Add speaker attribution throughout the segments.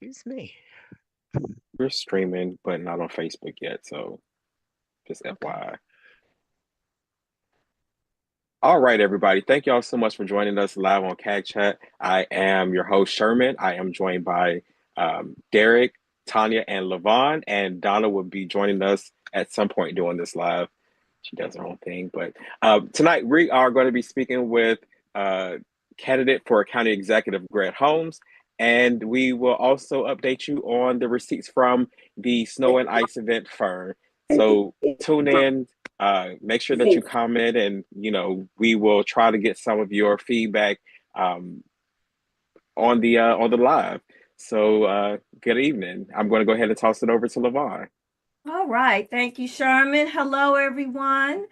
Speaker 1: Excuse me.
Speaker 2: We're streaming, but not on Facebook yet, so just
Speaker 1: Okay.
Speaker 2: FYI. All right, everybody. Thank y'all so much for joining us live on CAG Chat. I am your host, Sherman. I am joined by Derek, Tanya, and Levon, and Donna will be joining us at some point doing this live. She does her own thing, but tonight we are going to be speaking with uh, candidate for County Executive Greg Holmes, and we will also update you on the receipts from the snow and ice event Fern. So tune in, make sure that you comment, and we will try to get some of your feedback um, on the live. So good evening. I'm going to go ahead and toss it over to Levon.
Speaker 3: All right. Thank you, Sherman. Hello, everyone.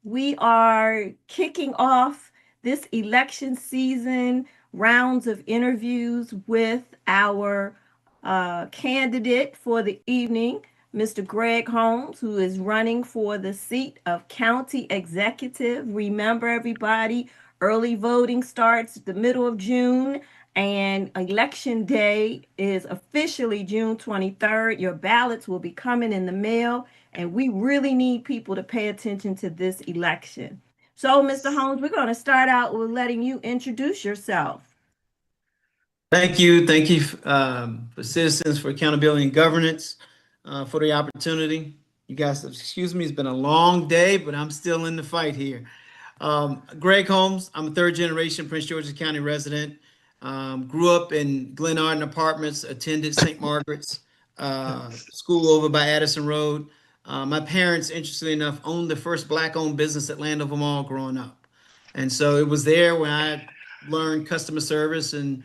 Speaker 3: We are kicking off this election season rounds of interviews with our candidate for the evening, Mr. Greg Holmes, who is running for the seat of county executive. Remember, everybody, early voting starts the middle of June. And election day is officially June 23rd. Your ballots will be coming in the mail, and we really need people to pay attention to this election. So, Mr. Holmes, we're going to start out with letting you introduce yourself.
Speaker 4: Thank you. Thank you for Citizens for Accountability and Governance for the opportunity. You guys, excuse me, it's been a long day, but I'm still in the fight here. Greg Holmes, I'm a third generation Prince George's County resident. Grew up in Glen Arden Apartments, attended St. Margaret's school over by Addison Road. My parents, interestingly enough, owned the first black-owned business at Landover Mall growing up. And so it was there when I learned customer service and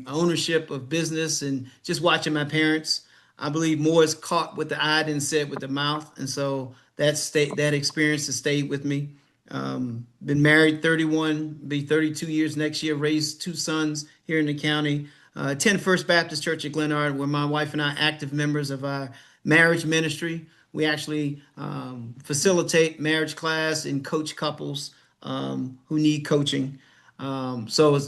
Speaker 4: ownership of business and just watching my parents. I believe more is caught with the eye than said with the mouth. And so that experience has stayed with me. Been married 31, be 32 years next year, raised two sons here in the county. Attend First Baptist Church at Glenard, where my wife and I are active members of our marriage ministry. We actually facilitate marriage class and coach couples who need coaching. So,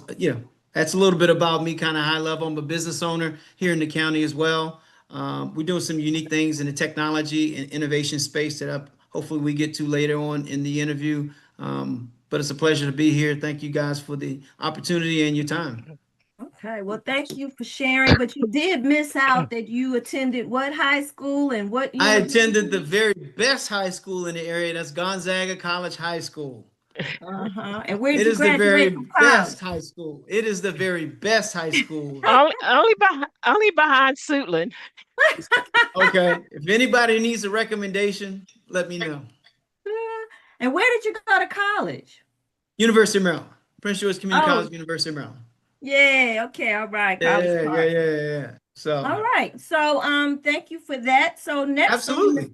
Speaker 4: that's a little bit about me, kind of high level. I'm a business owner here in the county as well. We're doing some unique things in the technology and innovation space that hopefully we get to later on in the interview. But it's a pleasure to be here. Thank you guys for the opportunity and your time.
Speaker 3: Okay, well, thank you for sharing, but you did miss out that you attended what high school and what
Speaker 4: I attended the
Speaker 3: university?
Speaker 4: very best high school in the area. That's Gonzaga College High School.
Speaker 3: Uh-huh. And where did
Speaker 4: It
Speaker 3: you
Speaker 4: is the very
Speaker 3: graduate from college?
Speaker 4: best high school. It is the very best high school.
Speaker 1: Only behind Suitland.
Speaker 4: Okay. If anybody needs a recommendation, let me know.
Speaker 3: And where did you go to college?
Speaker 4: University of Maryland. Prince George Community
Speaker 3: Oh,
Speaker 4: College, University of Maryland.
Speaker 3: yeah. Okay. All right. College
Speaker 4: Yeah, yeah,
Speaker 3: Park.
Speaker 4: yeah, yeah, yeah. So
Speaker 3: All right. So, thank you for that. So next
Speaker 4: absolutely.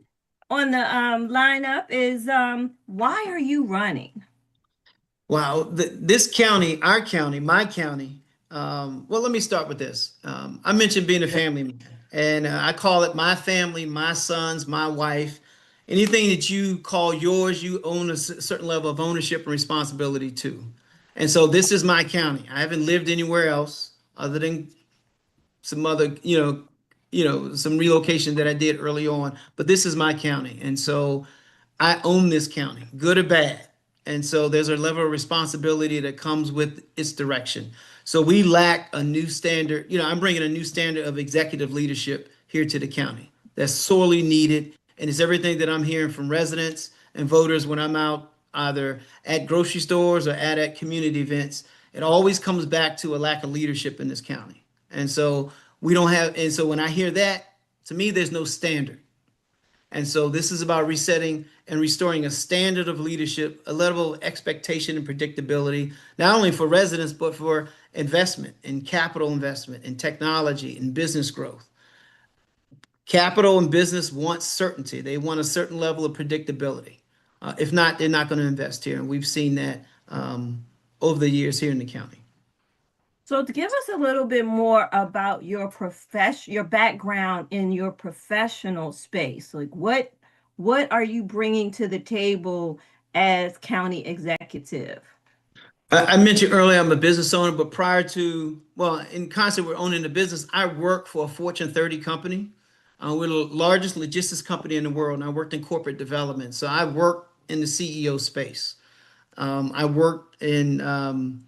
Speaker 3: on the lineup is why are you running?
Speaker 4: Wow. This county, our county, my county. Well, let me start with this. I mentioned being a family man, and I call it my family, my sons, my wife. Anything that you call yours, you own a certain level of ownership and responsibility to. And so this is my county. I haven't lived anywhere else other than some other, some relocation that I did early on, but this is my county. And so I own this county, good or bad. And so there's a level of responsibility that comes with its direction. So we lack a new standard. I'm bringing a new standard of executive leadership here to the county that's sorely needed. And it's everything that I'm hearing from residents and voters when I'm out either at grocery stores or at community events. It always comes back to a lack of leadership in this county. And so we don't have, and so when I hear that, to me, there's no standard. And so this is about resetting and restoring a standard of leadership, a level of expectation and predictability, not only for residents, but for investment and capital investment in technology and business growth. Capital and business want certainty. They want a certain level of predictability. If not, they're not going to invest here. And we've seen that over the years here in the county.
Speaker 3: So to give us a little bit more about your background in your professional space, like what are you bringing to the table as county executive?
Speaker 4: I mentioned earlier I'm a business owner, but prior to, well, in concert with owning the business, I work for a Fortune 30 company. We're the largest logistics company in the world, and I worked in corporate development. So I work in the CEO space. I worked in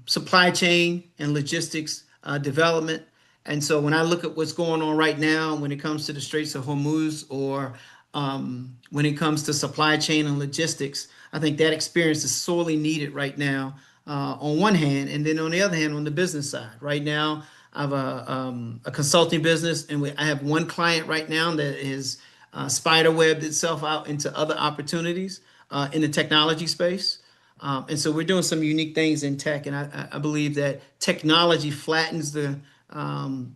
Speaker 4: supply chain and logistics development. And so when I look at what's going on right now, when it comes to the Straits of Hormuz or when it comes to supply chain and logistics, I think that experience is sorely needed right now on one hand. And then on the other hand, on the business side, right now, I have a consulting business, and I have one client right now that is spiderwebbed itself out into other opportunities in the technology space. And so we're doing some unique things in tech, and I believe that technology flattens the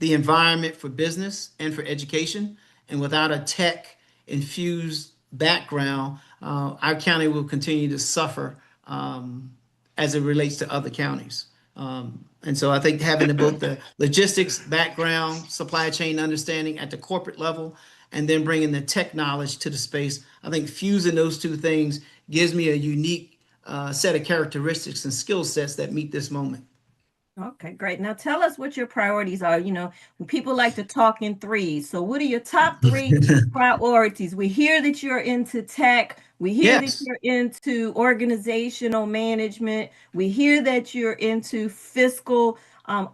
Speaker 4: environment for business and for education. And without a tech infused background, our county will continue to suffer as it relates to other counties. And so I think having both the logistics background, supply chain understanding at the corporate level, and then bringing the tech knowledge to the space, I think fusing those two things gives me a unique set of characteristics and skill sets that meet this moment.
Speaker 3: Okay, great. Now tell us what your priorities are. When people like to talk in threes. So what are your top three priorities? We hear that you're into tech. We hear that
Speaker 4: Yes.
Speaker 3: you're into organizational management. We hear that you're into fiscal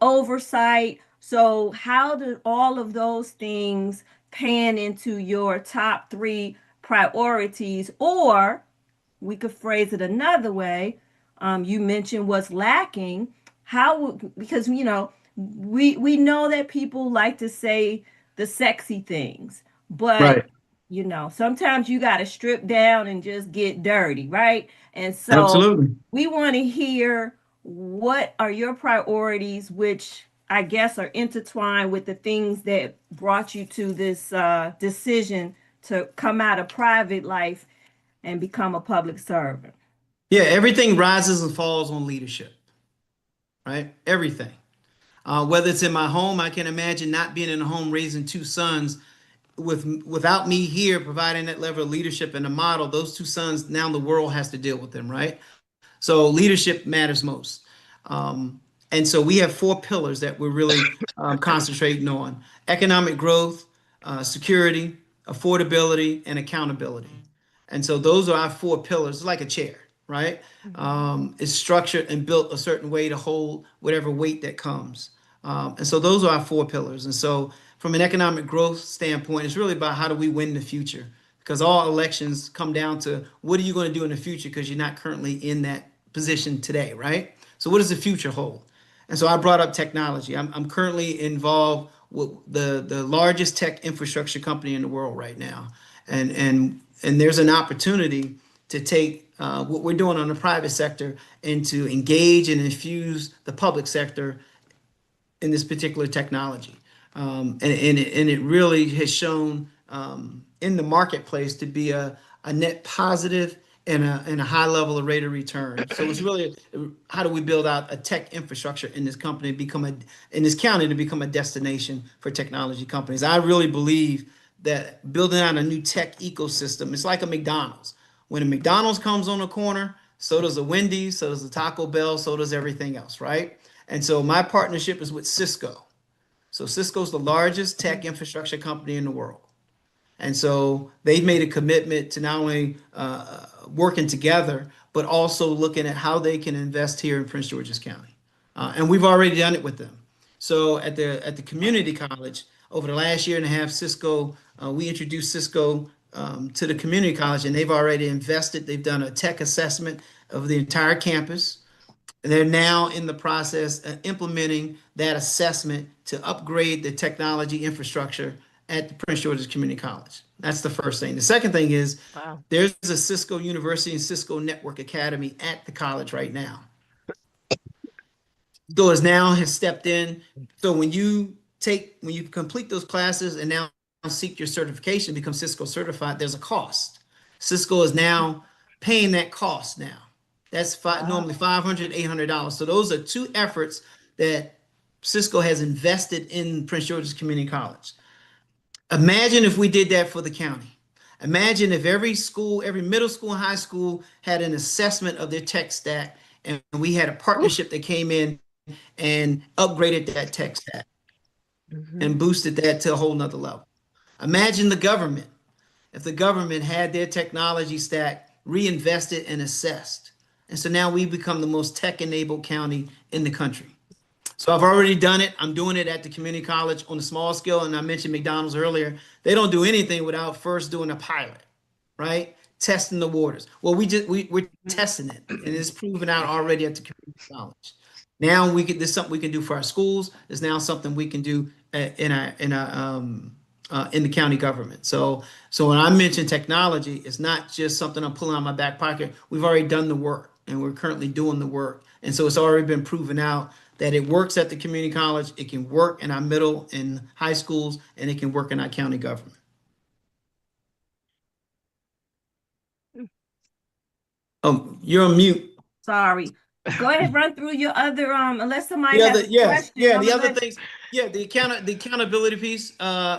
Speaker 3: oversight. So how do all of those things pan into your top three priorities? Or we could phrase it another way. You mentioned what's lacking. Because we know that people like to say the sexy things, but
Speaker 4: Right.
Speaker 3: sometimes you got to strip down and just get dirty, right? And so
Speaker 4: Absolutely.
Speaker 3: we want to hear, what are your priorities, which I guess are intertwined with the things that brought you to this decision to come out of private life and become a public servant.
Speaker 4: Yeah, everything rises and falls on leadership, right? Everything. Whether it's in my home, I can imagine not being in a home raising two sons without me here providing that level of leadership and a model. Those two sons, now the world has to deal with them, right? So leadership matters most. And so we have four pillars that we're really concentrating on: economic growth, security, affordability, and accountability. And so those are our four pillars. It's like a chair, right? It's structured and built a certain way to hold whatever weight that comes. And so those are our four pillars. And so from an economic growth standpoint, it's really about how do we win the future? Because all elections come down to what are you going to do in the future, because you're not currently in that position today, right? So what does the future hold? And so I brought up technology. I'm currently involved with the largest tech infrastructure company in the world right now. And there's an opportunity to take what we're doing on the private sector and to engage and infuse the public sector in this particular technology. And it really has shown in the marketplace to be a net positive and a high level of rate of return. So it's really, how do we build out a tech infrastructure in this company, in this county, to become a destination for technology companies. I really believe that building out a new tech ecosystem, it's like a McDonald's. When a McDonald's comes on the corner, so does a Wendy's, so does the Taco Bell, so does everything else, right? And so my partnership is with Cisco. So Cisco's the largest tech infrastructure company in the world. And so they've made a commitment to not only working together, but also looking at how they can invest here in Prince George's County. And we've already done it with them. So at the community college, over the last year and a half, we introduced Cisco to the community college, and they've already invested. They've done a tech assessment of the entire campus. They're now in the process of implementing that assessment to upgrade the technology infrastructure at the Prince George's Community College. That's the first thing. The second thing is
Speaker 1: Wow.
Speaker 4: there's a Cisco University and Cisco Network Academy at the college right now. Cisco has stepped in. So when you complete those classes and now seek your certification, become Cisco certified, there's a cost. Cisco is now paying that cost now. That's normally $500, $800. So those are two efforts that Cisco has invested in Prince George's Community College. Imagine if we did that for the county. Imagine if every school, every middle school and high school had an assessment of their tech stack And we had a partnership that came in and upgraded that tech stack and boosted that to a whole nother level. Imagine the government, if the government had their technology stack reinvested and assessed. And so now we become the most tech-enabled county in the country. So I've already done it. I'm doing it at the community college on a small scale. And I mentioned McDonald's earlier. They don't do anything without first doing a pilot, right? Testing the waters. Well, we're testing it, and it's proven out already at the community college. Now this is something we can do for our schools. It's now something we can do in the county government. So when I mention technology, it's not just something I'm pulling out of my back pocket. We've already done the work, and we're currently doing the work. And so it's already been proven out that it works at the community college, it can work in our middle and high schools, and it can work in our county government. Oh, you're on mute.
Speaker 3: Sorry. Go ahead, run through your other unless somebody has a question.
Speaker 4: The other things, the accountability piece.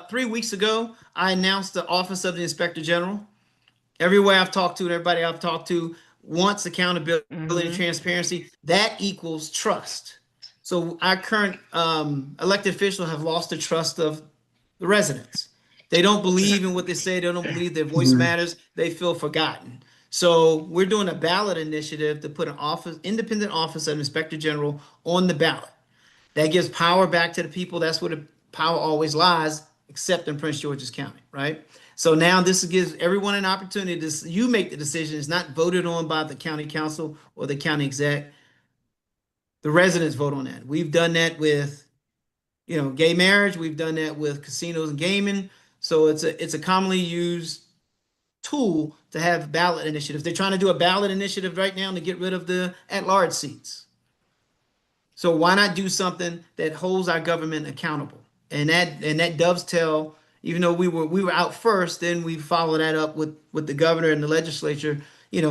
Speaker 4: 3 weeks ago, I announced the Office of the Inspector General. Everywhere I've talked to, everybody I've talked to wants accountability and transparency. That equals trust. So our current elected officials have lost the trust of the residents. They don't believe in what they say. They don't believe their voice matters. They feel forgotten. So we're doing a ballot initiative to put an independent office of inspector general on the ballot. That gives power back to the people. That's where the power always lies, except in Prince George's County, right? So now this gives everyone an opportunity to, you make the decision. It's not voted on by the county council or the county exec. The residents vote on that. We've done that with, gay marriage. We've done that with casinos and gaming. So it's a commonly used tool to have ballot initiatives. They're trying to do a ballot initiative right now to get rid of the at-large seats. So why not do something that holds our government accountable? And that dovetail, even though we were out first, then we follow that up with the governor and the legislature,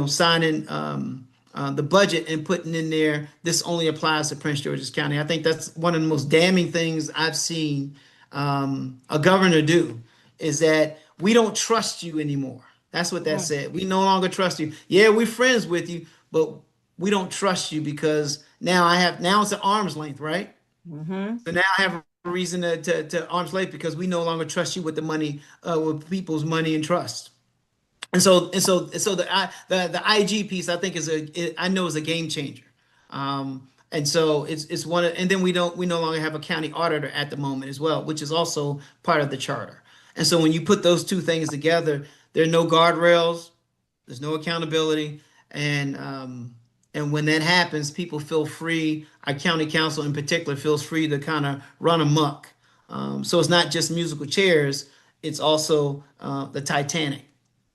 Speaker 4: signing the budget and putting in there, this only applies to Prince George's County. I think that's one of the most damning things I've seen a governor do, is that we don't trust you anymore. That's what that said. We no longer trust you. Yeah, we're friends with you, but we don't trust you because now it's an arm's length, right? So now I have a reason to arm's length because we no longer trust you with the money, with people's money and trust. And so the IG piece, I think is a game changer. And so it's one and then we no longer have a county auditor at the moment as well, which is also part of the charter. And so when you put those two things together, there are no guardrails, there's no accountability, and when that happens, people feel free. Our county council in particular feels free to kind of run amok. So it's not just musical chairs; it's also the Titanic.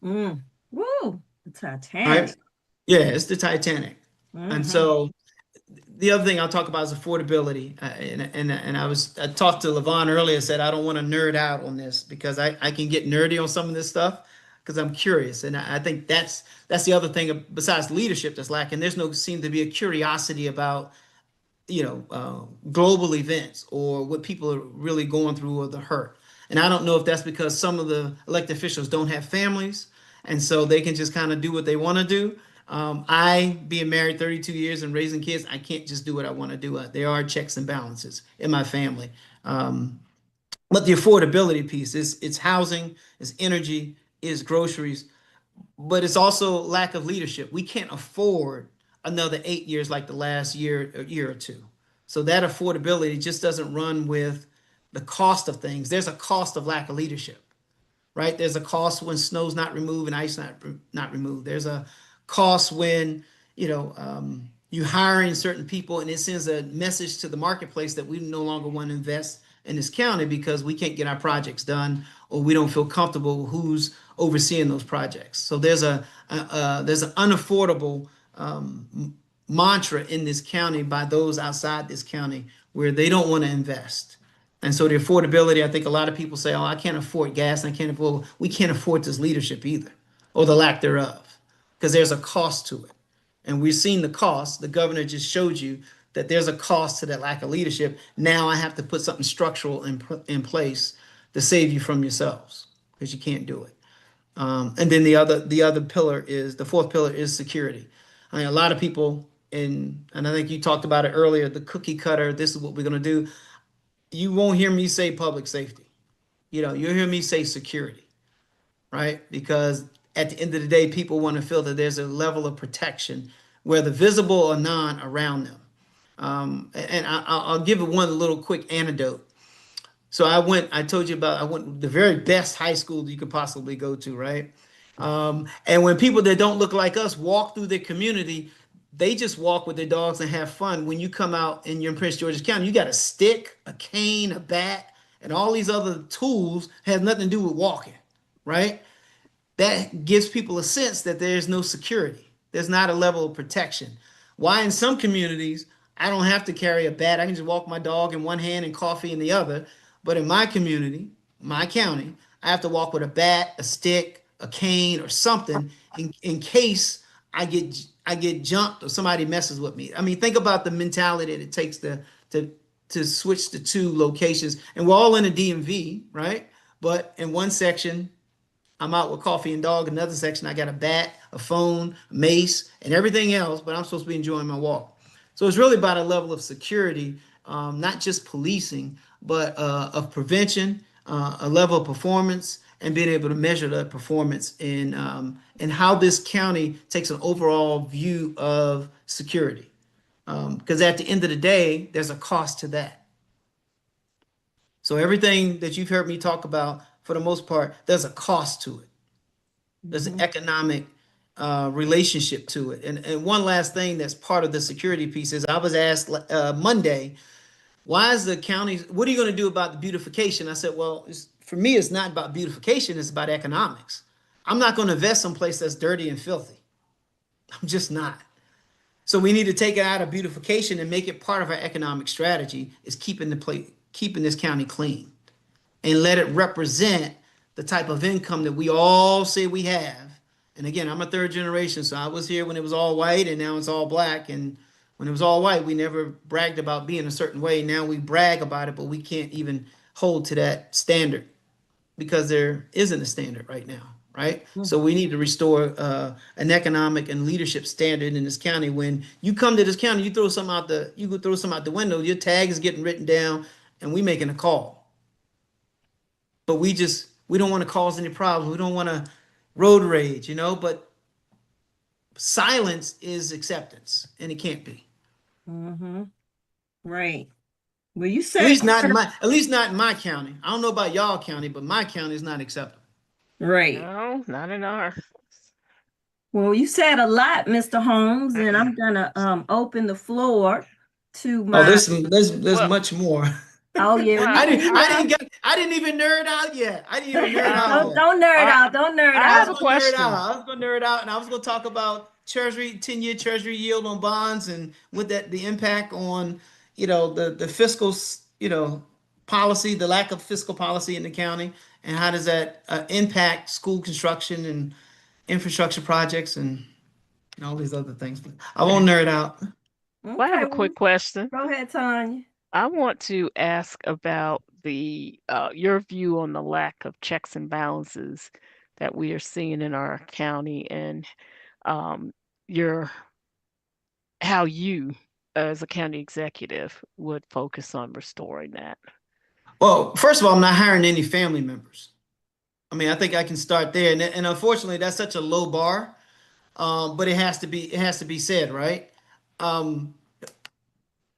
Speaker 3: Woo, the Titanic.
Speaker 4: Right? Yeah, it's the Titanic. And so the other thing I'll talk about is affordability. I talked to Levon earlier, said I don't want to nerd out on this because I can get nerdy on some of this stuff because I'm curious. And I think that's the other thing besides leadership that's lacking. There's seem to be a curiosity about, global events or what people are really going through or the hurt. And I don't know if that's because some of the elected officials don't have families and so they can just kind of do what they want to do. I, being married 32 years and raising kids, I can't just do what I want to do. There are checks and balances in my family. But the affordability piece it's housing, it's energy, it's groceries, but it's also lack of leadership. We can't afford another 8 years like the last year or two. So that affordability just doesn't run with the cost of things. There's a cost of lack of leadership, right? There's a cost when snow's not removed and ice not removed. There's a cost when you hiring certain people and it sends a message to the marketplace that we no longer want to invest in this county because we can't get our projects done or we don't feel comfortable who's overseeing those projects. So there's an unaffordable mantra in this county by those outside this county where they don't want to invest. And so the affordability, I think a lot of people say, oh, I can't afford gas. We can't afford this leadership either, or the lack thereof, because there's a cost to it. And we've seen the cost. The governor just showed you that there's a cost to that lack of leadership. Now I have to put something structural in place to save you from yourselves because you can't do it. And then the other pillar is, the fourth pillar is security. I mean, a lot of people and I think you talked about it earlier, the cookie cutter, this is what we're going to do. You won't hear me say public safety. You'll hear me say security, right? Because at the end of the day, people want to feel that there's a level of protection, whether visible or non, around them. And I'll give it one little quick anecdote. So I told you about, I went the very best high school you could possibly go to, right? And when people that don't look like us walk through their community, they just walk with their dogs and have fun. When you come out and you're in Prince George's County, you got a stick, a cane, a bat, and all these other tools have nothing to do with walking, right? That gives people a sense that there's no security. There's not a level of protection. Why in some communities, I don't have to carry a bat. I can just walk my dog in one hand and coffee in the other. But in my community, my county, I have to walk with a bat, a stick, a cane, or something in case I get jumped or somebody messes with me. I mean, think about the mentality that it takes to switch the two locations. And we're all in a DMV, right? But in one section, I'm out with coffee and dog. Another section, I got a bat, a phone, a mace, and everything else, but I'm supposed to be enjoying my walk. So it's really about a level of security, not just policing, but of prevention, a level of performance, and being able to measure that performance in how this county takes an overall view of security. Because at the end of the day, there's a cost to that. So everything that you've heard me talk about, for the most part, there's a cost to it. There's an economic relationship to it. And one last thing that's part of the security piece is I was asked Monday, why is the county, what are you going to do about the beautification? I said, well, for me, it's not about beautification, it's about economics. I'm not going to invest someplace that's dirty and filthy. I'm just not. So we need to take it out of beautification and make it part of our economic strategy is keeping this county clean and let it represent the type of income that we all say we have. And again, I'm a third generation, so I was here when it was all white and now it's all black. And when it was all white, we never bragged about being a certain way. Now we brag about it, but we can't even hold to that standard because there isn't a standard right now, right? So we need to restore an economic and leadership standard in this county. When you come to this county, you could throw something out the window, your tag is getting written down, and we making a call. But we don't want to cause any problems. We don't want to road rage, but silence is acceptance, and it can't be.
Speaker 3: Right. Well, you
Speaker 4: At
Speaker 3: said
Speaker 4: least not in my county. I don't know about y'all county, but my county is not acceptable.
Speaker 3: right.
Speaker 1: No, not in our.
Speaker 3: Well, you said a lot, Mr. Holmes, and I'm gonna open the floor to
Speaker 4: Oh,
Speaker 3: my.
Speaker 4: there's
Speaker 1: Well,
Speaker 4: much more.
Speaker 3: Oh yeah,
Speaker 1: well,
Speaker 4: I didn't even nerd out yet. I didn't even nerd out yet.
Speaker 3: don't nerd
Speaker 1: I-
Speaker 3: out. Don't nerd
Speaker 1: I
Speaker 4: I
Speaker 1: have
Speaker 3: out.
Speaker 1: a
Speaker 4: was gonna nerd
Speaker 1: question.
Speaker 4: out. I was gonna nerd out, and I was gonna talk about 10-year treasury yield on bonds, and with that, the impact on, the fiscal, policy, the lack of fiscal policy in the county, and how does that impact school construction and infrastructure projects and all these other things. But I won't nerd out.
Speaker 1: Well, I have
Speaker 3: Okay,
Speaker 1: a quick question.
Speaker 3: go ahead, Tanya.
Speaker 1: I want to ask about the your view on the lack of checks and balances that we are seeing in our county, and um, your how you, as a county executive, would focus on restoring that.
Speaker 4: Well, first of all, I'm not hiring any family members. I mean, I think I can start there, and unfortunately, that's such a low bar. But it has to be said, right? Um,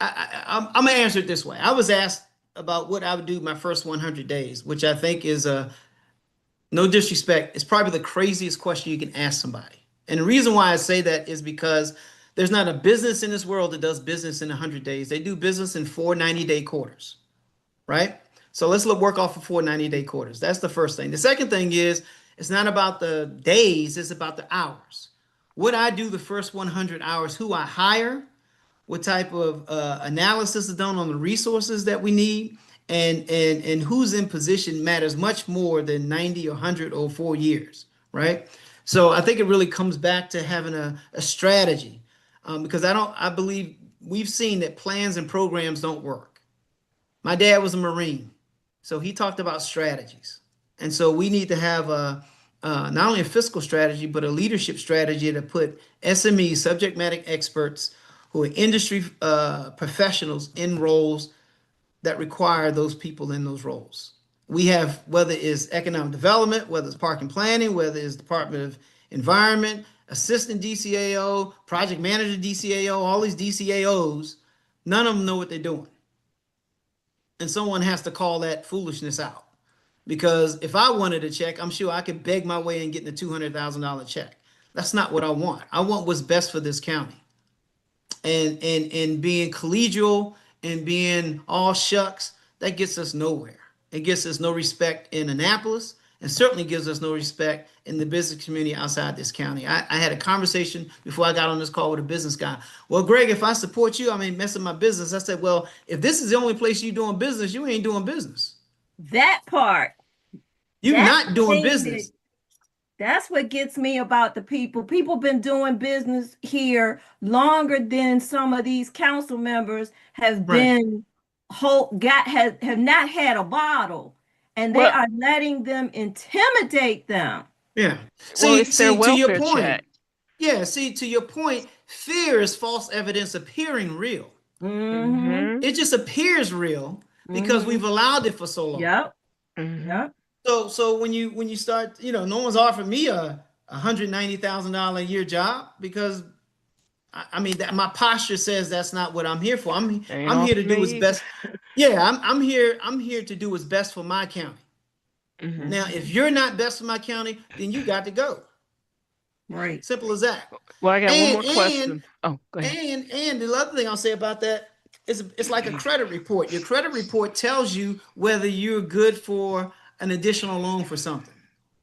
Speaker 4: I'm gonna answer it this way. I was asked about what I would do my first 100 days, which I think is no disrespect, it's probably the craziest question you can ask somebody. And the reason why I say that is because there's not a business in this world that does business in 100 days. They do business in 4 90-day quarters, right? So let's work off of 4 90-day quarters. That's the first thing. The second thing is it's not about the days, it's about the hours. What I do the first 100 hours, who I hire, what type of analysis is done on the resources that we need, and who's in position matters much more than 90 or 100 or 4 years, right? So I think it really comes back to having a strategy, because I believe we've seen that plans and programs don't work. My dad was a Marine, so he talked about strategies. And so we need to have not only a fiscal strategy, but a leadership strategy to put SMEs, subject matter experts, who are industry professionals in roles that require those people in those roles. We have, whether it's economic development, whether it's park and planning, whether it's Department of Environment, assistant DCAO, project manager DCAO, all these DCAOs, none of them know what they're doing. And someone has to call that foolishness out. Because if I wanted a check, I'm sure I could beg my way in getting a $200,000 check. That's not what I want. I want what's best for this county. And being collegial and being all shucks, that gets us nowhere. It gets us no respect in Annapolis, and certainly gives us no respect in the business community outside this county. I had a conversation before I got on this call with a business guy. Well, Greg, if I support you, I mean, messing my business. I said, well, if this is the only place you're doing business, you ain't doing business.
Speaker 3: That part.
Speaker 4: You're
Speaker 3: That's
Speaker 4: not doing
Speaker 3: the thing
Speaker 4: business.
Speaker 3: that's what gets me about the people. People been doing business here longer than some of these council members have
Speaker 4: Right.
Speaker 3: been have not had a bottle, and they
Speaker 1: Well,
Speaker 3: are letting them intimidate them.
Speaker 4: Yeah.
Speaker 1: well, it's their
Speaker 4: To your
Speaker 1: welfare
Speaker 4: point.
Speaker 1: check.
Speaker 4: Yeah, see, to your point, fear is false evidence appearing real.
Speaker 3: Mm-hmm.
Speaker 1: Mm-hmm.
Speaker 4: It just appears real because
Speaker 3: Mm-hmm.
Speaker 4: we've allowed it for so long.
Speaker 3: Yep.
Speaker 1: Mm-hmm.
Speaker 3: Yep.
Speaker 4: So when you start, no one's offered me a $190,000 a year job because I mean that my posture says that's not what I'm here for.
Speaker 1: Ain't
Speaker 4: I'm here
Speaker 1: off
Speaker 4: to do what's
Speaker 1: me.
Speaker 4: best. Yeah, I'm here to do what's best for my county.
Speaker 1: Mm-hmm.
Speaker 4: Now, if you're not best for my county, then you got to go.
Speaker 3: Right.
Speaker 4: Simple as that.
Speaker 1: Well, I got one
Speaker 4: And
Speaker 1: more
Speaker 4: and
Speaker 1: question. Oh, go ahead.
Speaker 4: and the other thing I'll say about that is it's like a credit report. Your credit report tells you whether you're good for an additional loan for something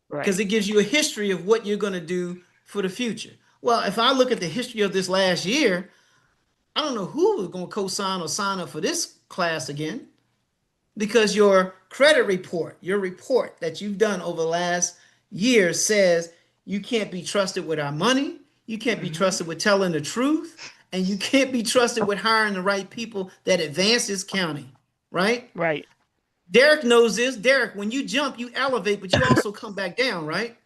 Speaker 4: because
Speaker 1: Right.
Speaker 4: it gives you a history of what you're going to do for the future. Well, if I look at the history of this last year, I don't know who is going to co-sign or sign up for this class again because your credit report, your report that you've done over the last year says you can't be trusted with our money, you can't be
Speaker 1: Mm-hmm.
Speaker 4: trusted with telling the truth, and you can't be trusted with hiring the right people that advance this county, right?
Speaker 1: Right.
Speaker 4: Derek knows this. Derek, when you jump, you elevate, but you also come back down, right?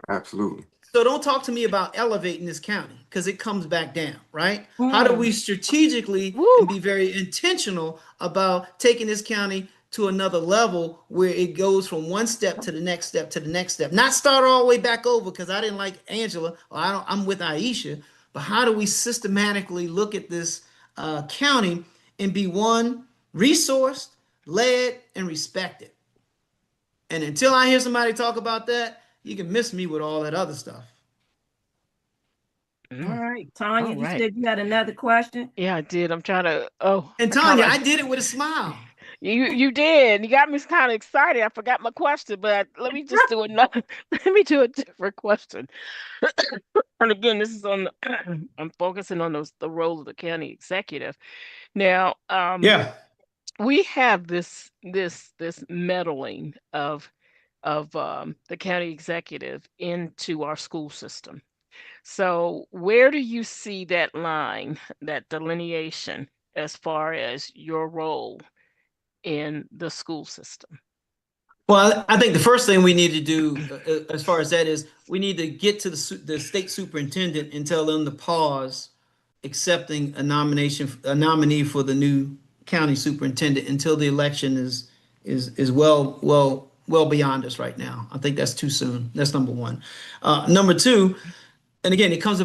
Speaker 5: Absolutely.
Speaker 4: So don't talk to me about elevating this county because it comes back down, right? How do we
Speaker 3: Mm.
Speaker 4: strategically and
Speaker 1: Woo.
Speaker 4: be very intentional about taking this county to another level where it goes from one step to the next step to the next step? Not start all the way back over because I didn't like Angela or I'm with Aisha, but how do we systematically look at this county and be one, resourced, led, and respected? And until I hear somebody talk about that, you can miss me with all that other stuff.
Speaker 3: All
Speaker 1: Mm.
Speaker 3: right. Tanya,
Speaker 1: All
Speaker 3: you
Speaker 1: right.
Speaker 3: said you had another question.
Speaker 1: Yeah, I did. I'm trying to. Oh,
Speaker 4: And
Speaker 1: I kind
Speaker 4: Tanya,
Speaker 1: of.
Speaker 4: I did it with a smile.
Speaker 1: You did. You got me kind of excited. I forgot my question, but let me just do another. Let me do a different question. And again, this is on. I'm focusing on the role of the county executive. Now,
Speaker 4: Yeah.
Speaker 1: we have this meddling of the county executive into our school system. So, where do you see that line, that delineation, as far as your role in the school system?
Speaker 4: Well, I think the first thing we need to do, as far as that is, we need to get to the state superintendent and tell them to pause accepting a nominee for the new county superintendent until the election is well beyond us right now. I think that's too soon. That's number one. Number two, and again, it comes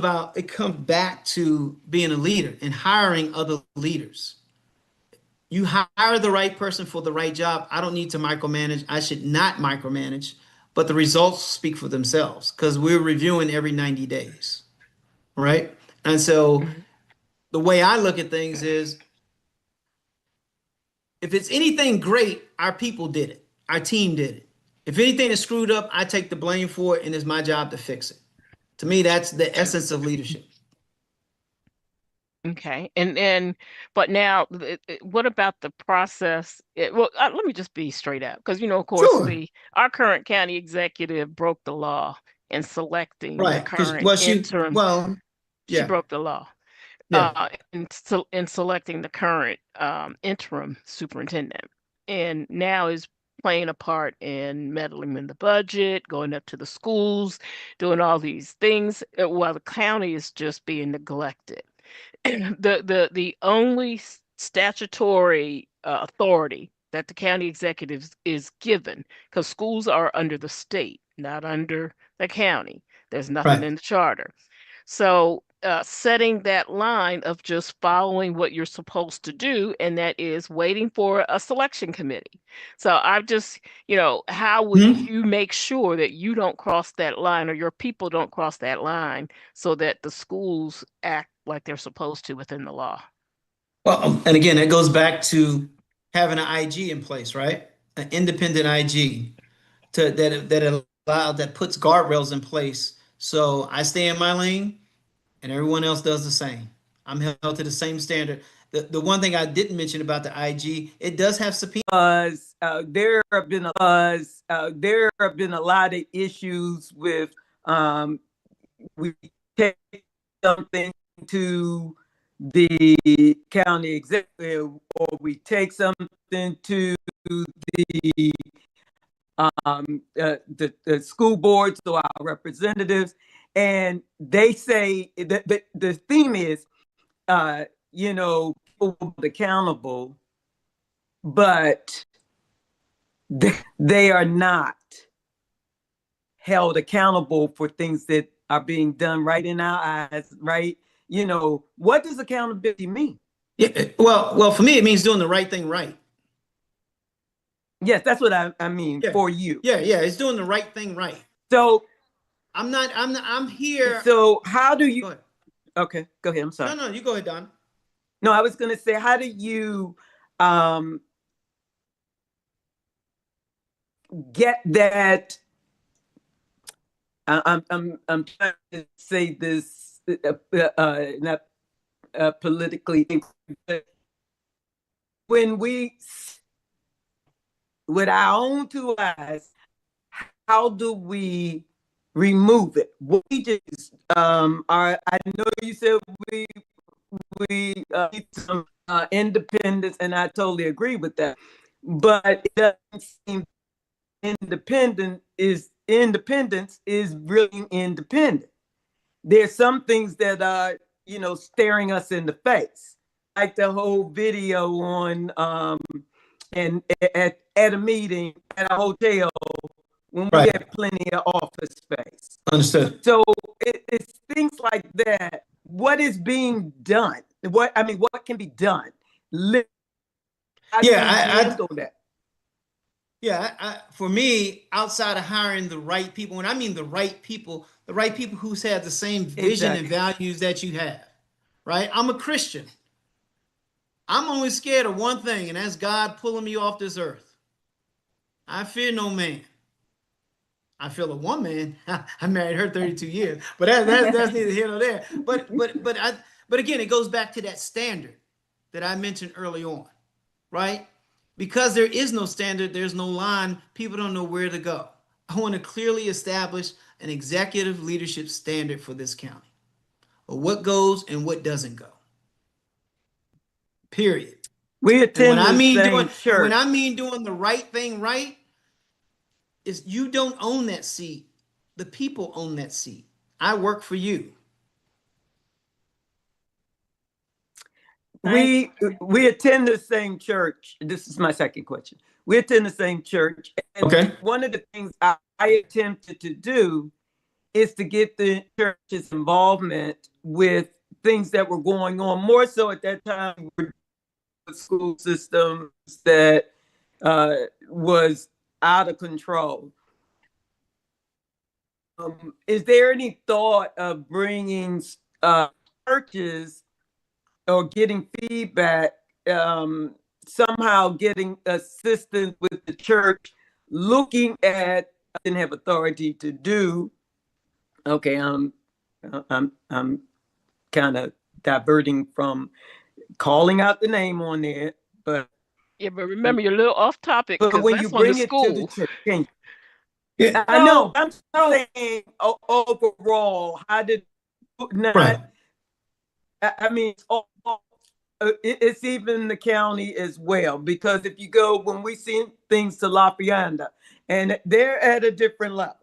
Speaker 4: back to being a leader and hiring other leaders. You hire the right person for the right job. I don't need to micromanage. I should not micromanage, but the results speak for themselves because we're reviewing every 90 days, right? And so
Speaker 1: Mhm.
Speaker 4: the way I look at things is if it's anything great, our people did it, our team did it. If anything is screwed up, I take the blame for it and it's my job to fix it. To me, that's the essence of leadership.
Speaker 1: Okay. But now, what about the process? Well, let me just be straight up, because of course,
Speaker 4: Sure.
Speaker 1: the our current county executive broke the law in selecting the
Speaker 4: Right. Because,
Speaker 1: current interim. She
Speaker 4: yeah,
Speaker 1: broke the law.
Speaker 4: yeah.
Speaker 1: In selecting the current interim superintendent, and now is playing a part in meddling in the budget, going up to the schools, doing all these things while the county is just being neglected. the only statutory authority that the county executive is given, because schools are under the state, not under the county. There's nothing
Speaker 4: Right.
Speaker 1: in the charter. So setting that line of just following what you're supposed to do, and that is waiting for a selection committee. So I've just, how would
Speaker 4: Mhm.
Speaker 1: you make sure that you don't cross that line or your people don't cross that line so that the schools act like they're supposed to within the law?
Speaker 4: Well, and again, it goes back to having an IG in place, right? An independent IG that puts guardrails in place. So I stay in my lane, and everyone else does the same. I'm held to the same standard. The one thing I didn't mention about the IG, it does have subpoenas.
Speaker 5: There have been a lot of issues with we take something to the county executive, or we take something to the the school boards or our representatives, and they say that the theme is, people will be accountable, but they are not held accountable for things that are being done right in our eyes, right? What does accountability mean?
Speaker 4: Yeah, well, for me, it means doing the right thing right.
Speaker 5: Yes, that's what I mean
Speaker 4: Yeah,
Speaker 5: for you.
Speaker 4: yeah, it's doing the right thing right.
Speaker 5: So
Speaker 4: I'm here.
Speaker 5: So how do you?
Speaker 4: Go ahead.
Speaker 5: Okay, go ahead. I'm sorry.
Speaker 4: No, you go ahead, Don.
Speaker 5: No, I was going to say, how do you get that? I'm trying to say this not politically, but when we, with our own two eyes, how do we remove it? Wages are. I know you said we need some independence, and I totally agree with that. But it doesn't seem independence is really independent. There's some things that are, staring us in the face, like the whole video on and at a meeting at a hotel when we
Speaker 4: Right.
Speaker 5: have plenty of office space.
Speaker 4: Understood.
Speaker 5: So it's things like that. What is being done? What can be done? How do we handle that?
Speaker 4: Yeah, for me, outside of hiring the right people, when I mean the right people who's had the same vision and values that you have, right? I'm a Christian. I'm only scared of one thing, and that's God pulling me off this earth. I fear no man. I feel a woman. I married her 32 years, but that's neither here nor there. But again, it goes back to that standard that I mentioned early on, right? Because there is no standard, there's no line, people don't know where to go. I want to clearly establish an executive leadership standard for this county, or what goes and what doesn't go. Period.
Speaker 5: We attend the same church.
Speaker 4: When I mean doing the right thing right, is you don't own that seat. The people own that seat. I work for you.
Speaker 5: We attend the same church. This is my second question. We attend the same church. And
Speaker 4: Okay.
Speaker 5: One of the things I attempted to do is to get the church's involvement with things that were going on, more so at that time with school systems that was out of control. Is there any thought of bringing churches or getting feedback, somehow getting assistance with the church, looking at, I didn't have authority to do. Okay, I'm kind of diverting from calling out the name on there, but
Speaker 1: Yeah, but remember, you're a little off topic
Speaker 5: but
Speaker 1: because
Speaker 5: when you
Speaker 1: that's on the
Speaker 5: bring it to the
Speaker 1: school.
Speaker 5: church,
Speaker 4: Yeah.
Speaker 5: I know. I'm saying overall, how did not?
Speaker 4: Right.
Speaker 5: I mean, it's even the county as well, because if you go, when we send things to La Fianda, and they're at a different level,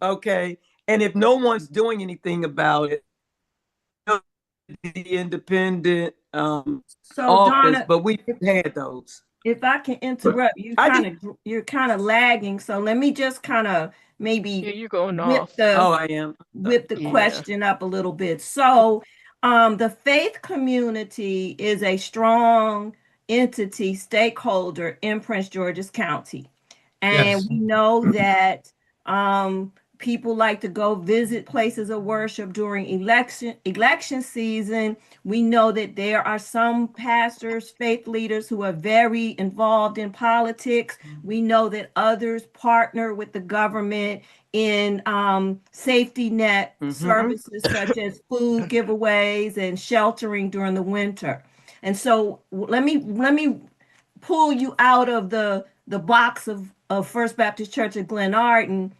Speaker 5: okay, and if no one's doing anything about it, the independent
Speaker 3: So
Speaker 5: office,
Speaker 3: Donna,
Speaker 5: but we had those.
Speaker 3: if I can interrupt,
Speaker 5: I just,
Speaker 3: you're kind of lagging. So let me just kind of
Speaker 1: Yeah,
Speaker 3: maybe
Speaker 1: you're going
Speaker 3: whip
Speaker 1: off.
Speaker 3: the
Speaker 5: oh, I am.
Speaker 3: whip the
Speaker 1: Yeah.
Speaker 3: question up a little bit. So, the faith community is a strong entity, stakeholder in Prince George's County. And
Speaker 4: Yes.
Speaker 3: we know that people like to go visit places of worship during election season. We know that there are some pastors, faith leaders who are very involved in politics. We know that others partner with the government in safety net
Speaker 5: Mm-hmm.
Speaker 3: services such as food giveaways and sheltering during the winter. And so let me pull you out of the box of First Baptist Church of Glenarden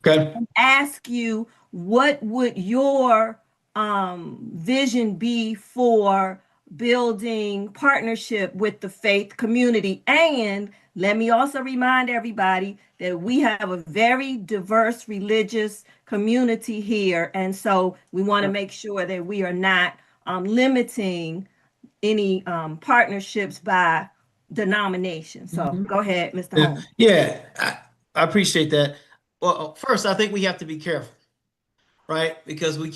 Speaker 4: Okay.
Speaker 3: and ask you what would your vision be for building partnership with the faith community. And let me also remind everybody that we have a very diverse religious community here, and so we want to make sure that we are not limiting any partnerships by denomination. So
Speaker 4: Mhm.
Speaker 3: go ahead, Mr.
Speaker 4: Yeah.
Speaker 3: Holmes.
Speaker 4: Yeah. I appreciate that. Well, first, I think we have to be careful, right? Because we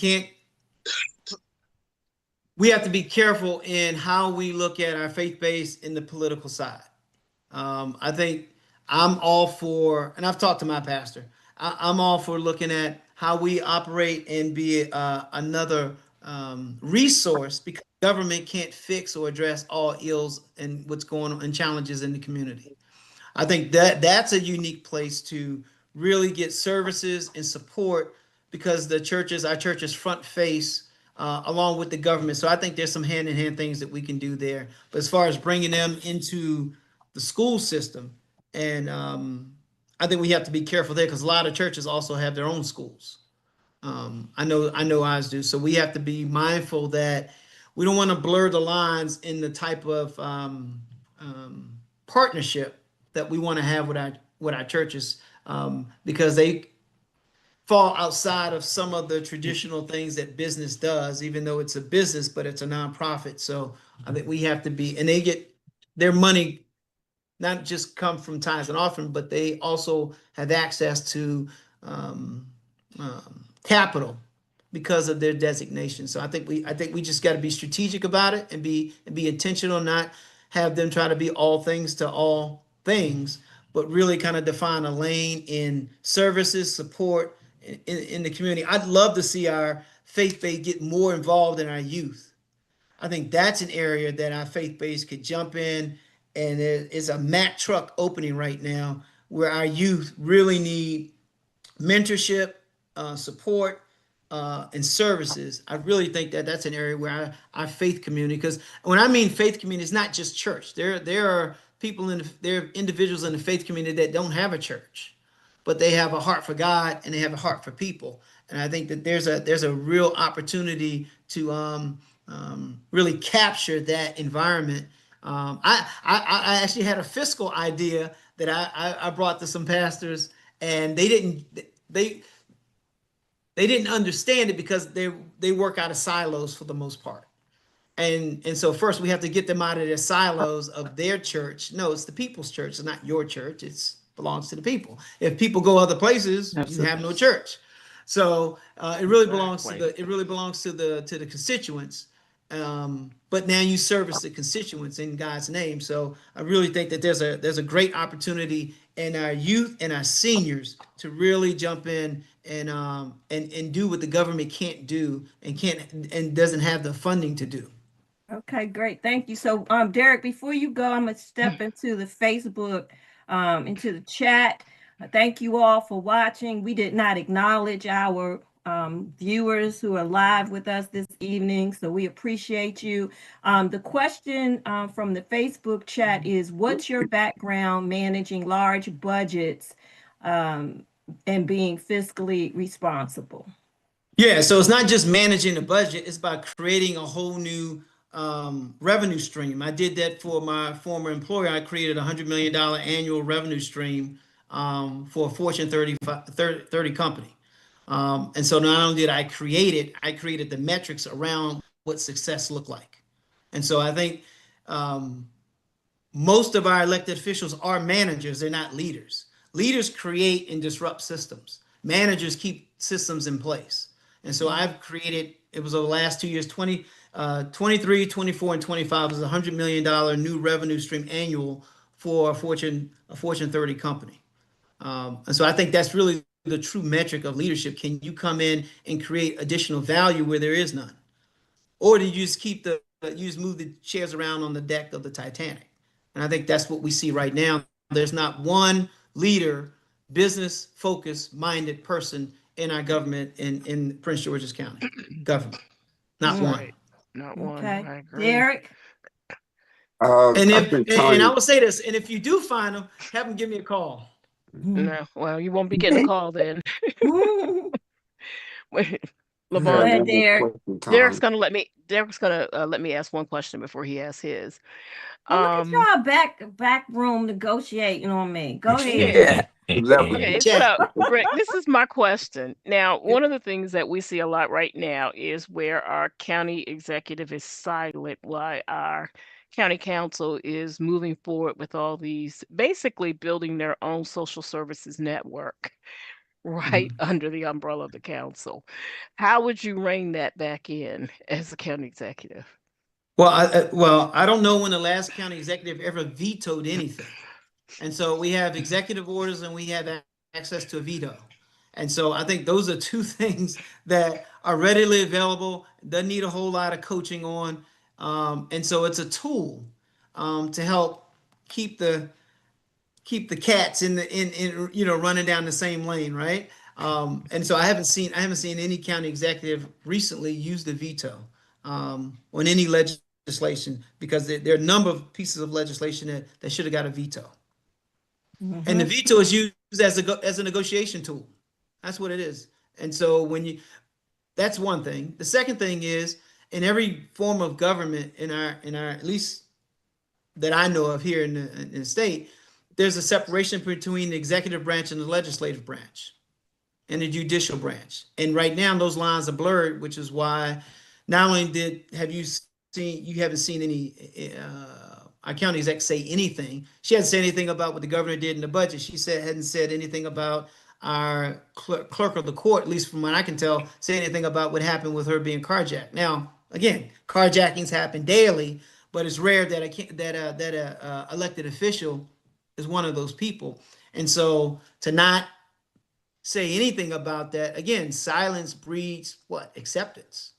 Speaker 4: have to be careful in how we look at our faith base in the political side. I think I'm all for, and I've talked to my pastor. I'm all for looking at how we operate and be another resource, because government can't fix or address all ills and what's going on and challenges in the community. I think that that's a unique place to really get services and support, because our churches front face along with the government. So I think there's some hand in hand things that we can do there. But as far as bringing them into the school system, and I think we have to be careful there, because a lot of churches also have their own schools. I know ours do. So we have to be mindful that we don't want to blur the lines in the type of partnership that we want to have with our churches, because they fall outside of some of the traditional things that business does, even though it's a business, but it's a nonprofit. So I think we have to be, and they get their money not just come from tithes and offering, but they also have access to capital because of their designation. So I think we just got to be strategic about it, and be intentional, not have them try to be all things to all things, but really kind of define a lane in services, support in the community. I'd love to see our faith base get more involved in our youth. I think that's an area that our faith base could jump in, and there is a Mack truck opening right now where our youth really need mentorship, support, and services. I really think that that's an area where our faith community, because when I mean faith community, it's not just church. There are people there are individuals in the faith community that don't have a church, but they have a heart for God and they have a heart for people. And I think that there's a real opportunity to really capture that environment. I actually had a fiscal idea that I brought to some pastors, and they they didn't understand it, because they work out of silos for the most part. And so first we have to get them out of their silos of their church. No, it's the people's church. It's not your church. It's belongs to the people. If people go other places, you have no church. So
Speaker 2: Exactly.
Speaker 4: it really belongs to the constituents. But now you service the constituents in God's name. So I really think that there's a great opportunity in our youth and our seniors to really jump in and do what the government can't do, and doesn't have the funding to do.
Speaker 3: Okay, great. Thank you. So, Derek, before you go, I'm gonna step into the Facebook, into the chat. Thank you all for watching. We did not acknowledge our viewers who are live with us this evening, so we appreciate you. The question from the Facebook chat is, what's your background managing large budgets um, and being fiscally responsible?
Speaker 4: Yeah, so it's not just managing the budget, it's about creating a whole new revenue stream. I did that for my former employer. I created a $100 million annual revenue stream for a Fortune 30 company. And so not only did I create it, I created the metrics around what success looked like. And so I think most of our elected officials are managers, they're not leaders. Leaders create and disrupt systems. Managers keep systems in place. And so I've created, it was over the last 2 years, 23, 24, and 25 was a $100 million new revenue stream annual for a Fortune 30 company. And so I think that's really the true metric of leadership. Can you come in and create additional value where there is none? Or do you just you just move the chairs around on the deck of the Titanic? And I think that's what we see right now. There's not one leader, business focused minded person in our government in Prince George's County government. Not one.
Speaker 1: Right. Not one.
Speaker 3: Okay.
Speaker 1: I agree.
Speaker 3: Derek?
Speaker 4: And
Speaker 6: I
Speaker 4: if
Speaker 6: think
Speaker 4: and I
Speaker 6: Tanya,
Speaker 4: will say this, and if you do find them, have them give me a call.
Speaker 1: No, well, you won't be getting a call then. Wait,
Speaker 6: I
Speaker 3: Go
Speaker 6: have
Speaker 1: Levon,
Speaker 3: ahead,
Speaker 6: one more
Speaker 3: Derek.
Speaker 6: question,
Speaker 1: Derek's
Speaker 6: Tanya.
Speaker 1: gonna let me. Derek's gonna let me ask one question before he asks his.
Speaker 3: Well, look at
Speaker 1: Um,
Speaker 3: y'all back room negotiating on me. Go ahead.
Speaker 1: yeah.
Speaker 6: Leverage.
Speaker 1: Okay,
Speaker 4: Chat.
Speaker 1: so Greg, this is my question. Now, one of the things that we see a lot right now is where our county executive is silent while our county council is moving forward with all these, basically building their own social services network, right under the umbrella of the council. How would you rein that back in as a county executive?
Speaker 4: Well, I don't know when the last county executive ever vetoed anything. And so we have executive orders and we have access to a veto. And so I think those are two things that are readily available, doesn't need a whole lot of coaching on. And so it's a tool to help keep the keep the cats in running down the same lane, right? And so I haven't seen any county executive recently use the veto on any legislation because there are a number of pieces of legislation that should have got a veto. And the
Speaker 3: Mm-hmm.
Speaker 4: veto is used as a negotiation tool. That's what it is. And so that's one thing. The second thing is in every form of government in our at least that I know of here in the state, there's a separation between the executive branch and the legislative branch and the judicial branch. And right now those lines are blurred, which is why not only you haven't seen any our county exec say anything. She hasn't said anything about what the governor did in the budget. Hadn't said anything about our clerk of the court, at least from what I can tell, say anything about what happened with her being carjacked. Now, again, carjackings happen daily, but it's rare that a elected official is one of those people. And so to not say anything about that, again, silence breeds what? Acceptance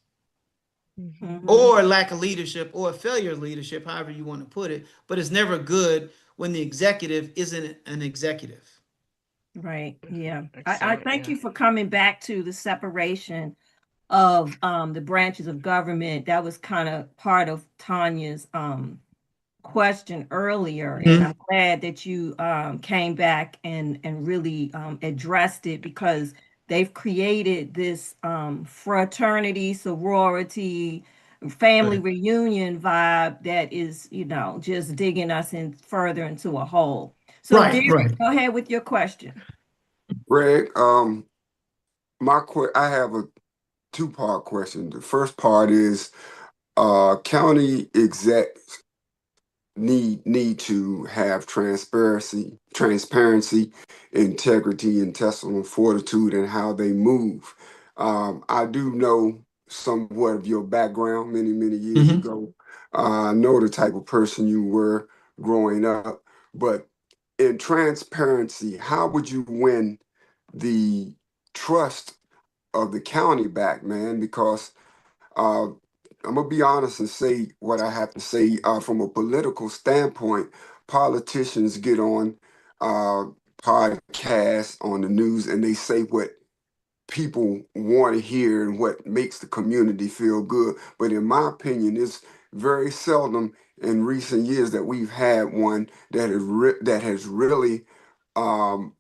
Speaker 3: Mm-hmm.
Speaker 4: or lack of leadership or failure of leadership, however you want to put it. But it's never good when the executive isn't an executive.
Speaker 3: Right. Yeah. I
Speaker 1: Excellent.
Speaker 3: thank
Speaker 1: Yeah.
Speaker 3: you for coming back to the separation of the branches of government. That was kind of part of Tanya's question earlier, and I'm glad that you came back and really addressed it because they've created this fraternity, sorority, family
Speaker 4: Right.
Speaker 3: reunion vibe that is, just digging us in further into a hole. So,
Speaker 4: Right,
Speaker 3: Derek,
Speaker 4: right.
Speaker 3: go ahead with your question.
Speaker 6: Greg, I have a two-part question. The first part is county execs need to have transparency, integrity, intestinal fortitude, and how they move. I do know somewhat of your background many years
Speaker 4: Mhm.
Speaker 6: ago. I know the type of person you were growing up, but in transparency, how would you win the trust of the county back, man? Because uh, I'm gonna be honest and say what I have to say. From a political standpoint, politicians get on uh, podcasts on the news and they say what people want to hear and what makes the community feel good. But in my opinion, it's very seldom in recent years that we've had one that has really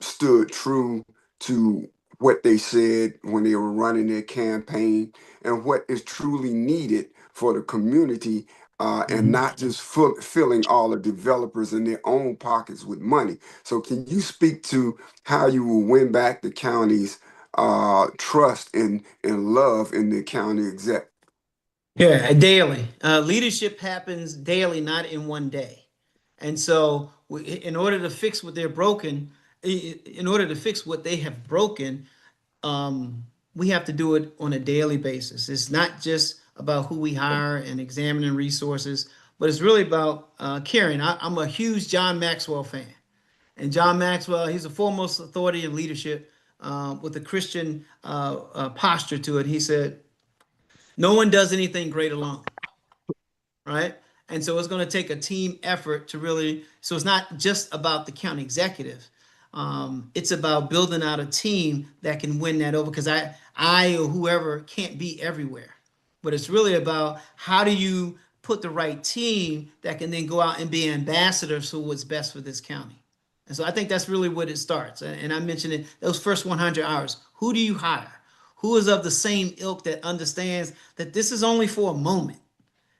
Speaker 6: stood true to what they said when they were running their campaign and what is truly needed for the community, and
Speaker 4: Mhm.
Speaker 6: not just filling all the developers in their own pockets with money. So, can you speak to how you will win back the county's trust and love in the county exec?
Speaker 4: Yeah, daily. Leadership happens daily, not in one day. And so, in order to fix what they're broken, in order to fix what they have broken, um, we have to do it on a daily basis. It's not just about who we hire and examining resources, but it's really about caring. I'm a huge John Maxwell fan. And John Maxwell, he's a foremost authority in leadership with a Christian posture to it. He said, no one does anything great alone, right? And so it's going to take a team effort to really, so it's not just about the county executive. It's about building out a team that can win that over because I or whoever can't be everywhere. But it's really about how do you put the right team that can then go out and be ambassadors for what's best for this county. And so I think that's really what it starts. And I mentioned it, those first 100 hours. Who do you hire? Who is of the same ilk that understands that this is only for a moment?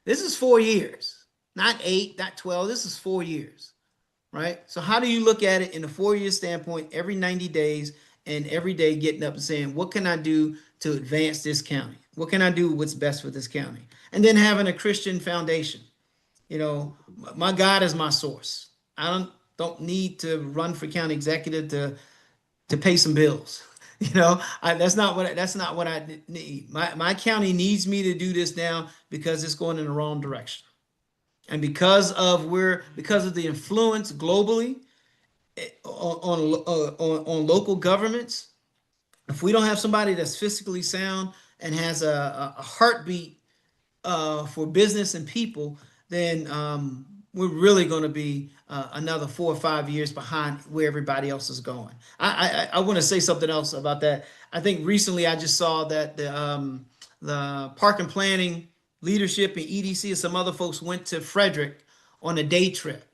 Speaker 4: This is 4 years, not 8, not 12. This is 4 years, right? So how do you look at it in a 4 year standpoint every 90 days and every day getting up and saying, what can I do to advance this county? What can I do what's best for this county? And then having a Christian foundation. You know, my God is my source. I don't need to run for county executive to pay some bills. You know, that's not what I need. My county needs me to do this now because it's going in the wrong direction. And because of the influence globally on local governments, if we don't have somebody that's fiscally sound and has a heartbeat for business and people, then we're really going to be another 4 or 5 years behind where everybody else is going. I want to say something else about that. I think recently I just saw that the park and planning leadership and EDC and some other folks went to Frederick on a day trip.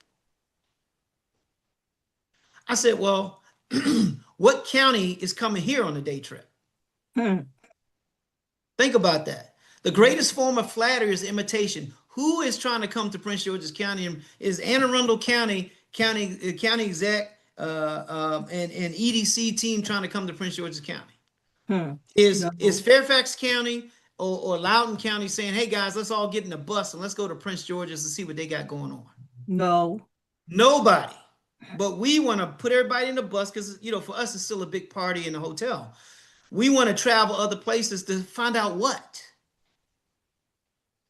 Speaker 4: I said, well, what county is coming here on a day trip? Think about that. The greatest form of flattery is imitation. Who is trying to come to Prince George's County? Is Anne Arundel County exec and EDC team trying to come to Prince George's County? Is Fairfax County or Loudoun County saying, "Hey guys, let's all get in a bus and let's go to Prince George's and see what they got going on"?
Speaker 3: No.
Speaker 4: Nobody. But we want to put everybody in the bus because for us it's still a big party in the hotel. We want to travel other places to find out what.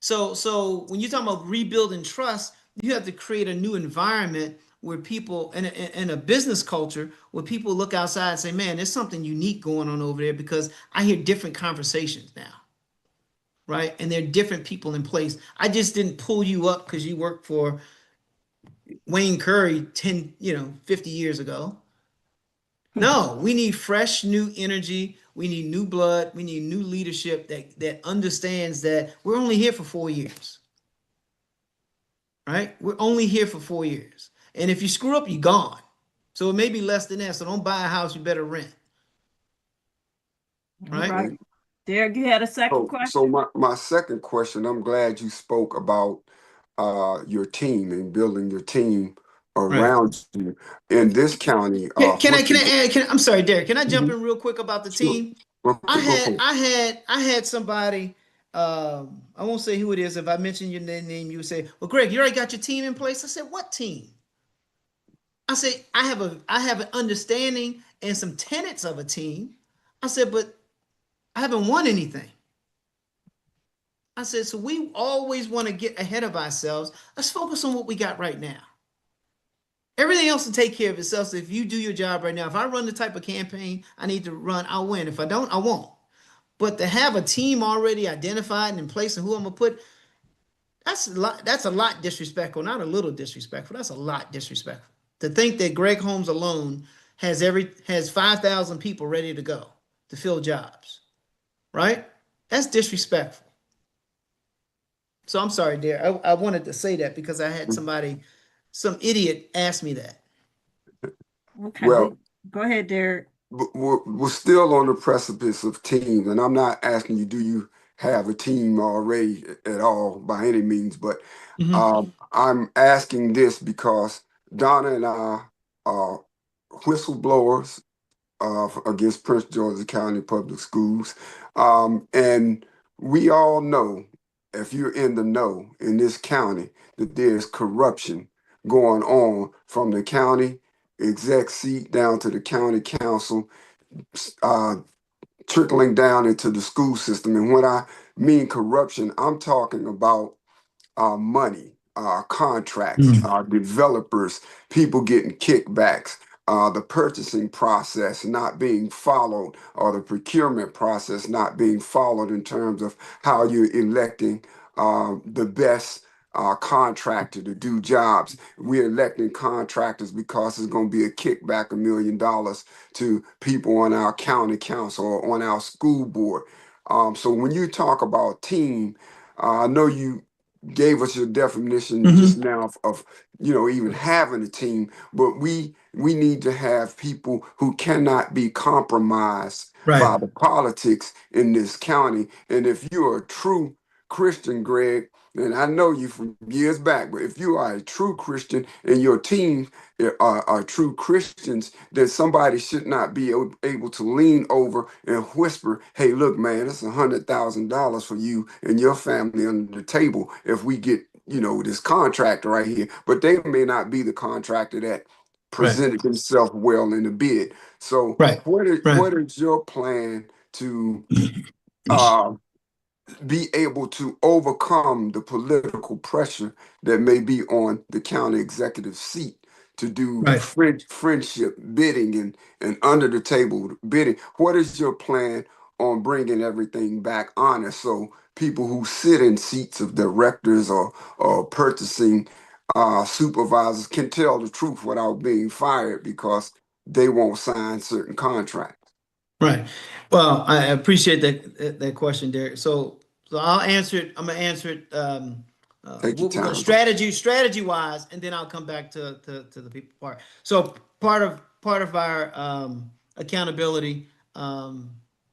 Speaker 4: So when you're talking about rebuilding trust, you have to create a new environment where people in a business culture where people look outside and say, man, there's something unique going on over there because I hear different conversations now. Right? And there are different people in place. I just didn't pull you up because you worked for Wayne Curry 50 years ago. No, we need fresh new energy. We need new blood. We need new leadership that understands that we're only here for 4 years. Right? We're only here for 4 years. And if you screw up, you're gone. So it may be less than that. So don't buy a house, you better rent. Right?
Speaker 3: Derek, you had a second question?
Speaker 6: So my second question, I'm glad you spoke about your team and building your team around you in this county.
Speaker 4: I'm sorry, Derek. Can I jump in real quick about the team? I had somebody. I won't say who it is. If I mention your name, you would say, "Well, Greg, you already got your team in place." I said, "What team?" I said, "I have an understanding and some tenets of a team." I said, "But I haven't won anything." I said, "So we always want to get ahead of ourselves. Let's focus on what we got right now. Everything else will take care of itself. So if you do your job right now, if I run the type of campaign I need to run, I'll win. If I don't, I won't. But to have a team already identified and in place and who I'm gonna put, that's a lot disrespectful. Not a little disrespectful. That's a lot disrespectful. To think that Greg Holmes alone has 5,000 people ready to go to fill jobs, right? That's disrespectful. So I'm sorry, dear. I wanted to say that because I had some idiot ask me that.
Speaker 3: Okay.
Speaker 6: Well,
Speaker 3: go ahead, Derek.
Speaker 6: We're still on the precipice of teams, and I'm not asking you, do you have a team already at all by any means, but I'm asking this because Donna and I are whistleblowers against Prince George's County Public Schools. And we all know if you're in the know in this county, that there's corruption going on from the county exec seat down to the county council, uh, trickling down into the school system. And when I mean corruption, I'm talking about money, contracts,
Speaker 4: Mm.
Speaker 6: developers, people getting kickbacks, the purchasing process not being followed, or the procurement process not being followed in terms of how you're electing the best contractor to do jobs. We're electing contractors because it's going to be a kickback $1 million to people on our county council or on our school board. So when you talk about team, I know you gave us your definition just
Speaker 4: Hmm.
Speaker 6: now of even having a team, but we need to have people who cannot be compromised
Speaker 4: Right.
Speaker 6: by the politics in this county. And if you're a true Christian, Greg, and I know you from years back, but if you are a true Christian and your team are true Christians, then somebody should not be able to lean over and whisper, "Hey, look, man, it's $100,000 for you and your family under the table if we get this contractor right here." But they may not be the contractor that
Speaker 4: Right.
Speaker 6: presented himself well in the bid. So,
Speaker 4: Right. Right.
Speaker 6: what is your plan to uh, be able to overcome the political pressure that may be on the county executive seat to do
Speaker 4: Right.
Speaker 6: friendship bidding and under the table bidding? What is your plan on bringing everything back honest so people who sit in seats of directors or purchasing supervisors can tell the truth without being fired because they won't sign certain contracts?
Speaker 4: Right. Well, I appreciate that question, Derek. So I'll answer it. I'm gonna answer it.
Speaker 6: Take your
Speaker 4: We're gonna
Speaker 6: time, bro.
Speaker 4: strategy wise, and then I'll come back to the people part. So part of our accountability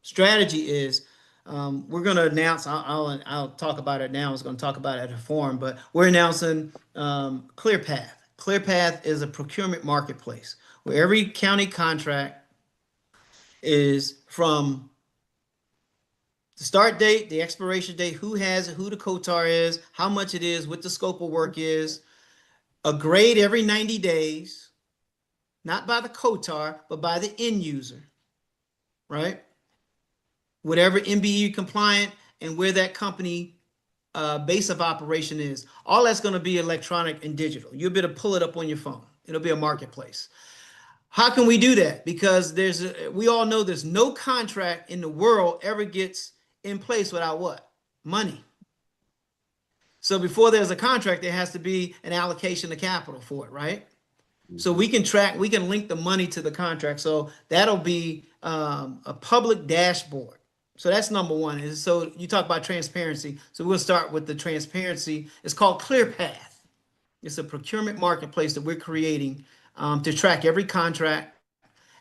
Speaker 4: strategy is we're gonna announce. I'll talk about it now. I was gonna talk about it at a forum, but we're announcing ClearPath. ClearPath is a procurement marketplace where every county contract is from the start date, the expiration date, who has it, who the COTAR is, how much it is, what the scope of work is, a grade every 90 days, not by the COTAR, but by the end user, right? Whatever MBE compliant and where that company base of operation is. All that's going to be electronic and digital. You'll be able to pull it up on your phone. It'll be a marketplace. How can we do that? Because we all know there's no contract in the world ever gets in place without what? Money. So before there's a contract, there has to be an allocation of capital for it, right? So we can link the money to the contract. So that'll be a public dashboard. So that's number one. So you talk about transparency. So we'll start with the transparency. It's called ClearPath. It's a procurement marketplace that we're creating to track every contract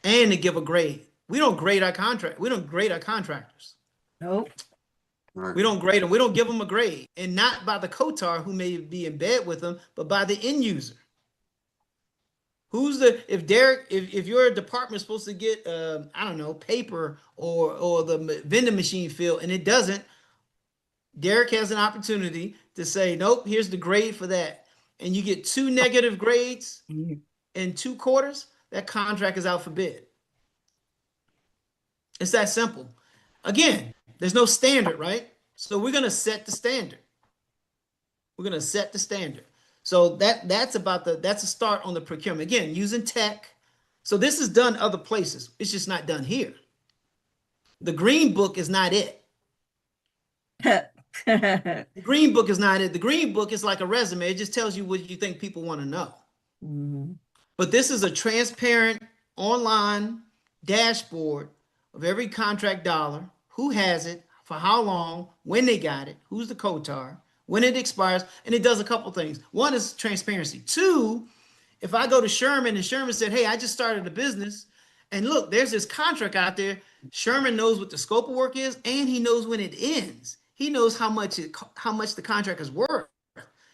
Speaker 4: and to give a grade. We don't grade our contract. We don't grade our contractors.
Speaker 3: Nope.
Speaker 6: Right.
Speaker 4: We don't grade them. We don't give them a grade, and not by the COTAR who may be in bed with them, but by the end user. If Derek, if your department is supposed to get I don't know, paper or the vending machine filled and it doesn't, Derek has an opportunity to say, nope, here's the grade for that, and you get 2 negative grades in 2 quarters, that contract is out for bid. It's that simple. Again, there's no standard, right? So we're going to set the standard. We're going to set the standard. So that's a start on the procurement. Again, using tech. So this is done other places. It's just not done here. The Green Book is not it. The Green Book is not it. The Green Book is like a resume. It just tells you what you think people want to know.
Speaker 3: Mhm.
Speaker 4: But this is a transparent online dashboard of every contract dollar, who has it, for how long, when they got it, who's the COTAR, when it expires, and it does a couple things. One is transparency. 2, if I go to Sherman and Sherman said, hey, I just started a business, and look, there's this contract out there. Sherman knows what the scope of work is, and he knows when it ends. He knows how much the contract is worth.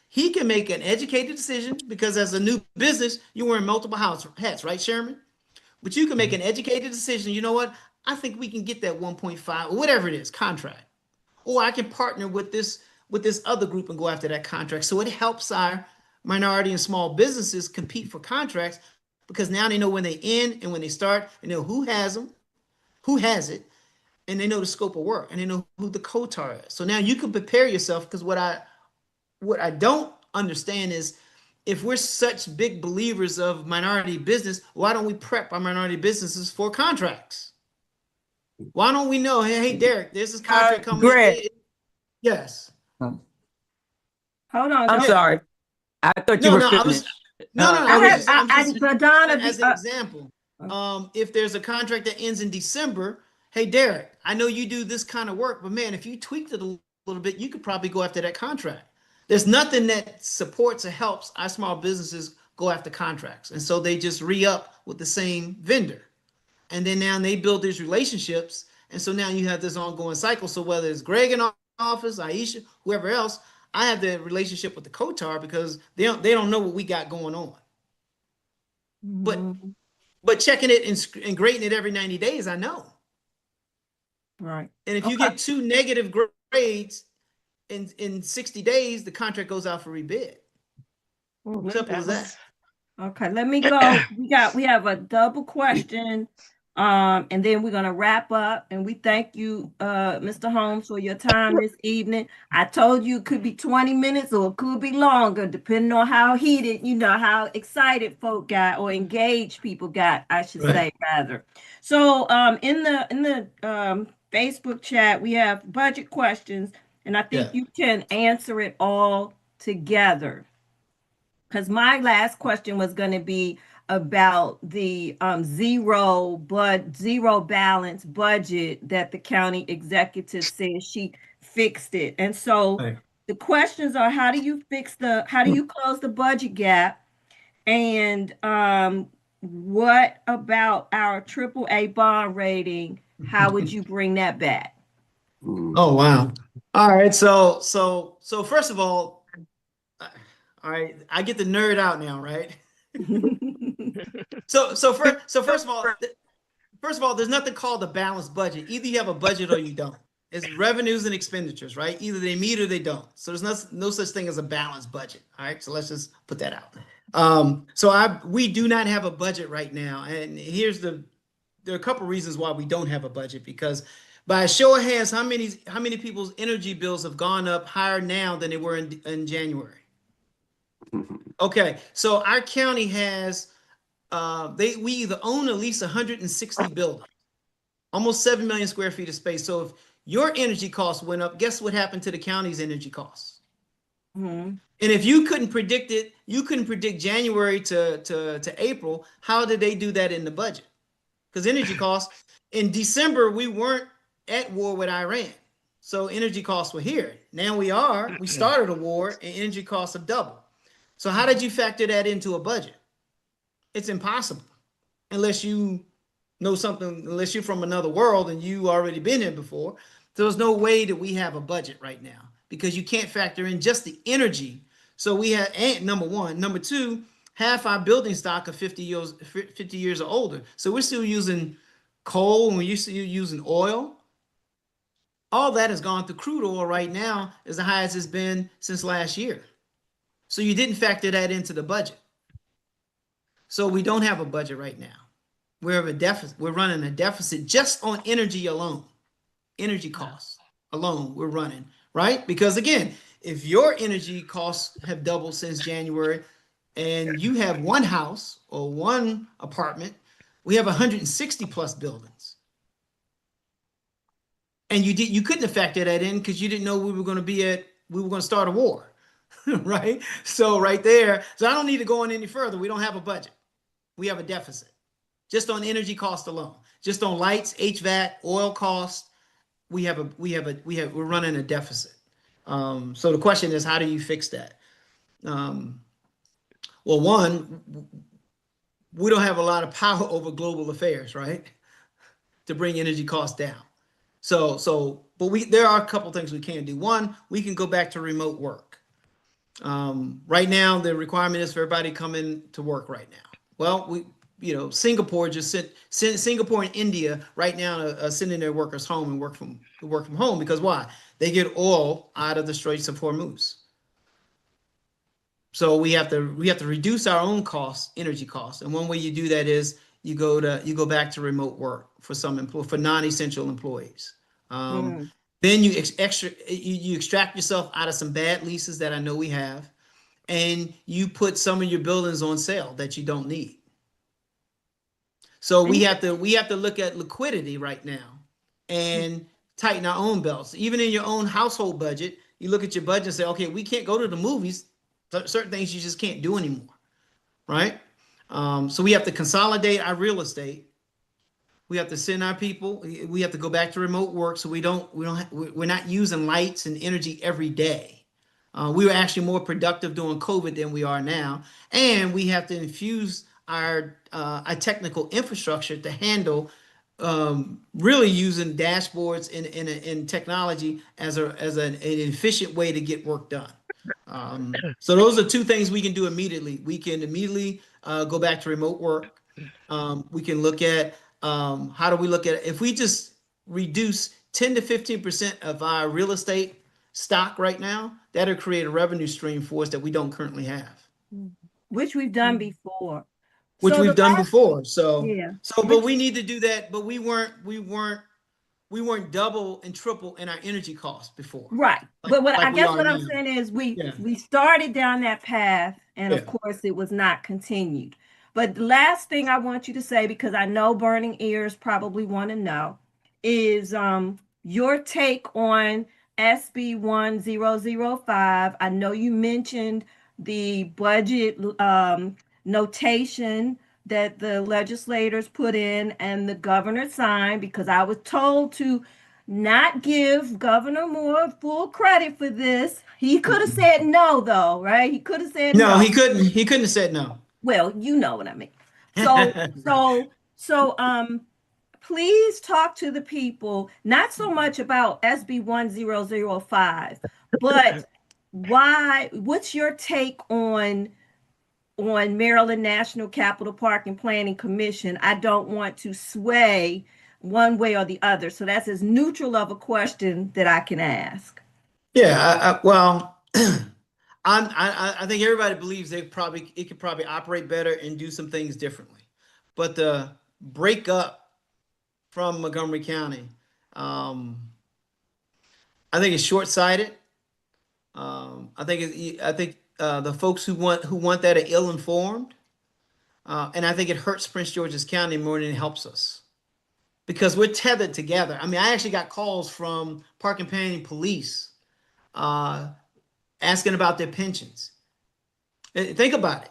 Speaker 4: He can make an educated decision because as a new business, you're wearing multiple hats, right, Sherman? But you can make an educated decision. You know what? I think we can get that 1.5 or whatever it is contract. Or I can partner with this with this other group and go after that contract. So it helps our minority and small businesses compete for contracts because now they know when they end and when they start, and know who has them, who has it, and they know the scope of work, and they know who the co-tar is. So now you can prepare yourself, because what I don't understand is, if we're such big believers of minority business, why don't we prep our minority businesses for contracts? Why don't we know, hey, Derek, there's this contract coming in.
Speaker 5: Greg,
Speaker 4: Yes.
Speaker 3: Hold on.
Speaker 5: I'm
Speaker 3: Don't.
Speaker 5: sorry. I thought you
Speaker 4: No,
Speaker 5: were
Speaker 4: no, I was
Speaker 5: finished.
Speaker 4: no, no,
Speaker 3: I
Speaker 4: I'm
Speaker 3: have.
Speaker 4: just I'm just
Speaker 3: But Donna,
Speaker 4: as an example. If there's a contract that ends in December, hey, Derek, I know you do this kind of work, but man, if you tweaked it a little bit, you could probably go after that contract. There's nothing that supports or helps our small businesses go after contracts. And so they just re-up with the same vendor. And then now they build these relationships. And so now you have this ongoing cycle. So whether it's Greg in office, Aisha, whoever else, I have the relationship with the Kotar because they don't know what we got going on. But
Speaker 3: Mhm.
Speaker 4: but checking it and grading it every 90 days, I know.
Speaker 3: Right.
Speaker 4: And if you
Speaker 3: Okay.
Speaker 4: get two negative grades in 60 days, the contract goes out for rebid.
Speaker 1: Ooh,
Speaker 4: Simple
Speaker 1: that
Speaker 4: as that.
Speaker 1: was
Speaker 3: Okay, let me go. We have a double question. And then we're gonna wrap up. And we thank you, Mr. Holmes, for your time this evening. I told you it could be 20 minutes or it could be longer, depending on how heated, how excited folk got or engaged people got, I should
Speaker 4: Right.
Speaker 3: say rather. So in the Facebook chat, we have budget questions, and I think
Speaker 4: Yeah.
Speaker 3: you can answer it all together. Because my last question was going to be about the zero balance budget that the county executive said she fixed it. And so
Speaker 4: Right.
Speaker 3: the questions are, how do you close the budget gap? And what about our AAA bond rating? How would you bring that back?
Speaker 4: Oh wow. All right. So first of all, right, I get the nerd out now, right? So first of all, there's nothing called a balanced budget. Either you have a budget or you don't. It's revenues and expenditures, right? Either they meet or they don't. So there's no such thing as a balanced budget. All right. So let's just put that out. We do not have a budget right now. And there are a couple reasons why we don't have a budget, because by a show of hands, how many people's energy bills have gone up higher now than they were in January? Okay, so our county has we either own or lease 160 buildings, almost 7 million square feet of space. So if your energy costs went up, guess what happened to the county's energy costs?
Speaker 3: Mhm.
Speaker 4: And if you couldn't predict it, you couldn't predict January to April. How did they do that in the budget? Because energy costs in December, we weren't at war with Iran. So energy costs were here. Now we are. We started a war and energy costs have doubled. So how did you factor that into a budget? It's impossible unless you know something, unless you're from another world and you already been here before. There's no way that we have a budget right now because you can't factor in just the energy. So we have, and number one. Number two, half our building stock of 50 years or older. So we're still using coal and we're used to using oil. All that has gone through. Crude oil right now is the highest it's been since last year. So you didn't factor that into the budget. So we don't have a budget right now. We're a deficit. We're running a deficit just on energy alone. Energy costs alone, we're running, right? Because again, if your energy costs have doubled since January and you have one house or one apartment, we have 160 plus buildings. And you couldn't have factored that in because you didn't know we were going to start a war. Right? So right there, so I don't need to go on any further. We don't have a budget. We have a deficit just on energy cost alone. Just on lights, HVAC, oil costs, we're running a deficit. So the question is, how do you fix that? Well, one, we don't have a lot of power over global affairs, right? To bring energy costs down. But there are a couple things we can do. One, we can go back to remote work. Right now, the requirement is for everybody to come in to work right now. Well, Singapore just sent Singapore and India right now sending their workers home and work from home because why? They get oil out of the Straits of Hormuz. So we have to reduce our own costs, energy costs, and one way you do that is you go back to remote work for for non-essential employees.
Speaker 3: Mm.
Speaker 4: Then you extract yourself out of some bad leases that I know we have, and you put some of your buildings on sale that you don't need. So we have to look at liquidity right now and tighten our own belts. Even in your own household budget, you look at your budget and say, okay, we can't go to the movies. Certain things you just can't do anymore, right? So we have to consolidate our real estate. We have to send our people. We have to go back to remote work, so we're not using lights and energy every day. We were actually more productive during COVID than we are now, and we have to infuse our technical infrastructure to handle really using dashboards and technology as an efficient way to get work done. So those are two things we can do immediately. We can immediately go back to remote work. We can look at how do we look at if we just reduce 10 to 15% of our real estate stock right now, that'll create a revenue stream for us that we don't currently have.
Speaker 3: Which we've done before.
Speaker 4: Which
Speaker 3: So
Speaker 4: we've done before. So
Speaker 3: yeah.
Speaker 4: But we need to do that, but we weren't double and triple in our energy costs before.
Speaker 3: Right. But what I guess what I'm
Speaker 4: now.
Speaker 3: saying is we started down that path, and of course it was not continued. But the last thing I want you to say, because I know burning ears probably want to know, is your take on SB 1005. I know you mentioned the budget notation that the legislators put in and the governor signed, because I was told to not give Governor Moore full credit for this. He could have said no, though, right? He could have said no.
Speaker 4: No, he couldn't. He couldn't have said no.
Speaker 3: Well, you know what I mean. So, please talk to the people, not so much about SB 1005, but what's your take on Maryland National Capital Park and Planning Commission? I don't want to sway one way or the other. So that's as neutral of a question that I can ask.
Speaker 4: Yeah, well, I think everybody believes it could probably operate better and do some things differently. But the break up from Montgomery County, I think it's short-sighted. I think the folks who want that are ill-informed, and I think it hurts Prince George's County more than it helps us because we're tethered together. I mean, I actually got calls from Park and Planning Police asking about their pensions. Think about it.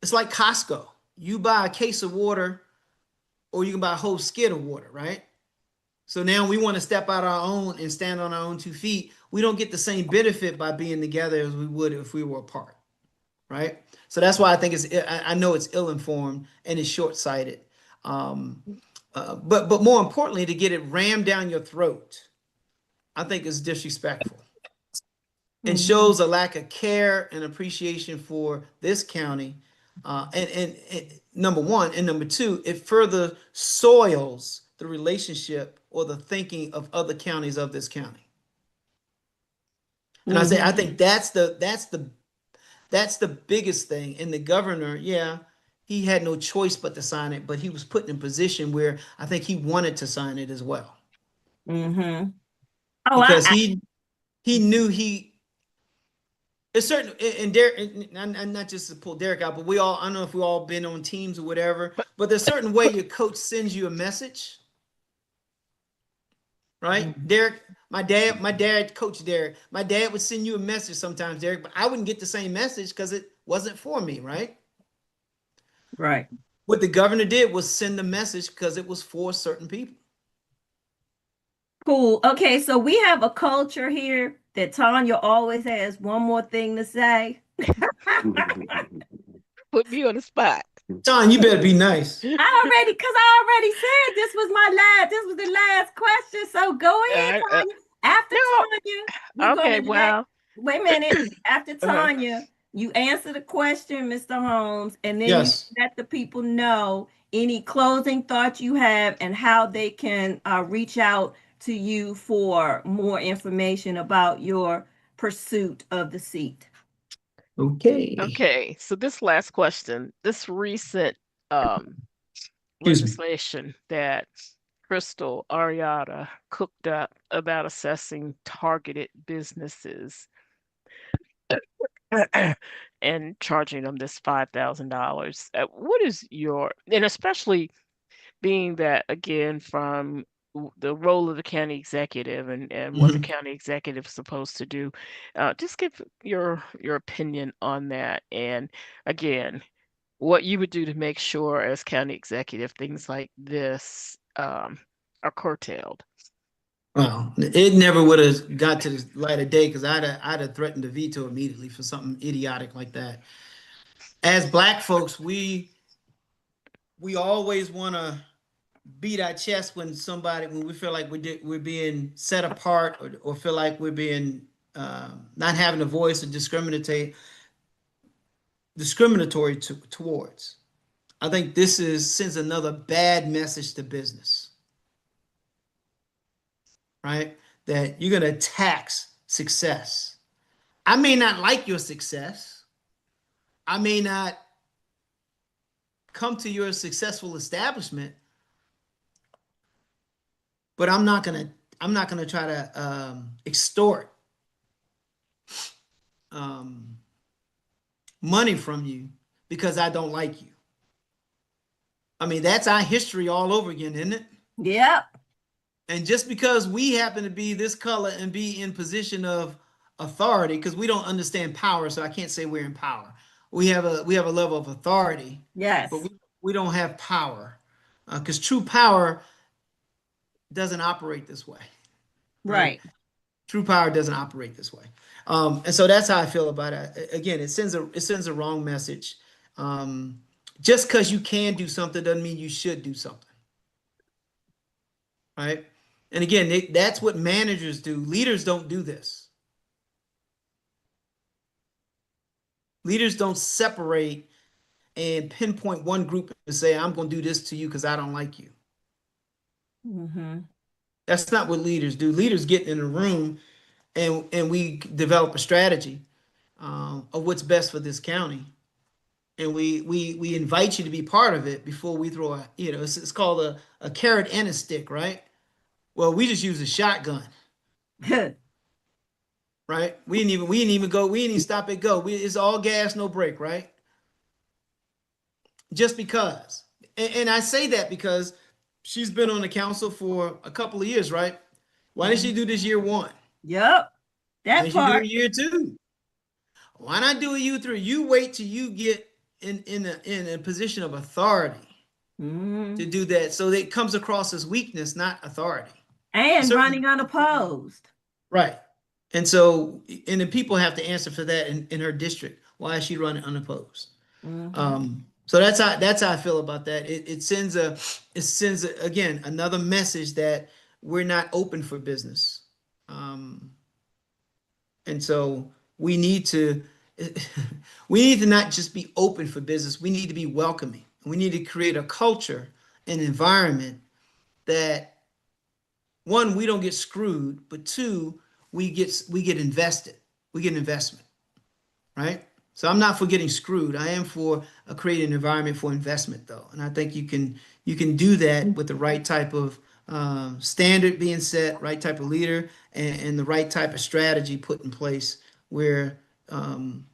Speaker 4: It's like Costco. You buy a case of water or you can buy a whole skid of water, right? So now we want to step out our own and stand on our own 2 feet. We don't get the same benefit by being together as we would if we were apart, right? So that's why I think I know it's ill-informed and it's short-sighted. But more importantly, to get it rammed down your throat, I think is disrespectful. It shows a lack of care and appreciation for this county. And number one, and number two, it further soils the relationship or the thinking of other counties of this county. And I think that's the biggest thing. And the governor, he had no choice but to sign it, but he was put in a position where I think he wanted to sign it as well.
Speaker 3: Oh,
Speaker 4: because he knew it's certain, and Derek, and not just to pull Derek out, but I don't know if we all been on teams or whatever, but there's a certain way your coach sends you a message, right? Derek, my dad, Coach Derek, my dad would send you a message sometimes, Derek, but I wouldn't get the same message because it wasn't for me, right?
Speaker 3: Right.
Speaker 4: What the governor did was send the message because it was for certain people.
Speaker 3: Cool. Okay, so we have a culture here that Tanya always has one more thing to say.
Speaker 1: Put me on the spot.
Speaker 4: Tanya, you better be nice.
Speaker 3: Because I already said this was the last question. So go ahead, Tanya. After Tanya,
Speaker 1: okay, well,
Speaker 3: wait a minute. After Tanya, You answer the question, Mr. Holmes, and then you
Speaker 4: Yes.
Speaker 3: let the people know any closing thoughts you have and how they can reach out to you for more information about your pursuit of the seat.
Speaker 4: Okay.
Speaker 1: Okay, so this last question, this recent um,
Speaker 4: Excuse me.
Speaker 1: legislation that Crystal Ariata cooked up about assessing targeted businesses and charging them this $5,000. What is your, and especially being that again from the role of the county executive and what the
Speaker 4: Mhm.
Speaker 1: county executive is supposed to do, just give your opinion on that. And again, what you would do to make sure as county executive things like this are curtailed.
Speaker 4: Well, it never would have got to the light of day because I'd have threatened to veto immediately for something idiotic like that. As black folks, we always want to beat our chest when we feel like we're being set apart or feel like we're being not having a voice or discriminatory towards. I think this is sends another bad message to business, right? That you're going to tax success. I may not like your success. I may not come to your successful establishment, but I'm not gonna try to extort um, money from you because I don't like you. I mean, that's our history all over again, isn't it?
Speaker 3: Yep.
Speaker 4: And just because we happen to be this color and be in position of authority, because we don't understand power, so I can't say we're in power. We have a level of authority, but
Speaker 3: Yes.
Speaker 4: we don't have power because true power doesn't operate this way, right?
Speaker 3: Right.
Speaker 4: True power doesn't operate this way, and so that's how I feel about it. Again, it sends a wrong message. Um, just because you can do something doesn't mean you should do something, right? And again, that's what managers do. Leaders don't do this. Leaders don't separate and pinpoint one group and say, "I'm going to do this to you because I don't like you."
Speaker 3: Mm-hmm.
Speaker 4: That's not what leaders do. Leaders get in a room and we develop a strategy of what's best for this county, and we invite you to be part of it before we throw it's called a carrot and a stick, right? Well, we just use a shotgun, right? We didn't even stop at go. It's all gas, no brake, right? Just because. And I say that because she's been on the council for a couple of years, right? Why did she do this year one?
Speaker 3: Yep.
Speaker 4: Why
Speaker 3: That
Speaker 4: did she do it
Speaker 3: part.
Speaker 4: year two? Why not do a year three? You wait till you get in a position of authority
Speaker 3: Mm-hmm.
Speaker 4: to do that, so that it comes across as weakness, not authority.
Speaker 3: And
Speaker 4: Certainly,
Speaker 3: running unopposed.
Speaker 4: right. And so, and the people have to answer for that in her district. Why is she running unopposed?
Speaker 3: Mm-hmm.
Speaker 4: So that's how I feel about that. It sends again another message that we're not open for business, um, and so we need to we need to not just be open for business. We need to be welcoming. We need to create a culture, an environment that one, we don't get screwed, but two, we get invested. We get investment, right? So I'm not for getting screwed. I am for creating an environment for investment, though, and I think you can do that with the right type of standard being set, right type of leader, and the right type of strategy put in place where um,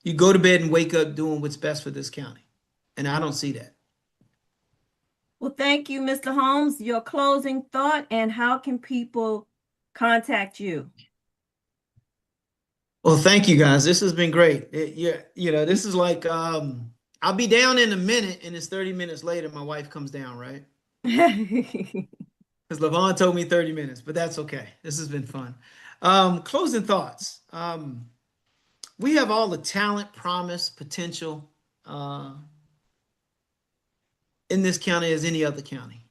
Speaker 4: you go to bed and wake up doing what's best for this county. And I don't see that.
Speaker 3: Well, thank you, Mr. Holmes. Your closing thought and how can people contact you?
Speaker 4: Well, thank you guys. This has been great. This is like I'll be down in a minute and it's 30 minutes later my wife comes down, right? Because Levon told me 30 minutes, but that's okay. This has been fun. Closing thoughts. We have all the talent, promise, potential uh, in this county as any other county.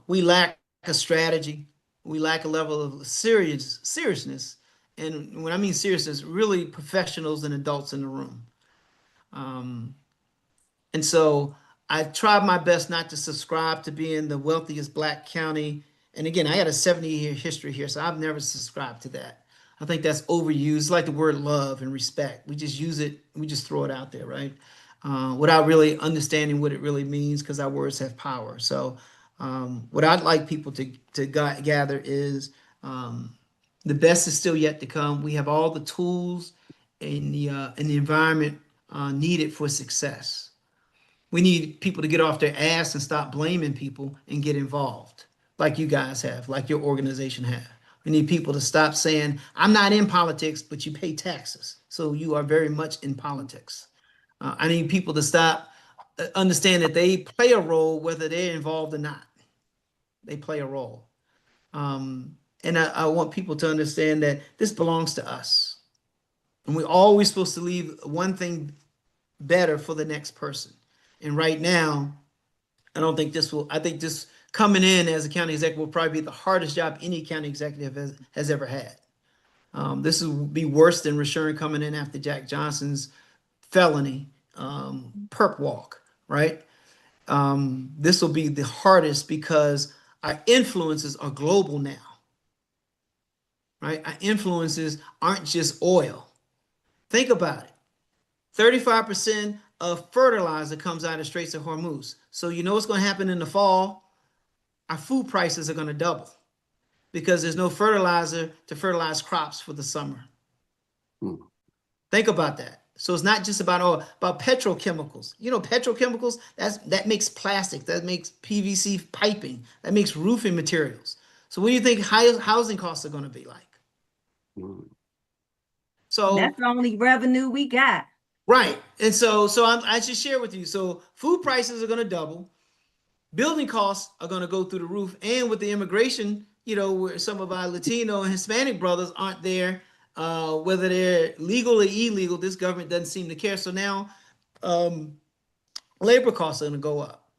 Speaker 4: We lack a strategy. We lack a level of seriousness and when I mean seriousness, really professionals and adults in the room. Um, and so I tried my best not to subscribe to being the wealthiest black county. And again, I got a 70-year history here, so I've never subscribed to that. I think that's overused. It's like the word love and respect. We just use it, we just throw it out there, right? Without really understanding what it really means, because our words have power. So, what I'd like people to gather is the best is still yet to come. We have all the tools in the environment needed for success. We need people to get off their ass and stop blaming people and get involved, like you guys have, like your organization have. We need people to stop saying, I'm not in politics, but you pay taxes. So you are very much in politics. I need people to stop, understand that they play a role whether they're involved or not. They play a role. And I want people to understand that this belongs to us. And we're always supposed to leave one thing better for the next person. And right now, I think this coming in as a county executive will probably be the hardest job any county executive has ever had. This will be worse than Rashawn coming in after Jack Johnson's felony perp walk, right? This will be the hardest because our influences are global now, right? Our influences aren't just oil. Think about it. 35% of fertilizer comes out of Straits of Hormuz. So you know what's going to happen in the fall? Our food prices are going to double because there's no fertilizer to fertilize crops for the summer. Think about that. So it's not just about petrochemicals. You know, petrochemicals, that makes plastic, that makes PVC piping, that makes roofing materials. So what do you think housing costs are going to be like? So
Speaker 3: that's the only revenue we got.
Speaker 4: Right. And I should share with you. So food prices are going to double. Building costs are going to go through the roof. And with the immigration, you know, where some of our Latino and Hispanic brothers aren't there, whether they're legal or illegal, this government doesn't seem to care. So now labor costs are going to go up.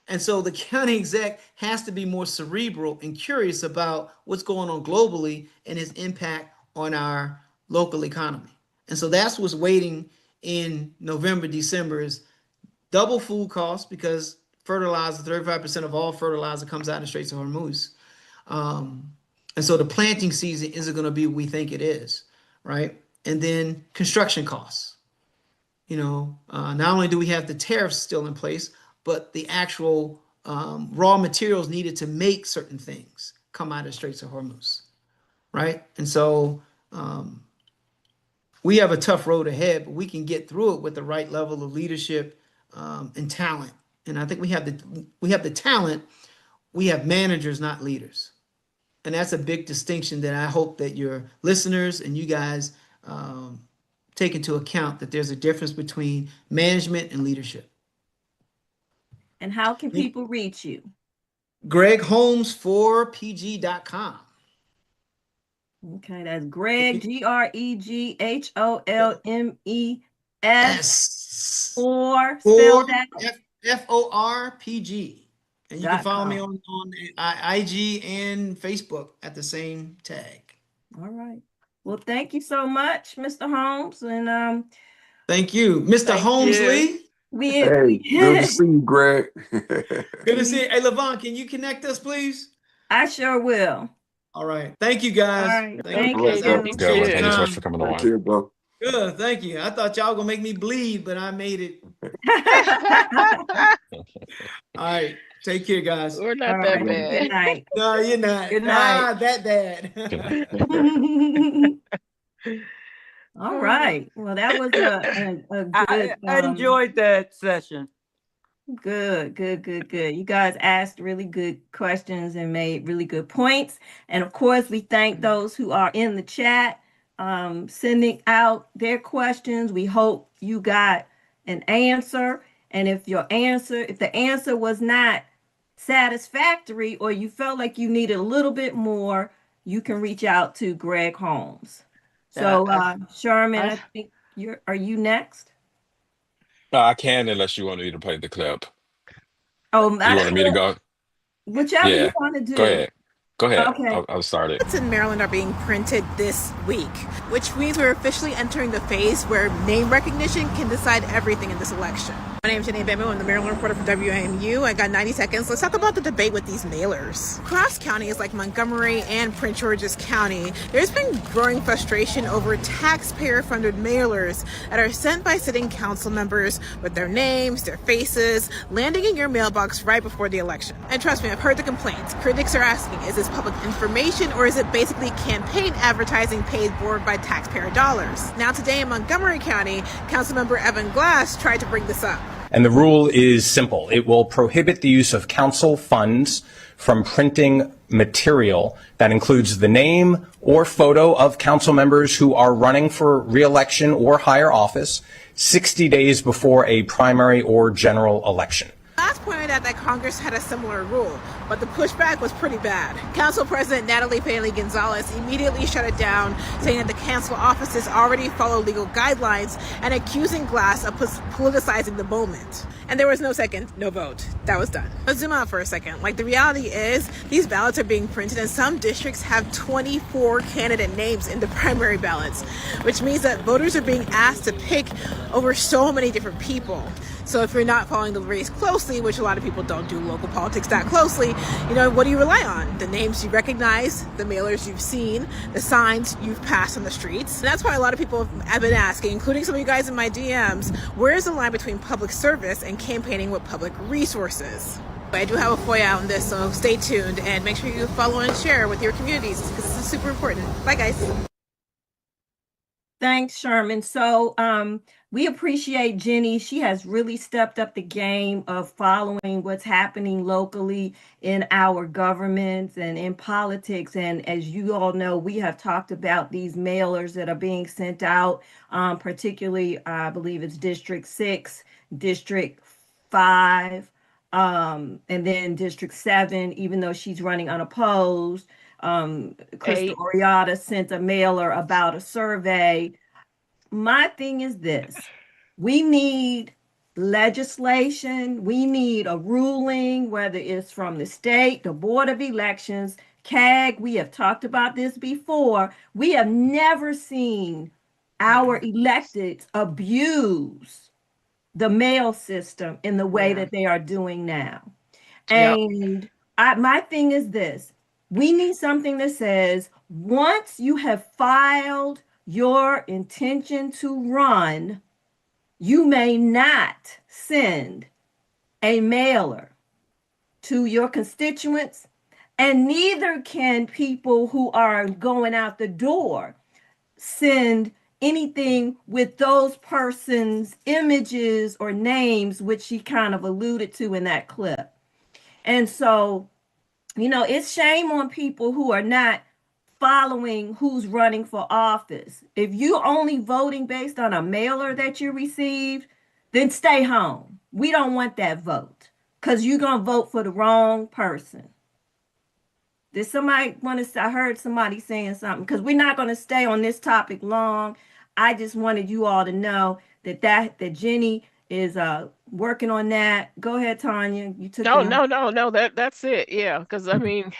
Speaker 4: And so the county exec has to be more cerebral and curious about what's going on globally and its impact on our local economy. And so that's what's waiting in November, December is double food costs because fertilizer, 35% of all fertilizer comes out of the Straits of Hormuz. And so the planting season isn't going to be what we think it is, right? And then construction costs. You know, not only do we have the tariffs still in place, but the actual raw materials needed to make certain things come out of the Straits of Hormuz, right? And so we have a tough road ahead, but we can get through it with the right level of leadership and talent. And I think we have the talent. We have managers, not leaders, and that's a big distinction that I hope that your listeners and you guys take into account, that there's a difference between management and leadership.
Speaker 3: And how can people reach you?
Speaker 4: Greg Holmes 4pg.com.
Speaker 3: Okay, that's Greg, GregHolmes, or spell that
Speaker 4: FORPG. And you can follow me on IG and Facebook at the same tag.
Speaker 3: All right. Well, thank you so much, Mr. Holmes. And
Speaker 4: thank you, Mr. Holmesley.
Speaker 6: Hey, good to see you, Greg.
Speaker 4: Good to see you. Hey, Levon, can you connect us, please?
Speaker 3: I sure will.
Speaker 4: All right. Thank you, guys.
Speaker 3: All right.
Speaker 4: Thank
Speaker 3: you.
Speaker 2: Thank you so much for coming on.
Speaker 6: Thank you, bro.
Speaker 4: Good. Thank you. I thought y'all gonna make me bleed, but I made it. All right. Take care, guys.
Speaker 1: We're not that bad.
Speaker 3: Good night.
Speaker 4: No, you're not.
Speaker 3: Good night.
Speaker 4: That bad.
Speaker 3: All right. Well, that was a good.
Speaker 5: I enjoyed that session.
Speaker 3: Good. You guys asked really good questions and made really good points. And of course, we thank those who are in the chat sending out their questions. We hope you got an answer. And if the answer was not satisfactory or you felt like you needed a little bit more, you can reach out to Greg Holmes. So, Sherman, I think are you next?
Speaker 2: I can, unless you want me to play the clip.
Speaker 3: Oh,
Speaker 2: you wanted me to go?
Speaker 3: Whichever you want to do.
Speaker 2: Go ahead. Go ahead.
Speaker 3: Okay.
Speaker 2: I'll start it.
Speaker 7: Ballots in Maryland are being printed this week, which means we're officially entering the phase where name recognition can decide everything in this election. My name is Janine Bambo. I'm the Maryland reporter for WAMU. I got 90 seconds. Let's talk about the debate with these mailers. Across counties like Montgomery and Prince George's County, there's been growing frustration over taxpayer-funded mailers that are sent by sitting council members with their names, their faces, landing in your mailbox right before the election. And trust me, I've heard the complaints. Critics are asking, is this public information or is it basically campaign advertising paid for by taxpayer dollars? Now today in Montgomery County, Councilmember Evan Glass tried to bring this up.
Speaker 8: And the rule is simple. It will prohibit the use of council funds from printing material that includes the name or photo of council members who are running for re-election or higher office 60 days before a primary or general election.
Speaker 7: Glass pointed out that Congress had a similar rule, but the pushback was pretty bad. Council President Natalie Bailey Gonzalez immediately shut it down, saying that the council offices already follow legal guidelines and accusing Glass of politicizing the moment. And there was no second, no vote. That was done. Let's zoom out for a second. Like, the reality is, these ballots are being printed and some districts have 24 candidate names in the primary ballots, which means that voters are being asked to pick over so many different people. So if you're not following the race closely, which a lot of people don't do local politics that closely, what do you rely on? The names you recognize, the mailers you've seen, the signs you've passed on the streets. And that's why a lot of people have been asking, including some of you guys in my DMs, where is the line between public service and campaigning with public resources? I do have a FOIA on this, so stay tuned and make sure you follow and share with your communities because this is super important. Bye, guys.
Speaker 3: Thanks, Sherman. So we appreciate Jenny. She has really stepped up the game of following what's happening locally in our governments and in politics. And as you all know, we have talked about these mailers that are being sent out, particularly, I believe it's District 6, District 5, and then District 7, even though she's running unopposed. Krista Oriata sent a mailer about a survey. My thing is this: we need legislation, we need a ruling, whether it's from the state, the Board of Elections, CAG. We have talked about this before. We have never seen our electeds abuse the mail system in the way that they are doing now. And my thing is this: we need something that says once you have filed your intention to run, you may not send a mailer to your constituents, and neither can people who are going out the door send anything with those persons' images or names, which she kind of alluded to in that clip. And so, it's shame on people who are not following who's running for office. If you're only voting based on a mailer that you received, then stay home. We don't want that vote because you're going to vote for the wrong person. Did somebody want to? I heard somebody saying something, because we're not going to stay on this topic long. I just wanted you all to know that Jenny is working on that. Go ahead, Tanya. You took
Speaker 1: No. That's it. Yeah, because I mean,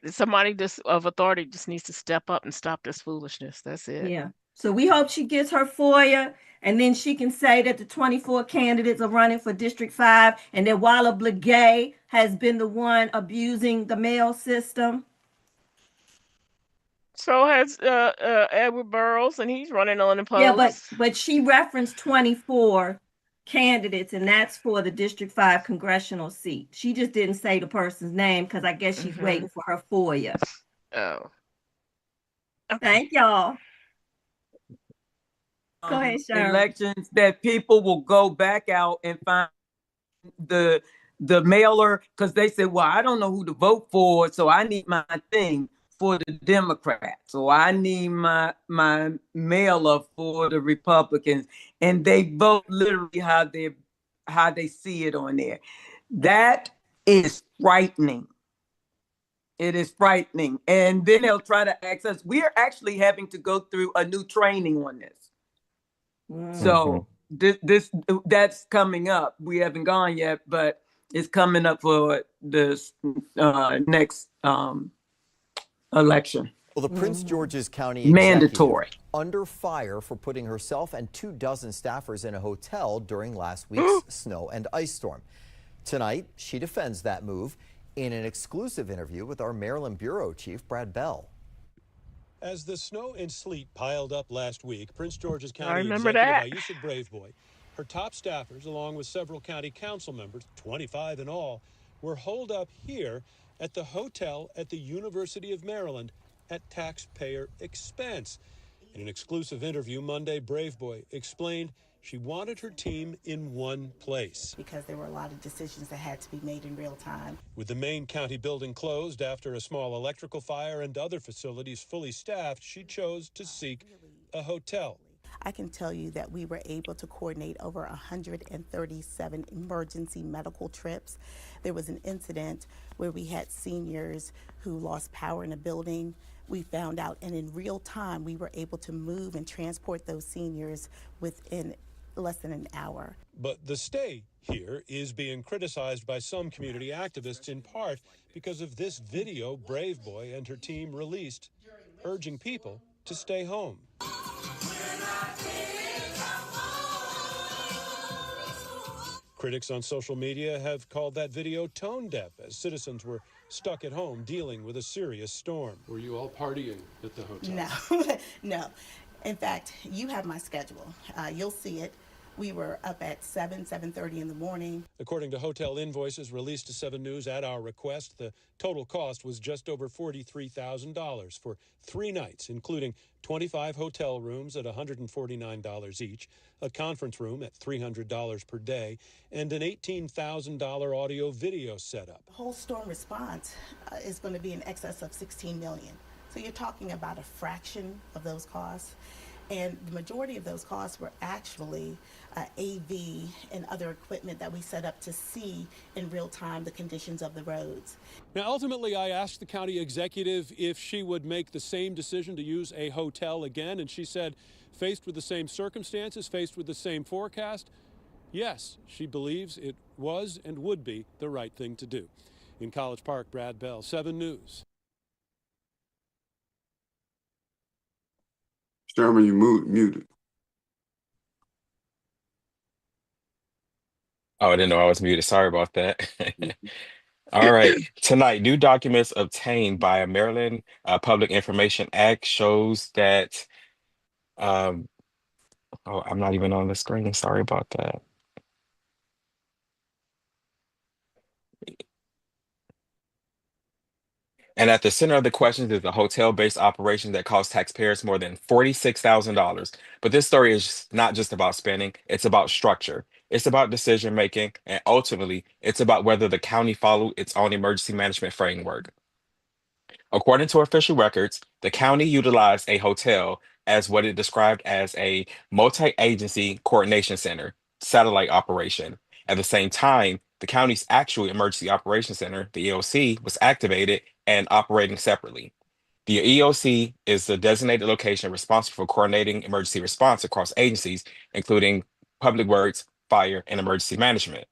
Speaker 1: somebody of authority just needs to step up and stop this foolishness. That's it.
Speaker 3: Yeah. So we hope she gets her FOIA, and then she can say that the 24 candidates are running for District 5, and that Walla Blagay has been the one abusing the mail system.
Speaker 1: So has Edward Burrows, and he's running unopposed.
Speaker 3: Yeah, but she referenced 24 candidates, and that's for the District 5 congressional seat. She just didn't say the person's name because I guess she's waiting for her FOIA.
Speaker 1: Oh.
Speaker 3: Okay. Thank y'all. Go ahead, Sharon.
Speaker 5: Elections that people will go back out and find the mailer, because they say, well, I don't know who to vote for, so I need my thing for the Democrats, or I need my mailer for the Republicans, and they vote literally how they see it on there. That is frightening. It is frightening. And then they'll try to ask us. We are actually having to go through a new training on this. So that's coming up. We haven't gone yet, but is coming up for this next election.
Speaker 9: Well, the Prince George's County
Speaker 5: Mandatory.
Speaker 9: executive under fire for putting herself and 24 staffers in a hotel during last week's snow and ice storm. Tonight, she defends that move in an exclusive interview with our Maryland Bureau Chief, Brad Bell.
Speaker 10: As the snow and sleet piled up last week, Prince George's
Speaker 1: I
Speaker 10: County
Speaker 1: remember
Speaker 10: Executive
Speaker 1: that.
Speaker 10: Aisha Braveboy, her top staffers, along with several county council members, 25 in all, were holed up here at the hotel at the University of Maryland at taxpayer expense. In an exclusive interview Monday, Braveboy explained she wanted her team in one place.
Speaker 11: Because there were a lot of decisions that had to be made in real time.
Speaker 10: With the main county building closed after a small electrical fire and other facilities fully staffed, she chose to seek a hotel.
Speaker 11: I can tell you that we were able to coordinate over 137 emergency medical trips. There was an incident where we had seniors who lost power in a building. We found out, and in real time, we were able to move and transport those seniors within less than an hour.
Speaker 10: But the stay here is being criticized by some community activists, in part because of this video Braveboy and her team released, urging people to stay home. Critics on social media have called that video tone deaf as citizens were stuck at home dealing with a serious storm.
Speaker 12: Were you all partying at the hotel?
Speaker 11: No, no. In fact, you have my schedule. You'll see it. We were up at 7:30 in the morning.
Speaker 10: According to hotel invoices released to 7 News at our request, the total cost was just over $43,000 for 3 nights, including 25 hotel rooms at $149 each, a conference room at $300 per day, and an $18,000 audio-video setup.
Speaker 11: The whole storm response is going to be in excess of $16 million. So you're talking about a fraction of those costs. And the majority of those costs were actually AV and other equipment that we set up to see in real time the conditions of the roads.
Speaker 10: Now, ultimately, I asked the county executive if she would make the same decision to use a hotel again, and she said, faced with the same circumstances, faced with the same forecast, yes, she believes it was and would be the right thing to do. In College Park, Brad Bell, 7 News.
Speaker 6: Sherman, you muted.
Speaker 2: Oh, I didn't know I was muted. Sorry about that. All right. Tonight, new documents obtained by a Maryland Public Information Act shows that, oh, I'm not even on the screen. Sorry about that. And at the center of the questions is a hotel-based operation that cost taxpayers more than $46,000. But this story is not just about spending, it's about structure. It's about decision making, and ultimately, it's about whether the county followed its own emergency management framework. According to official records, the county utilized a hotel as what it described as a multi-agency coordination center, satellite operation. At the same time, the county's actual emergency operations center, the EOC, was activated and operating separately. The EOC is the designated location responsible for coordinating emergency response across agencies, including public works, fire, and emergency management.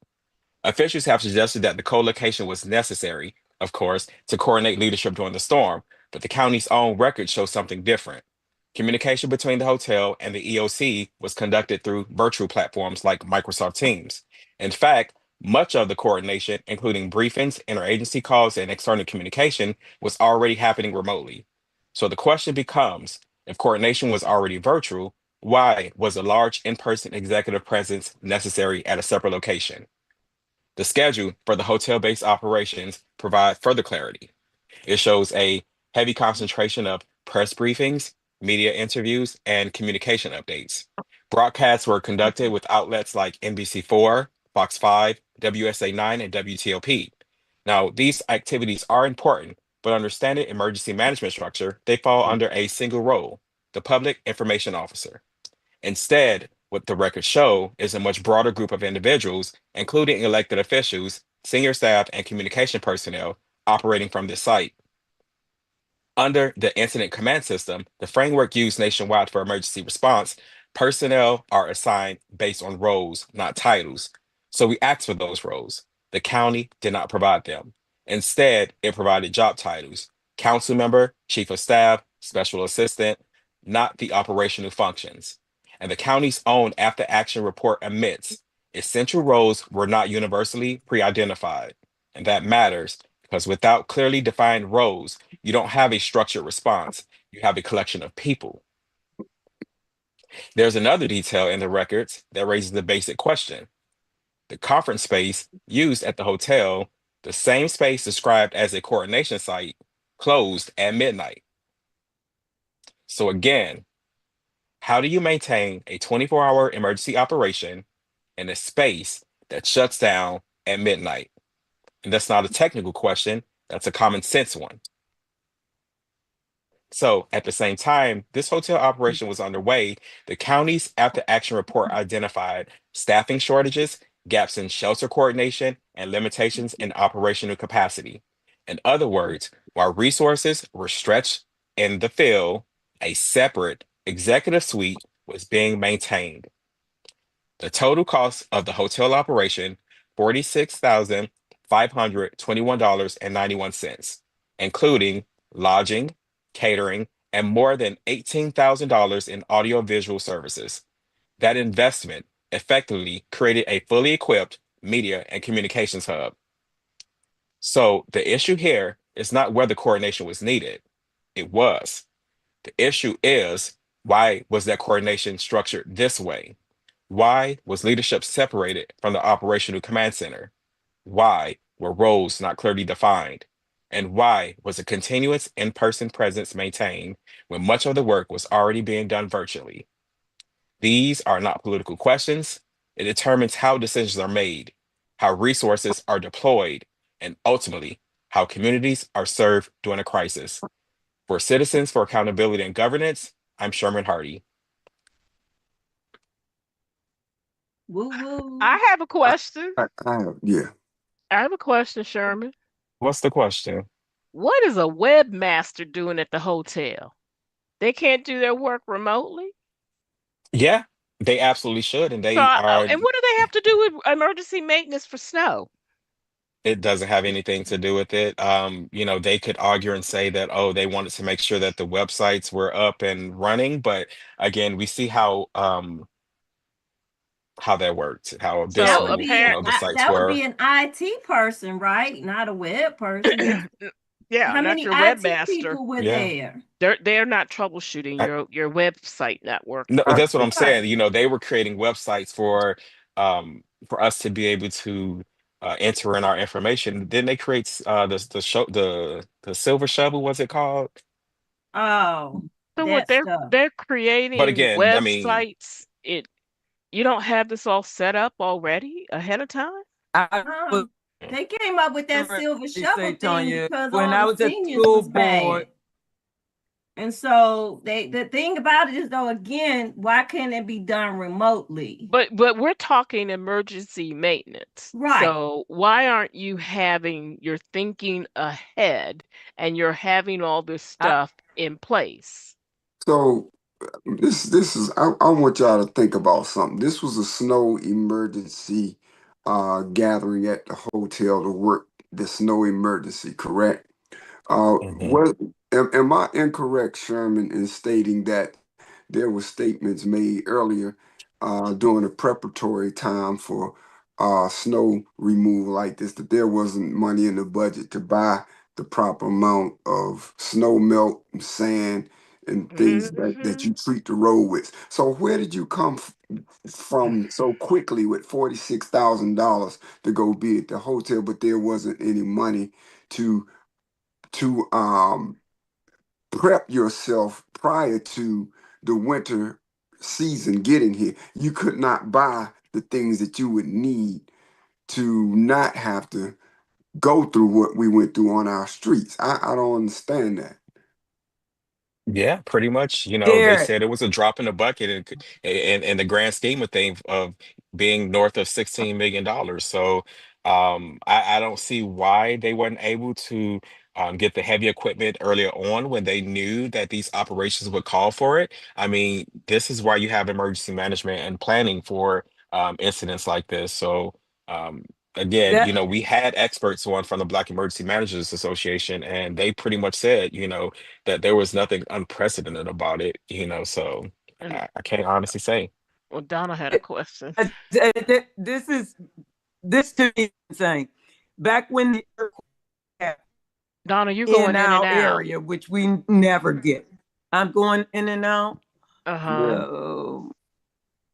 Speaker 2: Officials have suggested that the co-location was necessary, of course, to coordinate leadership during the storm, but the county's own records show something different. Communication between the hotel and the EOC was conducted through virtual platforms like Microsoft Teams. In fact, much of the coordination, including briefings, interagency calls, and external communication, was already happening remotely. So the question becomes, if coordination was already virtual, why was a large in-person executive presence necessary at a separate location? The schedule for the hotel-based operations provide further clarity. It shows a heavy concentration of press briefings, media interviews, and communication updates. Broadcasts were conducted with outlets like NBC4, Fox 5, WSA 9, and WTOP. Now, these activities are important, but under standard emergency management structure, they fall under a single role, the Public Information Officer. Instead, what the records show is a much broader group of individuals, including elected officials, senior staff, and communication personnel operating from this site. Under the Incident Command System, the framework used nationwide for emergency response, personnel are assigned based on roles, not titles. So we asked for those roles. The county did not provide them. Instead, it provided job titles: council member, chief of staff, special assistant, not the operational functions. And the county's own after action report admits essential roles were not universally pre identified. And that matters because without clearly defined roles, you don't have a structured response, you have a collection of people. There's another detail in the records that raises the basic question. The conference space used at the hotel, the same space described as a coordination site, closed at midnight. So, again, how do you maintain a 24-hour emergency operation in a space that shuts down at midnight? And that's not a technical question, that's a common sense one. So at the same time, this hotel operation was underway. The county's after action report identified staffing shortages, gaps in shelter coordination, and limitations in operational capacity. In other words, while resources were stretched in the field, a separate executive suite was being maintained. The total cost of the hotel operation, $46,521.91, including lodging, catering, and more than $18,000 in audiovisual services. That investment effectively created a fully equipped media and communications hub. So the issue here is not whether coordination was needed. It was. The issue is, why was that coordination structured this way? Why was leadership separated from the operational command center? Why were roles not clearly defined? And why was a continuous in person presence maintained when much of the work was already being done virtually? These are not political questions. It determines how decisions are made, how resources are deployed, and ultimately, how communities are served during a crisis. For Citizens for Accountability and Governance, I'm Sherman Hardy.
Speaker 3: Woo woo.
Speaker 1: I have a question.
Speaker 6: Yeah.
Speaker 1: I have a question, Sherman.
Speaker 2: What's the question?
Speaker 1: What is a webmaster doing at the hotel? They can't do their work remotely?
Speaker 2: Yeah, they absolutely should. And
Speaker 1: So,
Speaker 2: they are,
Speaker 1: and what do they have to do with emergency maintenance for snow?
Speaker 2: it doesn't have anything to do with it. They could argue and say that, oh, they wanted to make sure that the websites were up and running. But again, we see how that worked, how
Speaker 3: That
Speaker 1: So
Speaker 3: would
Speaker 2: abysmal,
Speaker 3: be an
Speaker 1: apparently,
Speaker 2: the sites
Speaker 3: that would be
Speaker 2: were.
Speaker 3: an IT person, right? Not a web person. That's
Speaker 1: yeah,
Speaker 3: how
Speaker 1: not
Speaker 3: many
Speaker 1: your
Speaker 3: IT
Speaker 1: webmaster.
Speaker 3: people were
Speaker 2: Yeah.
Speaker 3: there?
Speaker 1: They're not troubleshooting your website not
Speaker 2: No,
Speaker 1: working.
Speaker 2: that's what I'm
Speaker 3: Right.
Speaker 2: saying. They were creating websites for us to be able to enter in our information. Then they create the silver shovel, what's it called?
Speaker 3: Oh,
Speaker 1: So what
Speaker 3: that stuff.
Speaker 1: they're
Speaker 2: But
Speaker 1: creating
Speaker 2: again, I mean,
Speaker 1: websites, you don't have this all set up already ahead of time?
Speaker 5: I would
Speaker 3: Um, they came up with that silver shovel
Speaker 5: say,
Speaker 3: thing
Speaker 5: Tanya,
Speaker 3: because
Speaker 5: when
Speaker 3: all
Speaker 5: I
Speaker 3: the
Speaker 5: was at
Speaker 3: seniors
Speaker 5: school
Speaker 3: was
Speaker 5: board,
Speaker 3: bad. And so the thing about it is though, again, why can't it be done remotely?
Speaker 1: But we're talking emergency maintenance.
Speaker 3: Right.
Speaker 1: So why aren't you having you're thinking ahead and you're having all this
Speaker 5: I,
Speaker 1: stuff in place?
Speaker 6: So this is I want y'all to think about something. This was a snow emergency gathering at the hotel to work the snow emergency, correct?
Speaker 2: mhm.
Speaker 6: What am I incorrect, Sherman, in stating that there were statements made earlier during the preparatory time for snow removal like this that there wasn't money in the budget to buy the proper amount of snow melt and sand and things that
Speaker 1: Hmm.
Speaker 6: you treat the road with. So where did you come from so quickly with $46,000 to go be at the hotel, but there wasn't any money to to prep yourself prior to the winter season getting here? You could not buy the things that you would need to not have to go through what we went through on our streets. I don't understand that.
Speaker 2: Yeah, pretty much. They
Speaker 5: Derek,
Speaker 2: said it was a drop in the bucket in the grand scheme of things of being north of $16 million. So I don't see why they weren't able to get the heavy equipment earlier on when they knew that these operations would call for it. I mean, this is why you have emergency management and planning for incidents like this. So um, again,
Speaker 5: That
Speaker 2: we had experts on from the Black Emergency Managers Association, and they pretty much said, that there was nothing unprecedented about it, so
Speaker 1: And
Speaker 2: I can't honestly say.
Speaker 1: well, Donna had a question.
Speaker 5: this is this to me is insane. Back when the earthquake
Speaker 1: Donna, you're
Speaker 5: in
Speaker 1: going in and
Speaker 5: our
Speaker 1: out.
Speaker 5: area, which we never get. I'm going in and out.
Speaker 1: Uh-huh.
Speaker 5: Uh,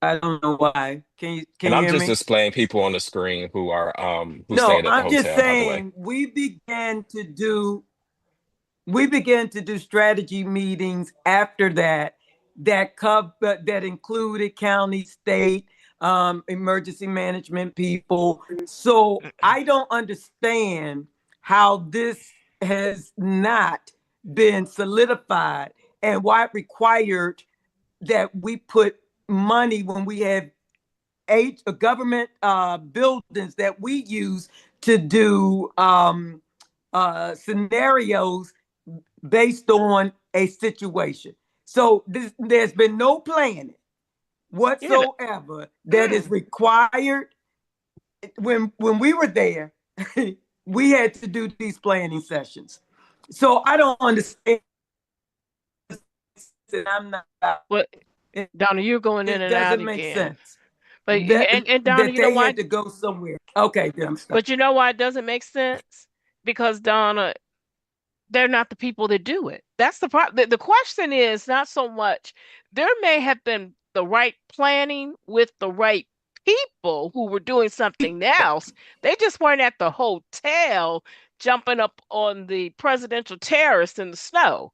Speaker 5: I don't know why. Can
Speaker 2: And
Speaker 5: you
Speaker 2: I'm
Speaker 5: hear
Speaker 2: just
Speaker 5: me?
Speaker 2: displaying people on the screen who are who
Speaker 5: No,
Speaker 2: stayed at the
Speaker 5: I'm just
Speaker 2: hotel, by the way.
Speaker 5: saying we began to do strategy meetings after that included county, state, emergency management people. So I don't understand how this has not been solidified and why it required that we put money when we have government buildings that we use to do scenarios based on a situation. So there's been no planning
Speaker 1: Yeah.
Speaker 5: whatsoever that is required. When we were there, we had to do these planning sessions. So I don't understand. I'm not.
Speaker 1: Well, Donna, you're going in
Speaker 5: It
Speaker 1: and out
Speaker 5: doesn't make
Speaker 1: again.
Speaker 5: sense
Speaker 1: But
Speaker 5: that
Speaker 1: and Donna,
Speaker 5: that
Speaker 1: you know
Speaker 5: they
Speaker 1: why?
Speaker 5: had to go somewhere. Okay, then I'm stuck.
Speaker 1: But you know why it doesn't make sense? Because Donna, they're not the people that do it. That's the part. The question is not so much there may have been the right planning with the right people who were doing something else. They just weren't at the hotel jumping up on the presidential terrace in the snow.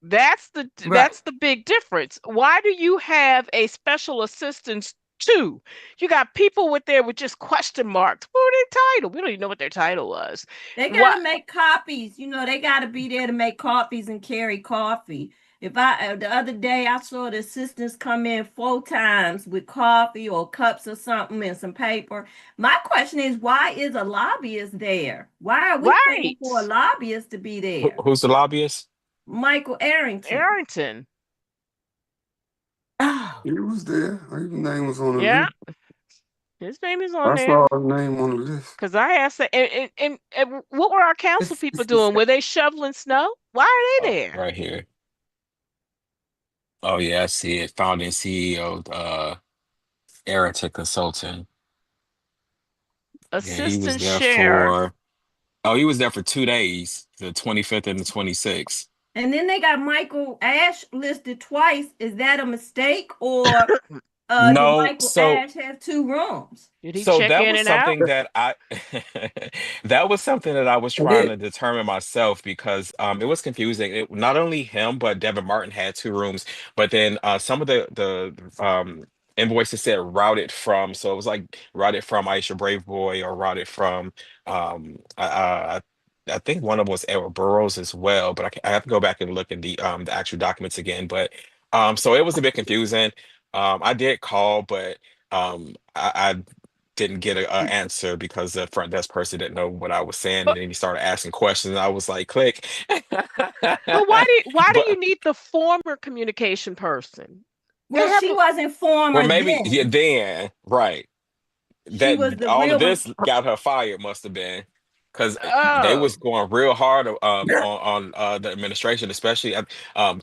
Speaker 5: Right.
Speaker 1: That's the big difference. Why do you have a special assistance too? You got people with there with just question marks. What are their title? We don't even know what their title was.
Speaker 3: They got
Speaker 1: What?
Speaker 3: to make copies. They got to be there to make copies and carry coffee. If I the other day I saw the assistants come in 4 times with coffee or cups or something and some paper. My question is, why is a lobbyist there? Why are we paying for a
Speaker 1: Right.
Speaker 3: lobbyist to be there?
Speaker 2: Who's the lobbyist?
Speaker 3: Michael Arrington.
Speaker 1: Arrington.
Speaker 5: Oh,
Speaker 6: He was there. His name was on the
Speaker 1: Yeah,
Speaker 6: list.
Speaker 1: his name is on
Speaker 6: I
Speaker 1: there.
Speaker 6: saw his name on the list.
Speaker 1: Because I asked, and what were our council people
Speaker 5: it's
Speaker 1: doing? Were
Speaker 5: disgusting.
Speaker 1: they shoveling snow? Why are they
Speaker 2: Oh,
Speaker 1: there?
Speaker 2: right here. Oh yeah, I see it. Founding CEO, Erica Consulting. Yeah, he was
Speaker 1: Assistant
Speaker 2: there
Speaker 1: sheriff.
Speaker 2: for. Oh, he was there for 2 days, the 25th and the 26th.
Speaker 3: And then they got Michael Ash listed twice. Is that a mistake, or did
Speaker 2: No,
Speaker 3: Michael Ash have 2 rooms?
Speaker 1: Did he
Speaker 2: so
Speaker 1: check
Speaker 2: that
Speaker 1: in
Speaker 2: was
Speaker 1: and out?
Speaker 2: something that I that was something that I was
Speaker 5: I
Speaker 2: trying
Speaker 5: did.
Speaker 2: to determine myself because it was confusing. Not only him, but Devin Martin had 2 rooms, but then some of the invoices said routed from, so it was like routed from Aisha Brave Boy or routed from I think one of them was Edward Burrows as well, but I have to go back and look at the actual documents again. But so it was a bit confusing. I did call, but I didn't get a answer because the front desk person didn't know what I was saying, and
Speaker 1: But
Speaker 2: then he started asking questions, and I was like, "Click."
Speaker 1: but why do you
Speaker 2: But
Speaker 1: need the former communication person? They
Speaker 3: Well,
Speaker 1: have
Speaker 3: she wasn't
Speaker 2: well,
Speaker 3: former
Speaker 2: maybe yeah,
Speaker 3: then.
Speaker 2: then right.
Speaker 3: She
Speaker 2: That
Speaker 3: was the
Speaker 2: all of
Speaker 3: real.
Speaker 2: this got her fired must have been because they
Speaker 1: oh
Speaker 2: was going real hard on the administration, especially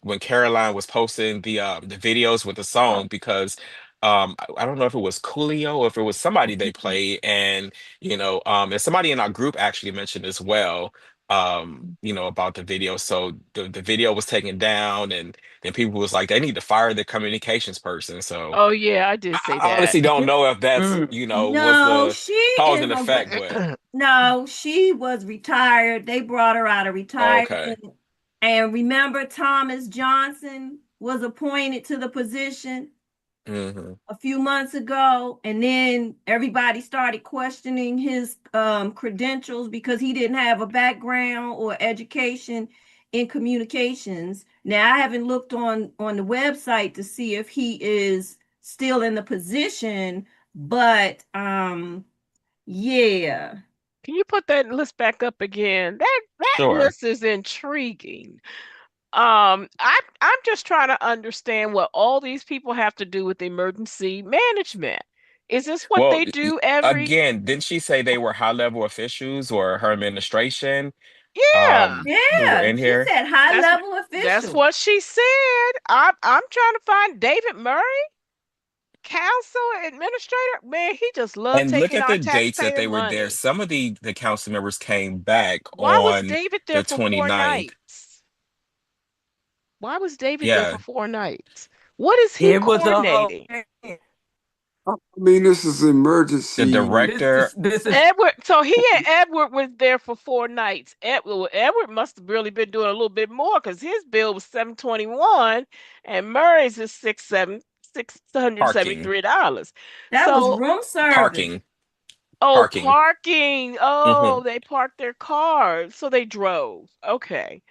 Speaker 2: when Caroline was posting the videos with the song because I don't know if it was Coolio or if it was somebody they played, and and somebody in our group actually mentioned as well, about the video. So the video was taken down, and then people was like they need to fire the communications person. So
Speaker 1: oh yeah, I did say
Speaker 2: I
Speaker 1: that.
Speaker 2: honestly don't know if that's,
Speaker 5: Mm.
Speaker 2: was
Speaker 3: No,
Speaker 2: the
Speaker 3: she
Speaker 2: cause
Speaker 3: is
Speaker 2: and
Speaker 3: a.
Speaker 2: effect, but
Speaker 3: No, she was retired. They brought her out of
Speaker 2: oh, okay.
Speaker 3: retirement. And remember, Thomas Johnson was appointed to the position
Speaker 2: Hmm.
Speaker 3: a few months ago, and then everybody started questioning his credentials because he didn't have a background or education in communications. Now, I haven't looked on the website to see if he is still in the position, but yeah.
Speaker 1: Can you put that list back up again? That
Speaker 2: Sure.
Speaker 1: list is intriguing. I'm just trying to understand what all these people have to do with emergency management. Is this what
Speaker 2: Well,
Speaker 1: they do every?
Speaker 2: again, didn't she say they were high level officials or her administration
Speaker 1: Yeah,
Speaker 2: who were
Speaker 3: Yeah,
Speaker 2: in
Speaker 3: she
Speaker 2: here?
Speaker 3: said high
Speaker 1: that's
Speaker 3: level
Speaker 1: that's
Speaker 3: official.
Speaker 1: what she said. I'm trying to find David Murray, council administrator. Man, he just loved
Speaker 2: And look
Speaker 1: taking
Speaker 2: at
Speaker 1: our
Speaker 2: the dates that
Speaker 1: taxpayer
Speaker 2: they were there.
Speaker 1: money.
Speaker 2: Some of the council members came back
Speaker 1: Why was
Speaker 2: on
Speaker 1: David there
Speaker 2: the
Speaker 1: for four
Speaker 2: 29th.
Speaker 1: nights? Why was David there for
Speaker 2: Yeah.
Speaker 1: 4 nights? What is he
Speaker 5: It was a
Speaker 1: coordinating?
Speaker 6: I mean, this is
Speaker 2: The
Speaker 6: emergency.
Speaker 2: director,
Speaker 5: this is
Speaker 1: Edward, so he and Edward was there for 4 nights. Edward must have really been doing a little bit more because his bill was 721 and Murray's is six hundred seventy
Speaker 2: parking,
Speaker 1: three dollars.
Speaker 3: That was
Speaker 1: So,
Speaker 3: room service.
Speaker 2: parking,
Speaker 1: oh,
Speaker 2: parking.
Speaker 1: parking.
Speaker 2: hmm
Speaker 1: Oh, they parked their cars, so they drove. Okay.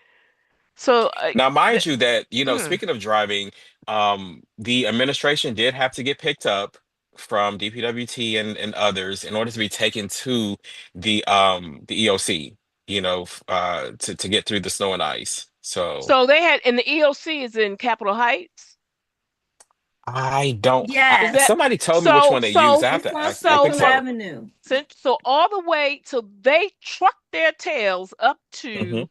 Speaker 1: So,
Speaker 2: Now,
Speaker 1: th
Speaker 2: mind you, that,
Speaker 1: mm.
Speaker 2: speaking of driving, the administration did have to get picked up from DPWT and others in order to be taken to the EOC, to get through the snow and ice. So
Speaker 1: So they had, and the EOC is in Capitol Heights.
Speaker 2: I don't.
Speaker 1: Is
Speaker 3: Yes,
Speaker 1: that
Speaker 2: Somebody told me which
Speaker 1: so?
Speaker 2: one they use. I have
Speaker 3: it's
Speaker 2: to
Speaker 3: on
Speaker 2: ask. I think
Speaker 1: So
Speaker 3: Central
Speaker 2: so.
Speaker 3: Avenue.
Speaker 1: so all the way to they trucked their tails up
Speaker 2: hmm
Speaker 1: to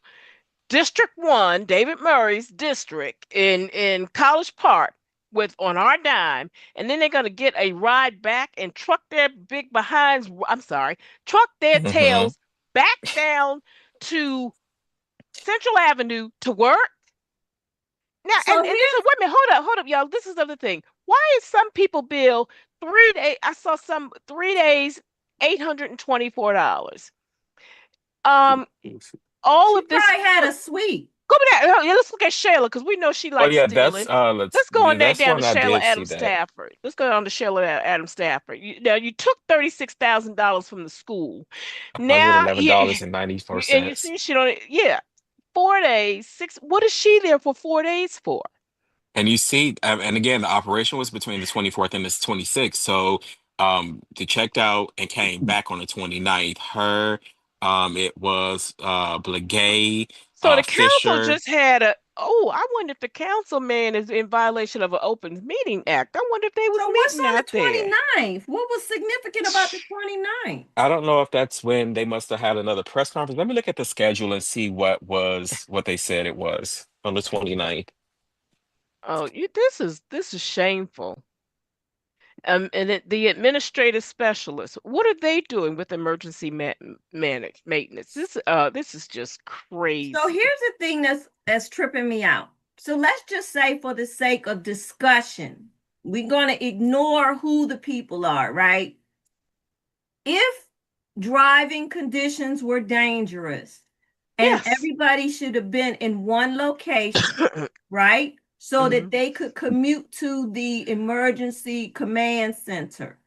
Speaker 1: District 1, David Murray's district in College Park with on our dime, and then they're gonna get a ride back and truck their big behinds, I'm sorry, truck their
Speaker 2: hmm
Speaker 1: tails back down to Central Avenue to work. Now,
Speaker 3: So
Speaker 1: and this is
Speaker 3: here's
Speaker 1: wait a minute, hold up, y'all. This is the other thing. Why is some people bill 3 days? I saw some 3 days, $824. Um, all
Speaker 3: she
Speaker 1: of this.
Speaker 3: probably had a suite.
Speaker 1: Go back. Yeah, let's look at Shayla because we know she
Speaker 2: Oh
Speaker 1: likes
Speaker 2: yeah, that's
Speaker 1: stealing. Let's go on that
Speaker 2: that's
Speaker 1: down to
Speaker 2: one I
Speaker 1: Shayla
Speaker 2: did see
Speaker 1: Adams
Speaker 2: that.
Speaker 1: Stafford. Let's go on to Shayla Adams Stafford. Now you took $36,000 from the school. Now
Speaker 2: $111 and 94
Speaker 1: and you
Speaker 2: cents.
Speaker 1: see she don't. Yeah, 4 days, six. What is she there for 4 days for?
Speaker 2: And you see, and again, the operation was between the 24th and the 26th. So they checked out and came back on the 29th. It was Blagay,
Speaker 1: So the council
Speaker 2: Fisher.
Speaker 1: just had a. Oh, I wonder if the councilman is in violation of an open meeting act. I wonder if they was
Speaker 3: So what's
Speaker 1: meeting
Speaker 3: on
Speaker 1: out there.
Speaker 3: the 29th? What was significant about the 29th?
Speaker 2: I don't know if that's when they must have had another press conference. Let me look at the schedule and see what they said it was on the 29th.
Speaker 1: Oh, this is shameful. And the administrative specialists, what are they doing with emergency maintenance? This is just
Speaker 3: So
Speaker 1: crazy.
Speaker 3: here's the thing that's tripping me out. So let's just say for the sake of discussion, we're going to ignore who the people are, right? If driving conditions were dangerous and
Speaker 1: Yes.
Speaker 3: everybody should have been in one location, right? So that
Speaker 1: Mhm.
Speaker 3: they could commute to the emergency command center.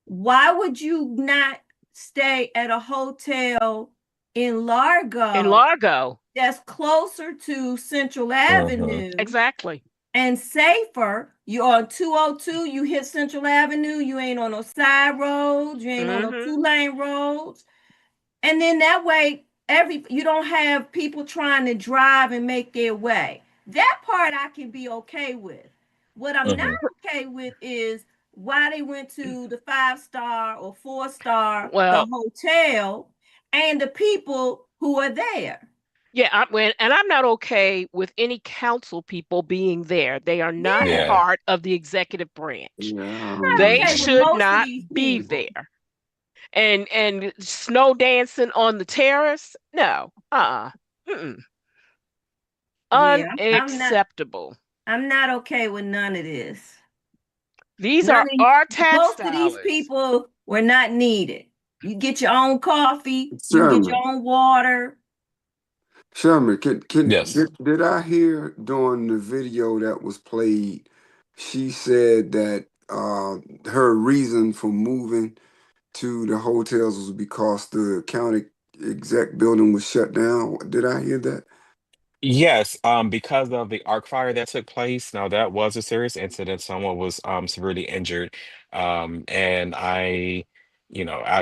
Speaker 3: Why would you not stay at a hotel in
Speaker 1: In
Speaker 3: Largo
Speaker 1: Largo.
Speaker 3: that's closer to Central
Speaker 2: hmm
Speaker 3: Avenue
Speaker 1: Exactly.
Speaker 3: and safer? You're on 202, you hit Central Avenue, you ain't on no side roads, you ain't on no
Speaker 1: Mhm.
Speaker 3: two-lane roads. And then that way, you don't have people trying to drive and make their way. That part I can be okay with. What I'm not
Speaker 2: hmm
Speaker 3: okay with is why they went to the 5-star or 4-star, the
Speaker 1: Well,
Speaker 3: hotel, and the people who are there.
Speaker 1: yeah, and I'm not okay with any council people being there. They are not
Speaker 3: Yeah,
Speaker 2: Yeah.
Speaker 1: part of the executive branch.
Speaker 6: Yeah, I
Speaker 3: I'm not
Speaker 1: They
Speaker 3: okay
Speaker 6: don't.
Speaker 3: with
Speaker 1: should
Speaker 3: most of
Speaker 1: not
Speaker 3: these
Speaker 1: be
Speaker 3: people.
Speaker 1: there. And snow dancing on the terrace? No. Mm-mm.
Speaker 3: Yeah, I'm not.
Speaker 1: Unacceptable.
Speaker 3: I'm not okay with none of this.
Speaker 1: These
Speaker 3: None
Speaker 1: are
Speaker 3: of these,
Speaker 1: our tax
Speaker 3: most of these
Speaker 1: dollars.
Speaker 3: people were not needed. You get your own coffee, you can get your
Speaker 6: Sherman,
Speaker 3: own water.
Speaker 6: Sherman,
Speaker 2: Yes.
Speaker 6: did I hear during the video that was played, she said that her reason for moving to the hotels was because the county exec building was shut down. Did I hear that?
Speaker 2: Yes, because of the arc fire that took place. Now that was a serious incident. Someone was severely injured. And I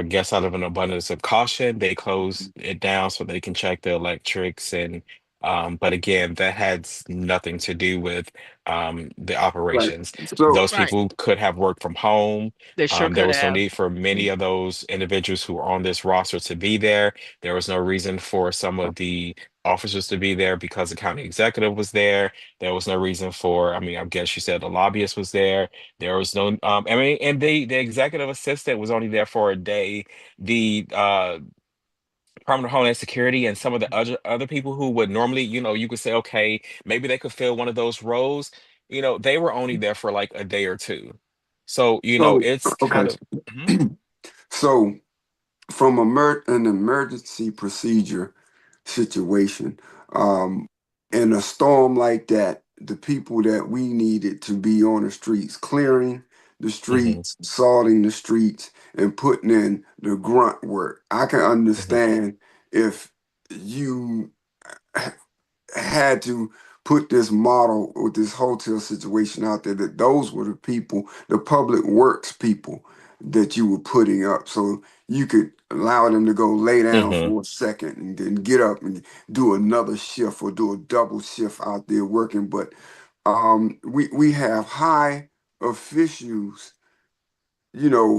Speaker 2: guess out of an abundance of caution, they closed it down so they can check the electrics and But again, that has nothing to do with the
Speaker 6: Right.
Speaker 2: operations.
Speaker 6: So,
Speaker 2: Those
Speaker 1: Right.
Speaker 2: people could have worked from home.
Speaker 1: They sure
Speaker 2: There
Speaker 1: could
Speaker 2: was no
Speaker 1: have.
Speaker 2: need for many of those individuals who are on this roster to be there. There was no reason for some of the officers to be there because the county executive was there. There was no reason for, I mean, I guess you said the lobbyist was there. There was no, I mean, and the executive assistant was only there for a day. The Department of Homeland Security and some of the other people who would normally, you could say, okay, maybe they could fill one of those roles. They were only there for like a day or two. So,
Speaker 6: so
Speaker 2: it's
Speaker 6: okay.
Speaker 2: kind of. Mhm.
Speaker 6: So, from an emergency procedure situation, um, in a storm like that, the people that we needed to be on the streets, clearing the
Speaker 2: Mhm.
Speaker 6: streets, salting the streets, and putting in the grunt work. I can
Speaker 2: Mhm.
Speaker 6: understand if you had to put this model with this hotel situation out there, that those were the people, the public works people that you were putting up, so you could allow them to go lay down
Speaker 2: Mhm.
Speaker 6: for a second and then get up and do another shift or do a double shift out there working. But we have high officials,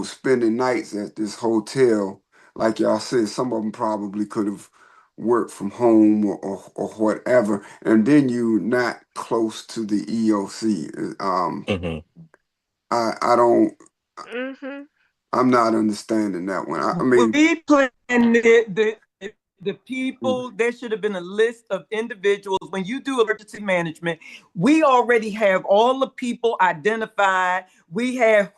Speaker 6: spending nights at this hotel. Like y'all said, some of them probably could have worked from home or whatever. And then you not close to the EOC.
Speaker 2: Mhm.
Speaker 6: I don't,
Speaker 1: Mm-hmm.
Speaker 6: I'm not understanding that one. I mean,
Speaker 5: We planned the people. There should have been a list of individuals. When you do emergency management, we already have all the people identified. We have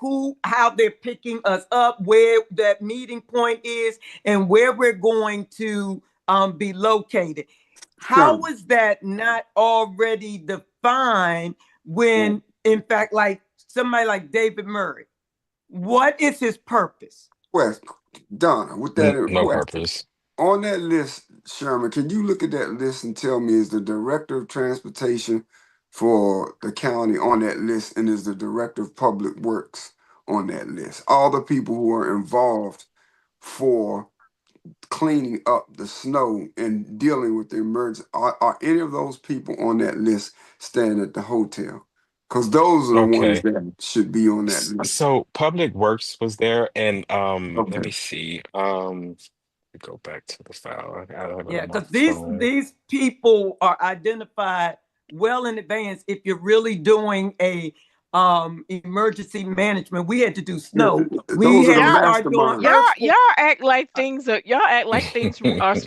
Speaker 5: how they're picking us up, where that meeting point is, and where we're going to be located. How
Speaker 6: sure.
Speaker 5: was that not already defined when, in fact, like somebody like David Murray, what is his purpose?
Speaker 6: Quest, Donna, with that
Speaker 2: No
Speaker 6: question,
Speaker 2: purpose.
Speaker 6: on that list, Sherman, can you look at that list and tell me, is the director of transportation for the county on that list, and is the director of public works on that list? All the people who are involved for cleaning up the snow and dealing with the emergency, are any of those people on that list staying at the hotel? Because those are the ones
Speaker 2: Okay.
Speaker 6: that should be on that list.
Speaker 2: So Public Works was there, and let
Speaker 6: Okay.
Speaker 2: me see. Go back to the file. I have it
Speaker 5: Yeah,
Speaker 2: on my
Speaker 5: because these
Speaker 2: phone.
Speaker 5: these people are identified well in advance. If you're really doing a emergency management, we had to do
Speaker 6: Yeah,
Speaker 5: snow. We
Speaker 6: those are the
Speaker 5: had to
Speaker 1: Y'all,
Speaker 5: start doing
Speaker 1: y'all,
Speaker 6: masterminds.
Speaker 5: earthquake.
Speaker 1: y'all act like things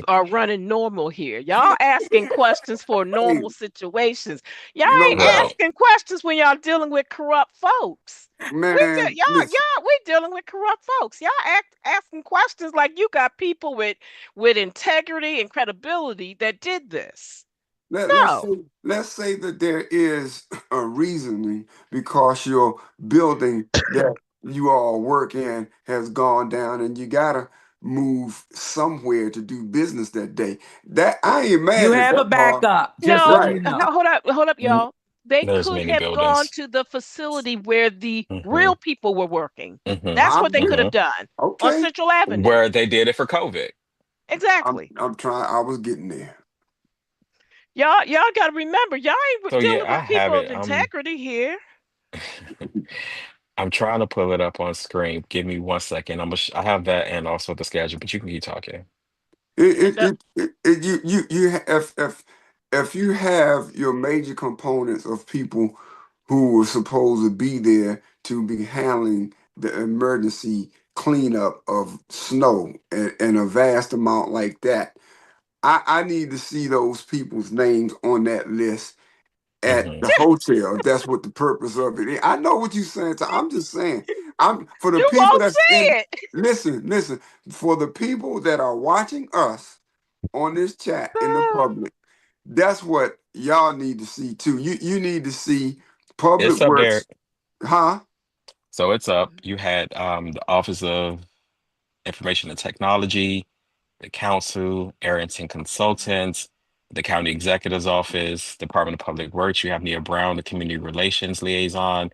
Speaker 1: are running normal here. Y'all asking questions for
Speaker 6: Hey,
Speaker 1: normal situations. Y'all ain't
Speaker 6: no,
Speaker 2: Well,
Speaker 1: asking questions when y'all dealing with corrupt folks.
Speaker 6: man, listen.
Speaker 1: We dealing with corrupt folks. Y'all asking questions like you got people with integrity and credibility that did this.
Speaker 6: Let, let's
Speaker 1: No.
Speaker 6: say let's say that there is a reasoning because your building that you all work in has gone down and you gotta move somewhere to do business that day. That I ain't
Speaker 5: You
Speaker 6: mad at
Speaker 5: have a
Speaker 6: that part.
Speaker 5: backup, just so
Speaker 1: No,
Speaker 6: Right.
Speaker 5: you know.
Speaker 1: hold up,
Speaker 2: n-
Speaker 1: y'all. They
Speaker 2: there's
Speaker 1: could
Speaker 2: many
Speaker 1: have gone
Speaker 2: buildings.
Speaker 1: to the facility where the
Speaker 2: Hmm.
Speaker 1: real people were working.
Speaker 2: Hmm.
Speaker 1: That's what
Speaker 6: I'm
Speaker 1: they could
Speaker 6: with
Speaker 1: have
Speaker 2: Hmm.
Speaker 1: done on
Speaker 6: okay.
Speaker 1: Central Avenue.
Speaker 2: Where they did it for COVID.
Speaker 1: Exactly.
Speaker 6: I'm trying, I was getting there.
Speaker 1: Y'all got to remember, y'all ain't
Speaker 2: So
Speaker 1: dealing
Speaker 2: yeah, I
Speaker 1: with
Speaker 2: have
Speaker 1: people
Speaker 2: it.
Speaker 1: of integrity here.
Speaker 2: I'm trying to pull it up on screen. Give me 1 second. I have that and also the schedule, but you can keep talking.
Speaker 1: And
Speaker 6: If you have your major components of people who were supposed to be there to be handling the emergency cleanup of snow and a vast amount like that, I need to see those people's names on that list at
Speaker 2: Hmm.
Speaker 6: the hotel. If that's what the purpose of it is. I know what you're saying. So I'm just saying, I'm for the
Speaker 1: you
Speaker 6: people
Speaker 1: won't
Speaker 6: that's
Speaker 1: see
Speaker 6: in.
Speaker 1: it.
Speaker 6: Listen. For the people that are watching us on this chat in the public, that's what y'all need to see too. You need to see Public
Speaker 2: It's up there.
Speaker 6: Works, huh?
Speaker 2: So it's up. You had the Office of Information and Technology, the Council, Arrington Consultants, the County Executive's Office, Department of Public Works. You have Nia Brown, the Community Relations Liaison.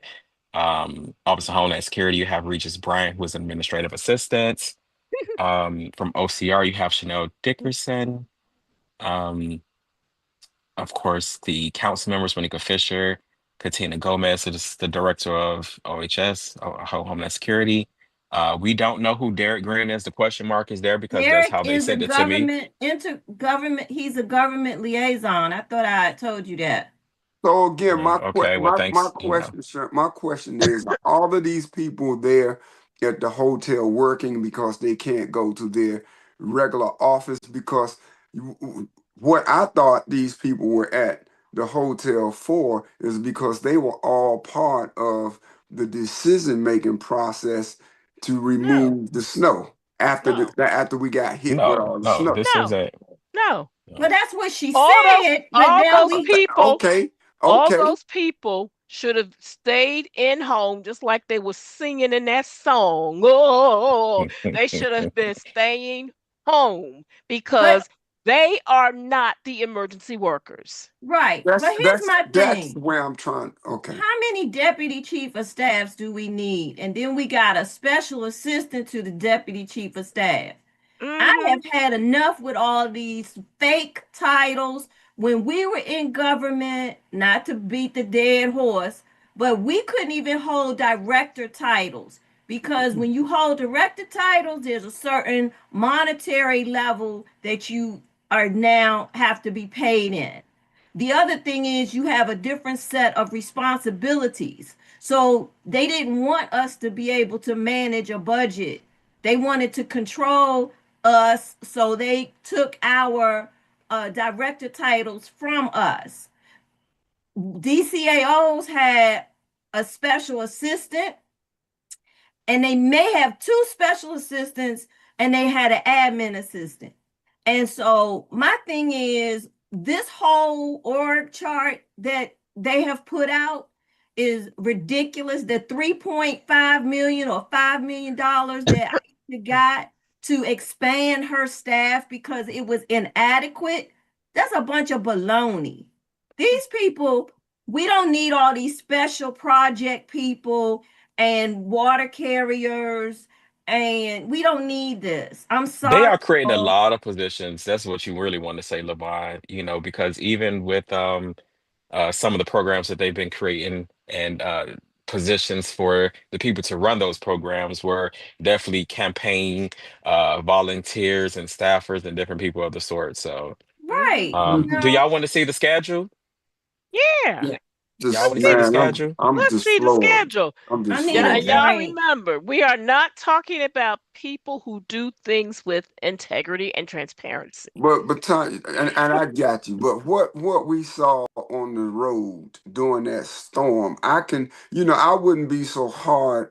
Speaker 2: Office of Homeland Security, you have Regis Bryant, who is an administrative assistant. From OCR, you have Chanel Dickerson. Um, of course, the council members, Monica Fisher, Katina Gomez, who's the director of OHS, Homeland Security. We don't know who Derek Green is. The question mark is there because that's
Speaker 3: Derek
Speaker 2: how they
Speaker 3: is a
Speaker 2: sent it to me.
Speaker 3: intergovernment, he's a government liaison. I thought I had told you that.
Speaker 6: So again,
Speaker 2: Okay, well,
Speaker 6: my
Speaker 2: thanks.
Speaker 6: question, sir, my question is: are all of these people there at the hotel working because they can't go to their regular office? Because what I thought these people were at the hotel for is because they were all part of the decision making process to
Speaker 1: No,
Speaker 6: remove the snow after
Speaker 1: no,
Speaker 6: after we got hit with
Speaker 2: No,
Speaker 6: all the
Speaker 2: no,
Speaker 6: snow.
Speaker 2: this
Speaker 1: no,
Speaker 2: isn't.
Speaker 1: no.
Speaker 3: Well,
Speaker 2: No.
Speaker 3: that's what she
Speaker 1: All those,
Speaker 3: said, but
Speaker 1: all
Speaker 3: now
Speaker 1: those
Speaker 3: we
Speaker 1: people,
Speaker 6: Okay,
Speaker 1: all
Speaker 6: okay.
Speaker 1: those people should have stayed in home just like they were singing in that song. Oh, they should have been staying home
Speaker 3: but
Speaker 1: because they are not the emergency workers.
Speaker 3: right. But here's my
Speaker 6: That's
Speaker 3: thing.
Speaker 6: where I'm trying. Okay.
Speaker 3: How many deputy chief of staffs do we need? And then we got a special assistant to the deputy chief of staff. I
Speaker 1: Mm-hmm.
Speaker 3: have had enough with all these fake titles. When we were in government, not to beat the dead horse, but we couldn't even hold director titles because when you hold director titles, there's a certain monetary level that you are now have to be paid in. The other thing is you have a different set of responsibilities. So they didn't want us to be able to manage a budget. They wanted to control us, so they took our director titles from us. DCAOs had a special assistant, and they may have two special assistants, and they had an admin assistant. And so my thing is this whole org chart that they have put out is ridiculous. The 3.5 million or $5 million that I got to expand her staff because it was inadequate, that's a bunch of baloney. These people, we don't need all these special project people and water carriers, and we don't need this. I'm
Speaker 2: They
Speaker 3: sorry.
Speaker 2: are creating a lot of positions. That's what you really want to say, LeVon, because even with some of the programs that they've been creating and positions for the people to run those programs were definitely campaign volunteers and staffers and different people of the sort. So,
Speaker 3: Right.
Speaker 2: do
Speaker 3: No.
Speaker 2: y'all want to see the schedule?
Speaker 1: Yeah.
Speaker 6: Yeah.
Speaker 2: Y'all
Speaker 6: Just
Speaker 2: want
Speaker 1: Let's
Speaker 2: to
Speaker 1: see
Speaker 2: see the
Speaker 1: the
Speaker 6: man,
Speaker 2: schedule?
Speaker 6: I'm
Speaker 1: let's
Speaker 6: just
Speaker 1: see the
Speaker 6: floored.
Speaker 1: schedule.
Speaker 6: I'm
Speaker 3: I
Speaker 6: just
Speaker 3: need
Speaker 1: Yeah,
Speaker 3: a
Speaker 6: floored.
Speaker 1: y'all
Speaker 3: drink.
Speaker 1: remember, we are not talking about people who do things with integrity and transparency.
Speaker 6: But Tanya, and I got you. But what we saw on the road during that storm, I wouldn't be so hard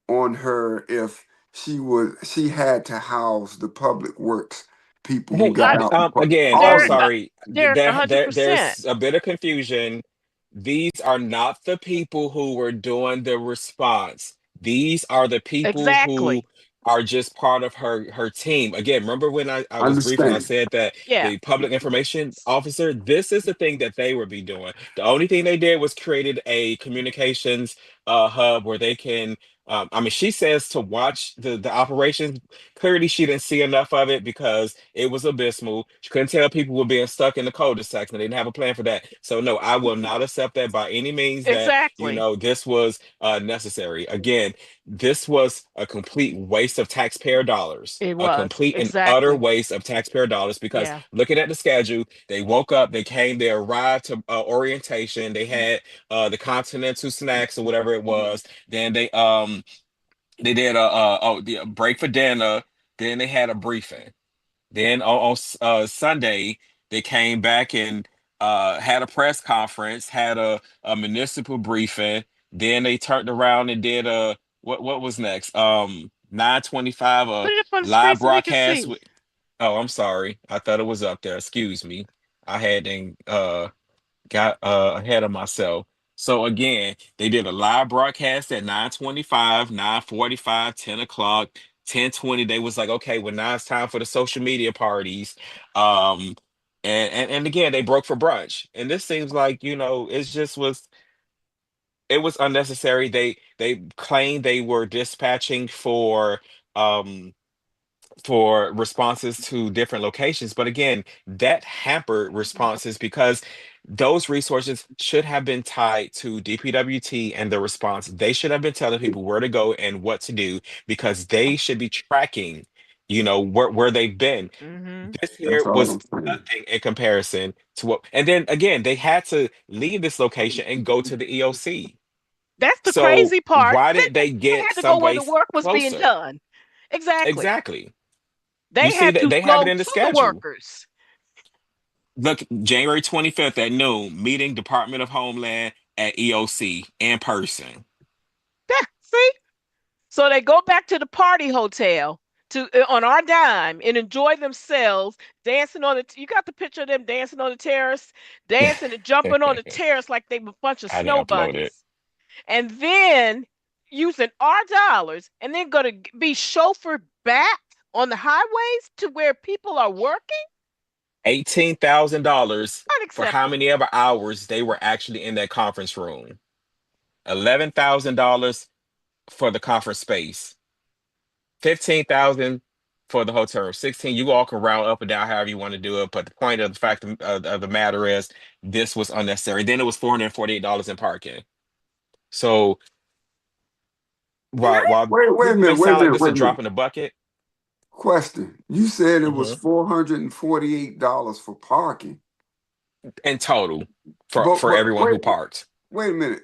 Speaker 6: on her if she had to house the public works people who
Speaker 2: Hey,
Speaker 6: got
Speaker 1: I
Speaker 6: out.
Speaker 2: again, I'm
Speaker 6: All
Speaker 1: Derek,
Speaker 6: of them.
Speaker 2: sorry.
Speaker 1: Derek,
Speaker 2: There's
Speaker 1: 100%.
Speaker 2: a bit of confusion. These are not the people who were doing the response. These are the people who
Speaker 1: Exactly.
Speaker 2: are just part of her team. Again, remember when I was brief and I
Speaker 6: Understand?
Speaker 2: said that
Speaker 1: Yeah.
Speaker 2: the public information officer, this is the thing that they would be doing. The only thing they did was created a communications hub where they can I mean, she says to watch the operations. Clearly, she didn't see enough of it because it was abysmal. She couldn't tell people were being stuck in the cul-de-sacs, and they didn't have a plan for that. So, no, I will not accept that by any means that,
Speaker 1: Exactly.
Speaker 2: this was necessary. Again, this was a complete waste of taxpayer dollars.
Speaker 1: It
Speaker 2: A
Speaker 1: was.
Speaker 2: complete and utter
Speaker 1: Exactly.
Speaker 2: waste of taxpayer dollars because
Speaker 1: Yeah.
Speaker 2: looking at the schedule, they woke up, they came, they arrived to orientation, they had the continental snacks or whatever it was. Then they did a break for dinner. Then they had a briefing. Then on Sunday they came back and had a press conference, had a municipal briefing. Then they turned around and did a what was next? 9:25
Speaker 1: Put
Speaker 2: a
Speaker 1: it up on the screen
Speaker 2: live
Speaker 1: so we can
Speaker 2: broadcast
Speaker 1: see.
Speaker 2: with. Oh, I'm sorry. I thought it was up there. Excuse me. I hadn't got ahead of myself. So again, they did a live broadcast at 9:25, 9:45, 10 o'clock, 10:20. They was like, okay, well now it's time for the social media parties. Um and again they broke for brunch. And this seems like, it was unnecessary. They claimed they were dispatching for um for responses to different locations. But again, that hampered responses because those resources should have been tied to DPWT and the response. They should have been telling people where to go and what to do because they should be tracking, where they've been.
Speaker 1: Mm-hmm.
Speaker 2: This here
Speaker 6: That's all
Speaker 2: was
Speaker 6: I'm saying.
Speaker 2: nothing in comparison to what, and then again, they had to leave this location and go to the EOC.
Speaker 1: That's the
Speaker 2: So
Speaker 1: crazy part.
Speaker 2: why
Speaker 1: They,
Speaker 2: didn't they
Speaker 1: they
Speaker 2: get
Speaker 1: had to go where the
Speaker 2: someplace
Speaker 1: work was being
Speaker 2: closer?
Speaker 1: done. Exactly.
Speaker 2: Exactly. You
Speaker 1: They
Speaker 2: see
Speaker 1: had
Speaker 2: that
Speaker 1: to
Speaker 2: they have it
Speaker 1: go
Speaker 2: in the
Speaker 1: to the
Speaker 2: schedule.
Speaker 1: workers.
Speaker 2: Look, January 25th at noon, meeting Department of Homeland at EOC in person.
Speaker 1: See? So they go back to the party hotel to on our dime and enjoy themselves dancing on the. You got the picture of them dancing on the terrace, dancing and jumping on the terrace like they were a bunch of
Speaker 2: I didn't
Speaker 1: snow
Speaker 2: upload it.
Speaker 1: bunnies, and then using our dollars, and then going to be chauffeured back on the highways to where people are working.
Speaker 2: $18,000 for how
Speaker 1: Unacceptable.
Speaker 2: many ever hours they were actually in that conference room. $11,000 for the conference space. 15,000 for the hotel room. 16. You all can round up and down however you want to do it. But the point of the fact of the matter is, this was unnecessary. Then it was $448 in parking. So
Speaker 3: And
Speaker 2: while
Speaker 6: Wait a
Speaker 2: people may
Speaker 6: minute, wait a
Speaker 2: sound like
Speaker 6: minute,
Speaker 2: this a
Speaker 6: wait a
Speaker 2: drop
Speaker 6: minute.
Speaker 2: in the bucket,
Speaker 6: Question. You said it was
Speaker 2: mhm,
Speaker 6: $448 for parking.
Speaker 2: in total
Speaker 6: But
Speaker 2: for
Speaker 6: but
Speaker 2: everyone
Speaker 6: wait
Speaker 2: who parked.
Speaker 6: wait a minute.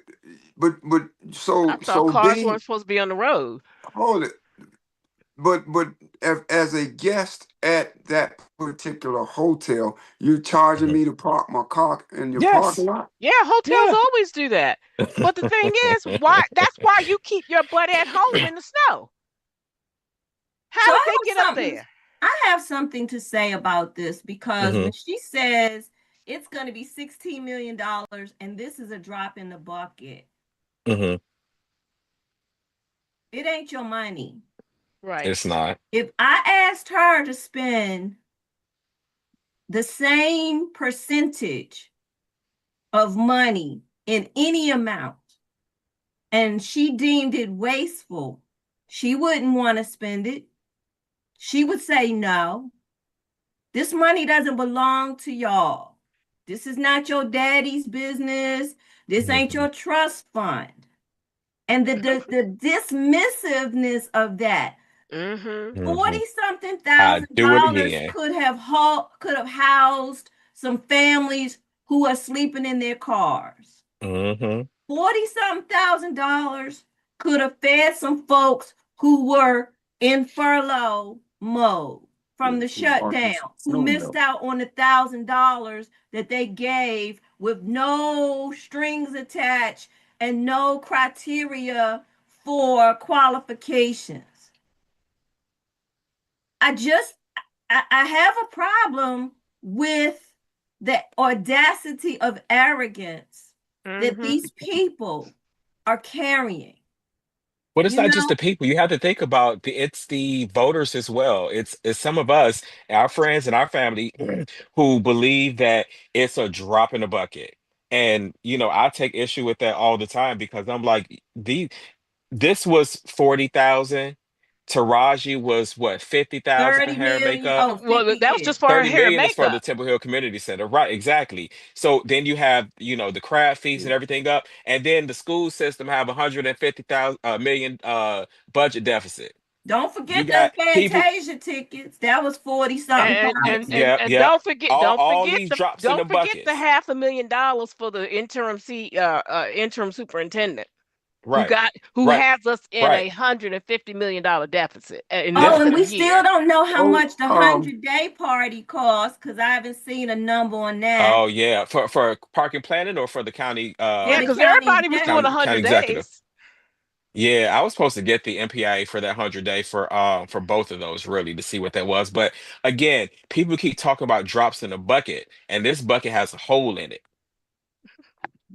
Speaker 6: But
Speaker 1: I
Speaker 6: so
Speaker 1: thought
Speaker 6: so
Speaker 1: cars
Speaker 6: they
Speaker 1: weren't supposed to be on the road.
Speaker 6: hold it. But as a guest at that particular hotel, you're charging
Speaker 2: Mhm.
Speaker 6: me to park my car in your parking
Speaker 2: Yes.
Speaker 6: lot?
Speaker 1: Yeah, hotels
Speaker 2: Yeah.
Speaker 1: always do that. But the thing is, why that's why you keep your butt at home in the snow.
Speaker 3: so
Speaker 1: How did they get up there?
Speaker 3: I have something to say about this because
Speaker 2: Hmm.
Speaker 3: when she says it's going to be $16 million and this is a drop in the bucket,
Speaker 2: Hmm.
Speaker 3: it ain't your money.
Speaker 1: Right.
Speaker 2: It's not.
Speaker 3: If I asked her to spend the same percentage of money in any amount and she deemed it wasteful, she wouldn't want to spend it. She would say no. This money doesn't belong to y'all. This is not your daddy's business. This ain't
Speaker 2: Hmm.
Speaker 3: your trust fund. And the dismissiveness of that,
Speaker 1: Mm-hmm.
Speaker 3: 40
Speaker 2: Hmm.
Speaker 3: something
Speaker 2: I
Speaker 3: thousand
Speaker 2: do it
Speaker 3: dollars
Speaker 2: again.
Speaker 3: could have housed some families who are sleeping in their cars.
Speaker 2: Hmm.
Speaker 3: 40 something thousand dollars could have fed some folks who were in furlough mode from the shutdown, who
Speaker 6: Snow
Speaker 3: missed
Speaker 6: melt.
Speaker 3: out on $1,000 that they gave with no strings attached and no criteria for qualifications. I just I have a problem with the audacity of arrogance that
Speaker 1: Mm-hmm.
Speaker 3: these people are carrying.
Speaker 2: But it's
Speaker 3: You
Speaker 2: not just
Speaker 3: know,
Speaker 2: the people. You have to think about it's the voters as well. It's some of us, our friends and our family, who believe that it's a drop in the bucket. And I take issue with that all the time because I'm like, this was 40,000. Taraji was what, 50,000 for
Speaker 3: 30
Speaker 2: hair and
Speaker 3: million,
Speaker 2: makeup.
Speaker 3: oh,
Speaker 1: Well,
Speaker 3: 50,
Speaker 1: that was
Speaker 3: yeah.
Speaker 1: just for her
Speaker 2: 30
Speaker 1: hair and
Speaker 2: million is for the
Speaker 1: makeup.
Speaker 2: Temple Hill Community Center. Right, exactly. So then you have, the crab fees and everything up, and then the school system have 150,000 million budget deficit.
Speaker 3: Don't
Speaker 2: You
Speaker 3: forget them
Speaker 2: got people,
Speaker 3: Fantasia tickets. That was 40 something thousand.
Speaker 2: yeah,
Speaker 1: And
Speaker 2: yeah.
Speaker 1: don't forget
Speaker 2: All these drops in the
Speaker 1: don't forget the
Speaker 2: buckets.
Speaker 1: $500,000 for the interim superintendent
Speaker 2: Right,
Speaker 1: who
Speaker 2: right,
Speaker 1: has us in
Speaker 2: right.
Speaker 1: $150 million deficit in this
Speaker 3: Oh,
Speaker 2: Yeah.
Speaker 3: and we
Speaker 1: coming
Speaker 3: still
Speaker 1: year.
Speaker 3: don't know how
Speaker 6: So
Speaker 3: much the 100-day party costs because I haven't seen a number on that
Speaker 2: Oh yeah. For parking planning or for the county
Speaker 3: for
Speaker 1: Yeah,
Speaker 3: the
Speaker 1: because
Speaker 3: county
Speaker 1: everybody was doing
Speaker 3: executive.
Speaker 2: county
Speaker 1: 100
Speaker 2: executive.
Speaker 1: days.
Speaker 2: Yeah, I was supposed to get the MPIA for that 100-day for both of those really to see what that was. But again, people keep talking about drops in a bucket, and this bucket has a hole in it.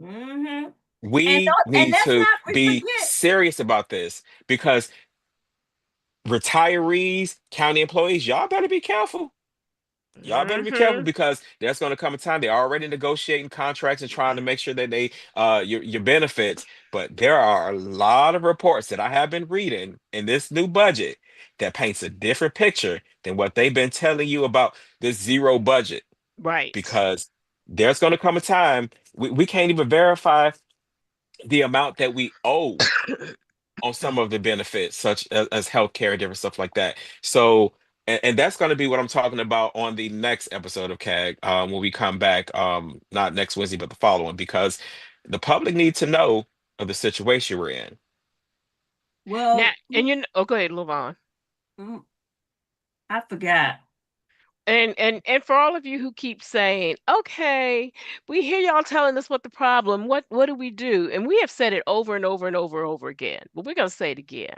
Speaker 3: Mm-hmm.
Speaker 2: We
Speaker 3: And
Speaker 2: need
Speaker 3: let's
Speaker 2: to
Speaker 3: not
Speaker 2: be
Speaker 3: forget
Speaker 2: serious about this because retirees, county employees, y'all better be careful. Y'all better be careful
Speaker 1: Mm-hmm.
Speaker 2: because there's going to come a time they're already negotiating contracts and trying to make sure that they your benefits. But there are a lot of reports that I have been reading in this new budget that paints a different picture than what they've been telling you about this zero budget.
Speaker 1: Right.
Speaker 2: Because there's going to come a time we can't even verify the amount that we owe on some of the benefits, such as healthcare and different stuff like that. So, and that's going to be what I'm talking about on the next episode of CAG, when we come back, not next Wednesday, but the following, because the public needs to know of the situation we're in.
Speaker 1: Now,
Speaker 3: Well,
Speaker 1: and oh, go ahead, Levon.
Speaker 3: mm, I forgot.
Speaker 1: And for all of you who keep saying, okay, we hear y'all telling us what the problem, what do we do? And we have said it over and over and over and over again, but we're gonna say it again.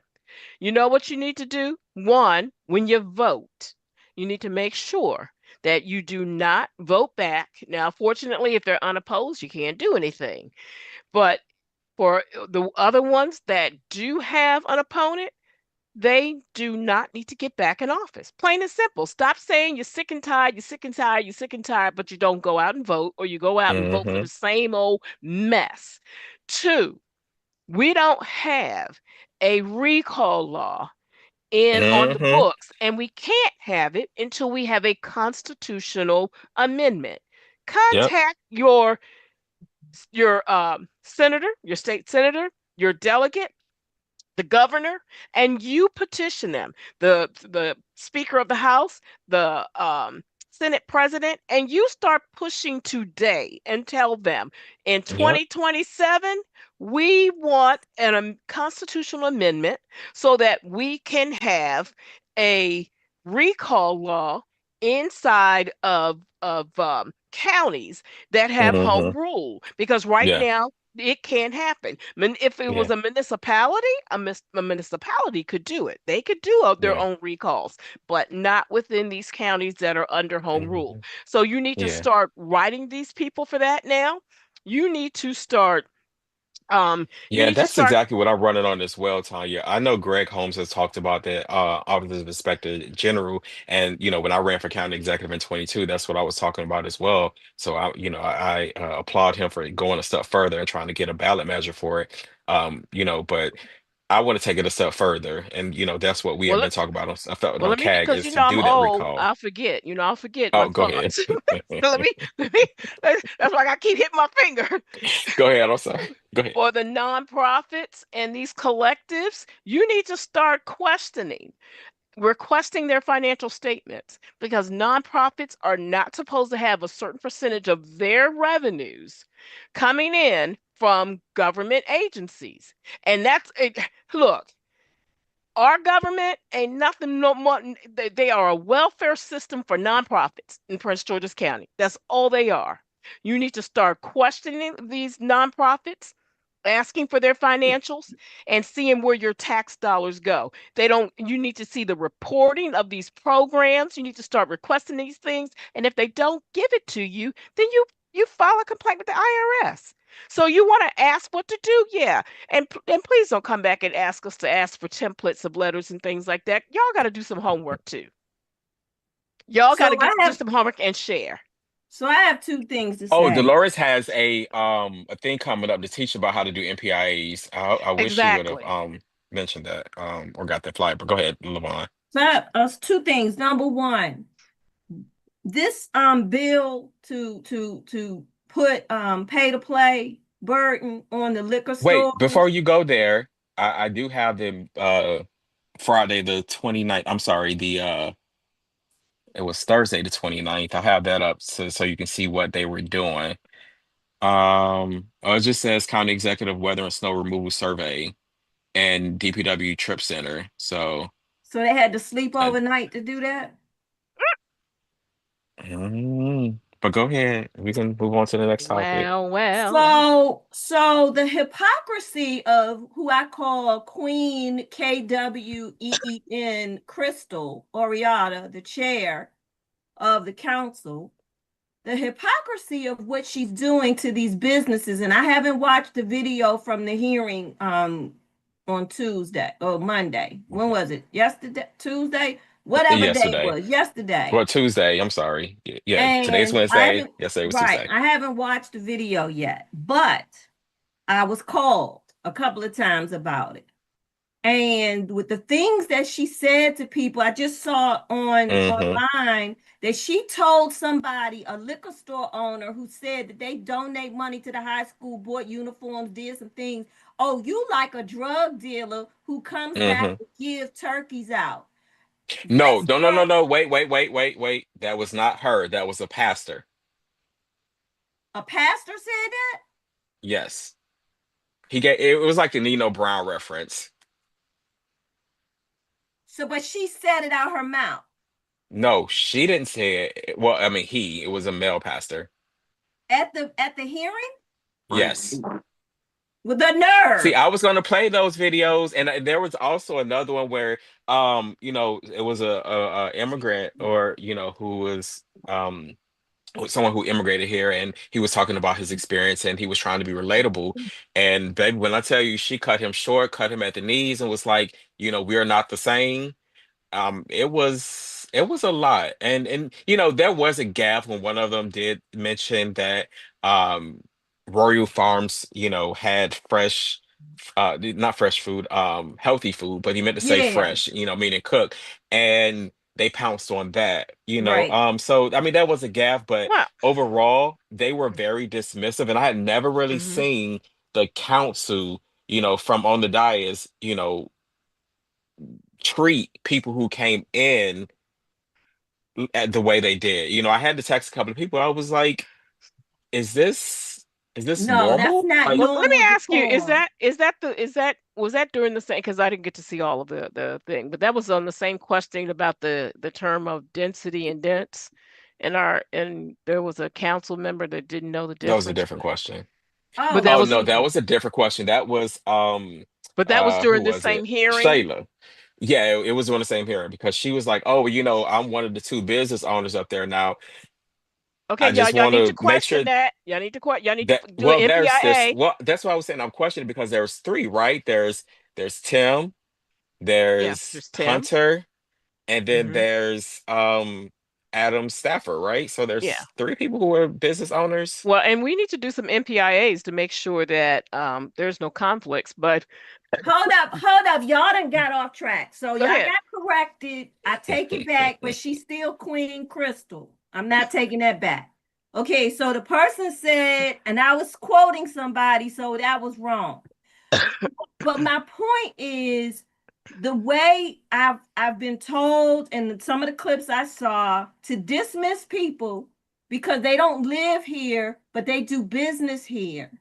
Speaker 1: You know what you need to do? One, when you vote, you need to make sure that you do not vote back. Now, fortunately, if they're unopposed, you can't do anything. But for the other ones that do have an opponent, they do not need to get back in office. Plain and simple. Stop saying you're sick and tired, you're sick and tired, you're sick and tired, but you don't go out and vote, or you go out and vote for
Speaker 2: Mm-hmm.
Speaker 1: the same old mess. Two, we don't have a recall law in on the
Speaker 2: Mm-hmm.
Speaker 1: books, and we can't have it until we have a constitutional amendment.
Speaker 2: Yep.
Speaker 1: Contact your senator, your state senator, your delegate, the governor, and you petition them, the speaker of the house, the senate president, and you start pushing today and tell them in
Speaker 2: Yep.
Speaker 1: 2027 we want constitutional amendment so that we can have a recall law inside of counties that have home
Speaker 2: Mm-hmm.
Speaker 1: rule, because right
Speaker 2: Yeah.
Speaker 1: now it can't happen. If it was
Speaker 2: Yeah.
Speaker 1: a municipality, a municipality could do it. They could do their
Speaker 2: Yeah.
Speaker 1: own recalls, but not within these counties that are under home rule.
Speaker 2: Mm-hmm.
Speaker 1: So you need to
Speaker 2: Yeah.
Speaker 1: start writing these people for that now. You need to start you
Speaker 2: Yeah,
Speaker 1: need to
Speaker 2: that's
Speaker 1: start
Speaker 2: exactly what I'm running on as well, Tanya. I know Greg Holmes has talked about that, Office of Inspector General, and when I ran for county executive in 22, that's what I was talking about as well. So I applaud him for going a step further and trying to get a ballot measure for it. But I want to take it a step further, and that's what we have
Speaker 1: well
Speaker 2: been talking about I felt
Speaker 1: well
Speaker 2: on
Speaker 1: let me
Speaker 2: CAG
Speaker 1: because
Speaker 2: is to
Speaker 1: I'm
Speaker 2: do that
Speaker 1: old,
Speaker 2: recall.
Speaker 1: I'll forget. I'll forget my
Speaker 2: Oh, go ahead.
Speaker 1: thoughts. So let me that's like I keep hitting my finger.
Speaker 2: Go ahead. I'm sorry. Go ahead.
Speaker 1: For the nonprofits and these collectives, you need to start requesting their financial statements, because nonprofits are not supposed to have a certain percentage of their revenues coming in from government agencies. And that's it. Look, our government ain't nothing no more. They are a welfare system for nonprofits in Prince George's County. That's all they are. You need to start questioning these nonprofits, asking for their financials, and seeing where your tax dollars go. You need to see the reporting of these programs. You need to start requesting these things. And if they don't give it to you, then you file a complaint with the IRS. So you want to ask what to do? Yeah. And please don't come back and ask us to ask for templates of letters and things like that. Y'all got to do some homework too. Y'all got
Speaker 3: So
Speaker 1: to
Speaker 3: I
Speaker 1: do
Speaker 3: have
Speaker 1: some homework and share.
Speaker 3: so I have two things to
Speaker 2: Oh,
Speaker 3: say.
Speaker 2: Dolores has a thing coming up to teach about how to do MPIAs. I wish she would have
Speaker 1: Exactly.
Speaker 2: mentioned that or got that flyer. But go ahead, Levon.
Speaker 3: So I have two things. Number one, this bill to put pay to play burden on the liquor
Speaker 2: Wait, before
Speaker 3: stores.
Speaker 2: you go there, I do have the Friday the 29th. I'm sorry, the it was Thursday the 29th. I'll have that up so you can see what they were doing. It just says County Executive Weather and Snow Removal Survey and DPW Trip Center. So
Speaker 3: So they had to sleep
Speaker 2: uh,
Speaker 3: overnight to do that.
Speaker 2: but go ahead. We can move on to the next topic.
Speaker 1: Well.
Speaker 3: So the hypocrisy of who I call Queen KWEEN Crystal Oriata, the chair of the council, the hypocrisy of what she's doing to these businesses. And I haven't watched the video from the hearing on Tuesday or Monday. When was it? Yesterday, Tuesday, whatever day it
Speaker 2: Yesterday.
Speaker 3: was, yesterday.
Speaker 2: Well, Tuesday. I'm sorry. Yeah, today's
Speaker 3: And I
Speaker 2: Wednesday.
Speaker 3: haven't,
Speaker 2: Yesterday was
Speaker 3: right,
Speaker 2: Tuesday.
Speaker 3: I haven't watched the video yet, but I was called a couple of times about it. And with the things that she said to people, I just saw on
Speaker 2: Mm-hmm.
Speaker 3: online that she told somebody, a liquor store owner who said that they donate money to the high school, bought uniforms, did some things. Oh, you like a drug dealer who comes back
Speaker 2: Mm-hmm.
Speaker 3: to give turkeys out.
Speaker 2: No,
Speaker 3: This
Speaker 2: no, no, no,
Speaker 3: girl,
Speaker 2: no. Wait, wait, wait, wait, wait. That was not her. That was a pastor.
Speaker 3: a pastor said that?
Speaker 2: Yes. He gave it was like the Nino Brown reference.
Speaker 3: So, but she said it out her mouth
Speaker 2: No, she didn't say it. Well, I mean, it was a male pastor.
Speaker 3: at the hearing
Speaker 2: Yes.
Speaker 3: with the
Speaker 2: See,
Speaker 3: nerve.
Speaker 2: I was going to play those videos, and there was also another one where, it was a immigrant, or who was someone who immigrated here, and he was talking about his experience, and he was trying to be relatable. And baby, when I tell you, she cut him short, cut him at the knees, and was like, we are not the same. It was a lot, and there was a gap when one of them did mention that um Royal Farms had fresh, not fresh food, healthy food, but he meant to say
Speaker 3: Yeah,
Speaker 2: fresh, meaning cook, and they pounced on that.
Speaker 3: right.
Speaker 2: So I mean, that was a gaffe, but
Speaker 1: Well,
Speaker 2: overall they were very dismissive, and I had never really
Speaker 1: mhm.
Speaker 2: seen the council, from on the dais, treat people who came in at the way they did. I had to text a couple of people. I was like, is this
Speaker 3: No, that's
Speaker 2: normal?
Speaker 3: not
Speaker 2: Like,
Speaker 1: Well, let me
Speaker 3: normal
Speaker 1: ask you,
Speaker 3: decorum.
Speaker 1: was that during the same, because I didn't get to see all of the thing, but that was on the same question about the term of density and dense, and there was a council member that didn't know the
Speaker 2: that was a
Speaker 1: difference,
Speaker 2: different question.
Speaker 3: Oh,
Speaker 1: but that
Speaker 2: Oh
Speaker 1: was
Speaker 2: no, that
Speaker 3: really?
Speaker 2: was a different question. That was who
Speaker 1: during the
Speaker 2: was
Speaker 1: same
Speaker 2: it?
Speaker 1: hearing.
Speaker 2: Shayla. Yeah, it was on the same hearing because she was like, "Oh, well, I'm one of the two business owners up there now.
Speaker 1: Okay,
Speaker 2: I just
Speaker 1: y'all
Speaker 2: want
Speaker 1: need to
Speaker 2: to make sure
Speaker 1: question that. Y'all need to
Speaker 2: that
Speaker 1: do an
Speaker 2: well, there's this.
Speaker 1: MPIA.
Speaker 2: Well, that's why I was saying I'm questioning because there's three, right? There's Tim,
Speaker 1: Yeah,
Speaker 2: there's
Speaker 1: there's Tim.
Speaker 2: Hunter, and then
Speaker 1: Hmm.
Speaker 2: there's Adam Stafford, right? So
Speaker 1: Yeah.
Speaker 2: there's three people who are business owners.
Speaker 1: Well, and we need to do some MPIAs to make sure that there's no conflicts. But
Speaker 3: Hold up, hold up. Y'all done got off track. So
Speaker 1: go
Speaker 3: y'all
Speaker 1: ahead.
Speaker 3: got corrected. I take it back, but she's still Queen Crystal. I'm not taking that back. Okay, so the person said, and I was quoting somebody, so that was wrong. But my point is the way I've been told in some of the clips I saw to dismiss people because they don't live here, but they do business here,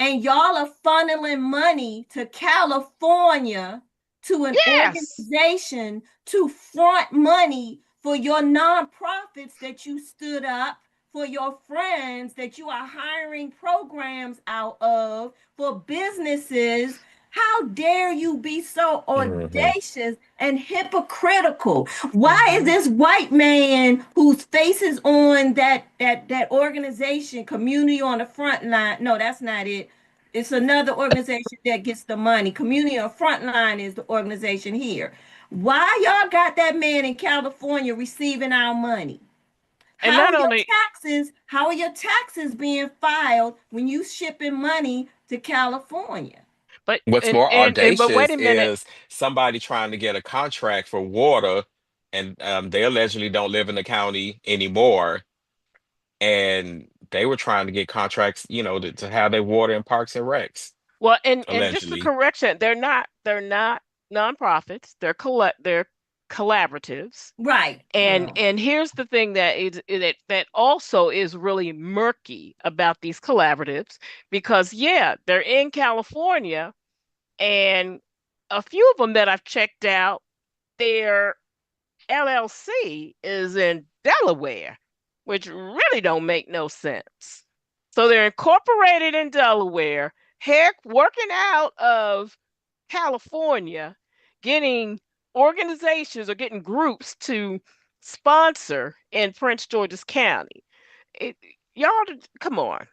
Speaker 3: and y'all are funneling money to California to an
Speaker 1: Yes.
Speaker 3: organization to front money for your nonprofits that you stood up, for your friends that you are hiring programs out of, for businesses. How dare you be so
Speaker 2: Hmm.
Speaker 3: audacious and hypocritical? Why is
Speaker 1: Hmm.
Speaker 3: this white man whose face is on that organization, Community on the Front Line? No, that's not it. It's another organization that gets the money. Community on Frontline is the organization here. Why y'all got that man in California receiving our money?
Speaker 1: And
Speaker 3: How are
Speaker 1: not
Speaker 3: your
Speaker 1: only,
Speaker 3: taxes? How are your taxes being filed when you shipping money to California?
Speaker 1: but
Speaker 2: What's more
Speaker 1: and but wait
Speaker 2: audacious
Speaker 1: a minute.
Speaker 2: is somebody trying to get a contract for water, and they allegedly don't live in the county anymore, and they were trying to get contracts, to have their water in parks and recs,
Speaker 1: Well, and just a
Speaker 2: allegedly.
Speaker 1: correction, they're not nonprofits. They're collaboratives.
Speaker 3: Right. Well,
Speaker 1: And here's the thing that also is really murky about these collaboratives, because yeah, they're in California, and a few of them that I've checked out, their LLC is in Delaware, which really don't make no sense. So they're incorporated in Delaware, heck, working out of California, getting organizations or getting groups to sponsor in Prince George's County. It, y'all, come on.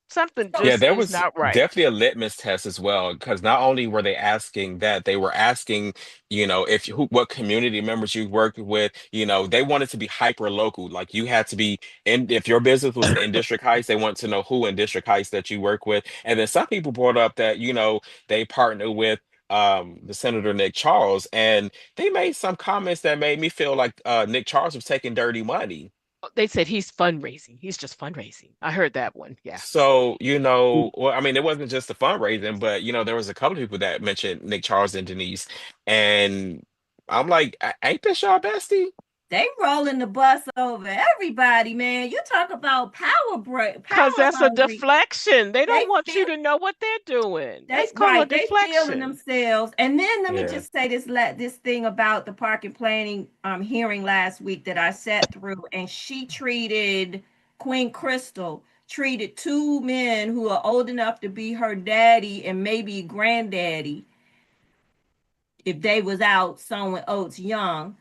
Speaker 1: Something
Speaker 3: so
Speaker 2: Yeah,
Speaker 1: just
Speaker 2: there
Speaker 1: is
Speaker 2: was
Speaker 1: not right.
Speaker 2: definitely a litmus test as well, because not only were they asking that, they were asking, if what community members you worked with. They wanted to be hyper local. Like you had to be in, if your business was in District Heights, they wanted to know who in District Heights that you work with. And then some people brought up that, they partner with the Senator Nick Charles, and they made some comments that made me feel like Nick Charles was taking dirty money.
Speaker 1: They said he's fundraising. He's just fundraising. I heard that one. Yeah.
Speaker 2: So, well, I mean, it wasn't just the fundraising, but there was a couple of people that mentioned Nick Charles and Denise, and I'm like, ain't this y'all bestie?
Speaker 3: They rolling the bus over everybody, man. You talk about
Speaker 1: Because
Speaker 3: power
Speaker 1: that's a
Speaker 3: hungry.
Speaker 1: deflection. They
Speaker 3: They
Speaker 1: don't want you
Speaker 3: feel
Speaker 1: to know what they're doing.
Speaker 3: they
Speaker 1: That's called a
Speaker 3: right. They feeling
Speaker 1: deflection.
Speaker 3: themselves. And then let me
Speaker 2: Yeah.
Speaker 3: just say this thing about the park and planning hearing last week that I sat through, and she treated Queen Crystal treated two men who are old enough to be her daddy and maybe granddaddy if they was out sowing oats young.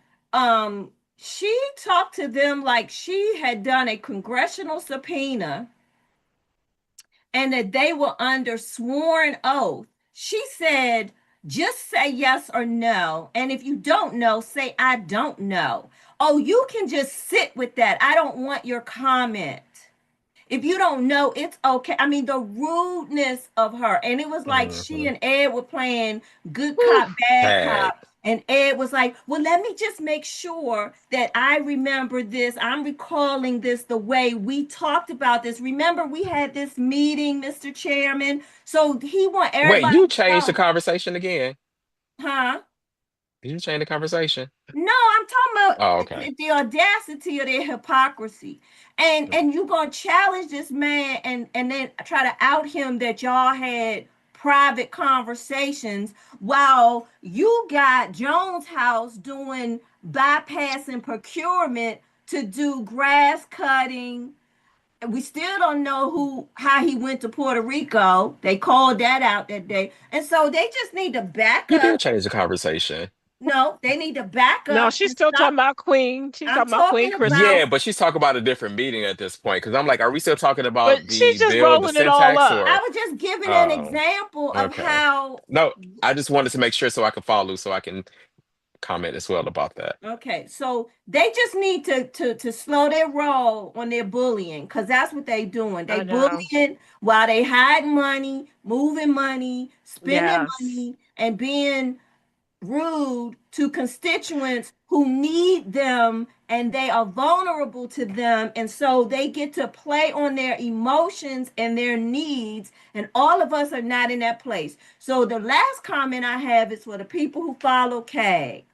Speaker 3: She talked to them like she had done a congressional subpoena and that they were under sworn oath. She said, just say yes or no. And if you don't know, say, I don't know. Oh, you can just sit with that. I don't want your comment. If you don't know, it's okay. I mean, the rudeness of her. And it was like she
Speaker 2: Mhm.
Speaker 3: and Ed were playing good
Speaker 1: Whew.
Speaker 3: cop, bad
Speaker 2: Tag.
Speaker 3: cop. And Ed was like, well, let me just make sure that I remember this. I'm recalling this the way we talked about this. Remember, we had this meeting, Mr. Chairman. So he want
Speaker 2: Wait,
Speaker 3: everybody
Speaker 2: you
Speaker 3: to
Speaker 2: changed the
Speaker 3: know,
Speaker 2: conversation again?
Speaker 3: huh?
Speaker 2: Did you change the conversation?
Speaker 3: No, I'm talking
Speaker 2: Oh,
Speaker 3: about
Speaker 2: okay.
Speaker 3: the audacity of their hypocrisy. And you gonna challenge this man and then try to out him that y'all had private conversations while you got Jones House doing bypassing procurement to do grass cutting. We still don't know how he went to Puerto Rico. They called that out that day. And so they just need to back
Speaker 2: You
Speaker 3: up.
Speaker 2: did change the conversation.
Speaker 3: No, they need to back
Speaker 1: No,
Speaker 3: up
Speaker 1: she's
Speaker 3: and
Speaker 1: still talking
Speaker 3: stop.
Speaker 1: about Queen. She's
Speaker 3: I'm
Speaker 1: talking about Queen
Speaker 3: talking
Speaker 1: Crystal.
Speaker 2: Yeah,
Speaker 3: about,
Speaker 2: but she's talking about a different meeting at this point. Because I'm like, are we still talking
Speaker 1: But
Speaker 2: about the
Speaker 1: she's just
Speaker 2: bill, the
Speaker 1: rolling it all
Speaker 2: syntax,
Speaker 1: up.
Speaker 3: I
Speaker 2: or?
Speaker 3: was just giving an
Speaker 2: Oh,
Speaker 3: example of
Speaker 2: okay.
Speaker 3: how,
Speaker 2: No, I just wanted to make sure so I could follow, so I can comment as well about that.
Speaker 3: okay, so they just need to slow their roll on their bullying because that's what they doing. They
Speaker 1: I know.
Speaker 3: bullying while they hiding money, moving money, spending
Speaker 1: Yes.
Speaker 3: money, and being rude to constituents who need them and they are vulnerable to them, and so they get to play on their emotions and their needs, and all of us are not in that place. So the last comment I have is for the people who follow CAG.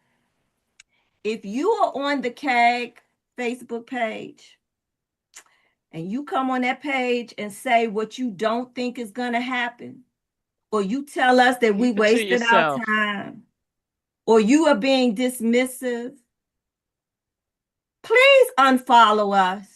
Speaker 3: If you are on the CAG Facebook page and you come on that page and say what you don't think is going to happen, or you tell us that we
Speaker 1: Keep it to
Speaker 3: wasted our
Speaker 1: yourself.
Speaker 3: time, or you are being dismissive, please unfollow us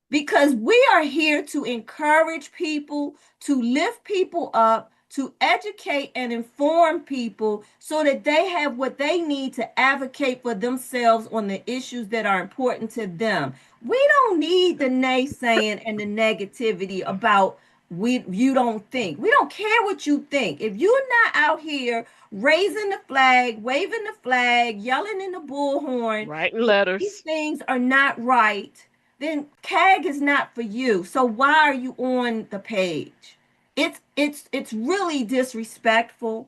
Speaker 3: because we are here to encourage people, to lift people up, to educate and inform people so that they have what they need to advocate for themselves on the issues that are important to them. We don't need the naysaying and the negativity about you don't think. We don't care what you think. If you're not out here raising the flag, waving the flag, yelling in the bullhorn,
Speaker 1: Writing
Speaker 3: these
Speaker 1: letters.
Speaker 3: things are not right, then CAG is not for you. So why are you on the page? It's really disrespectful.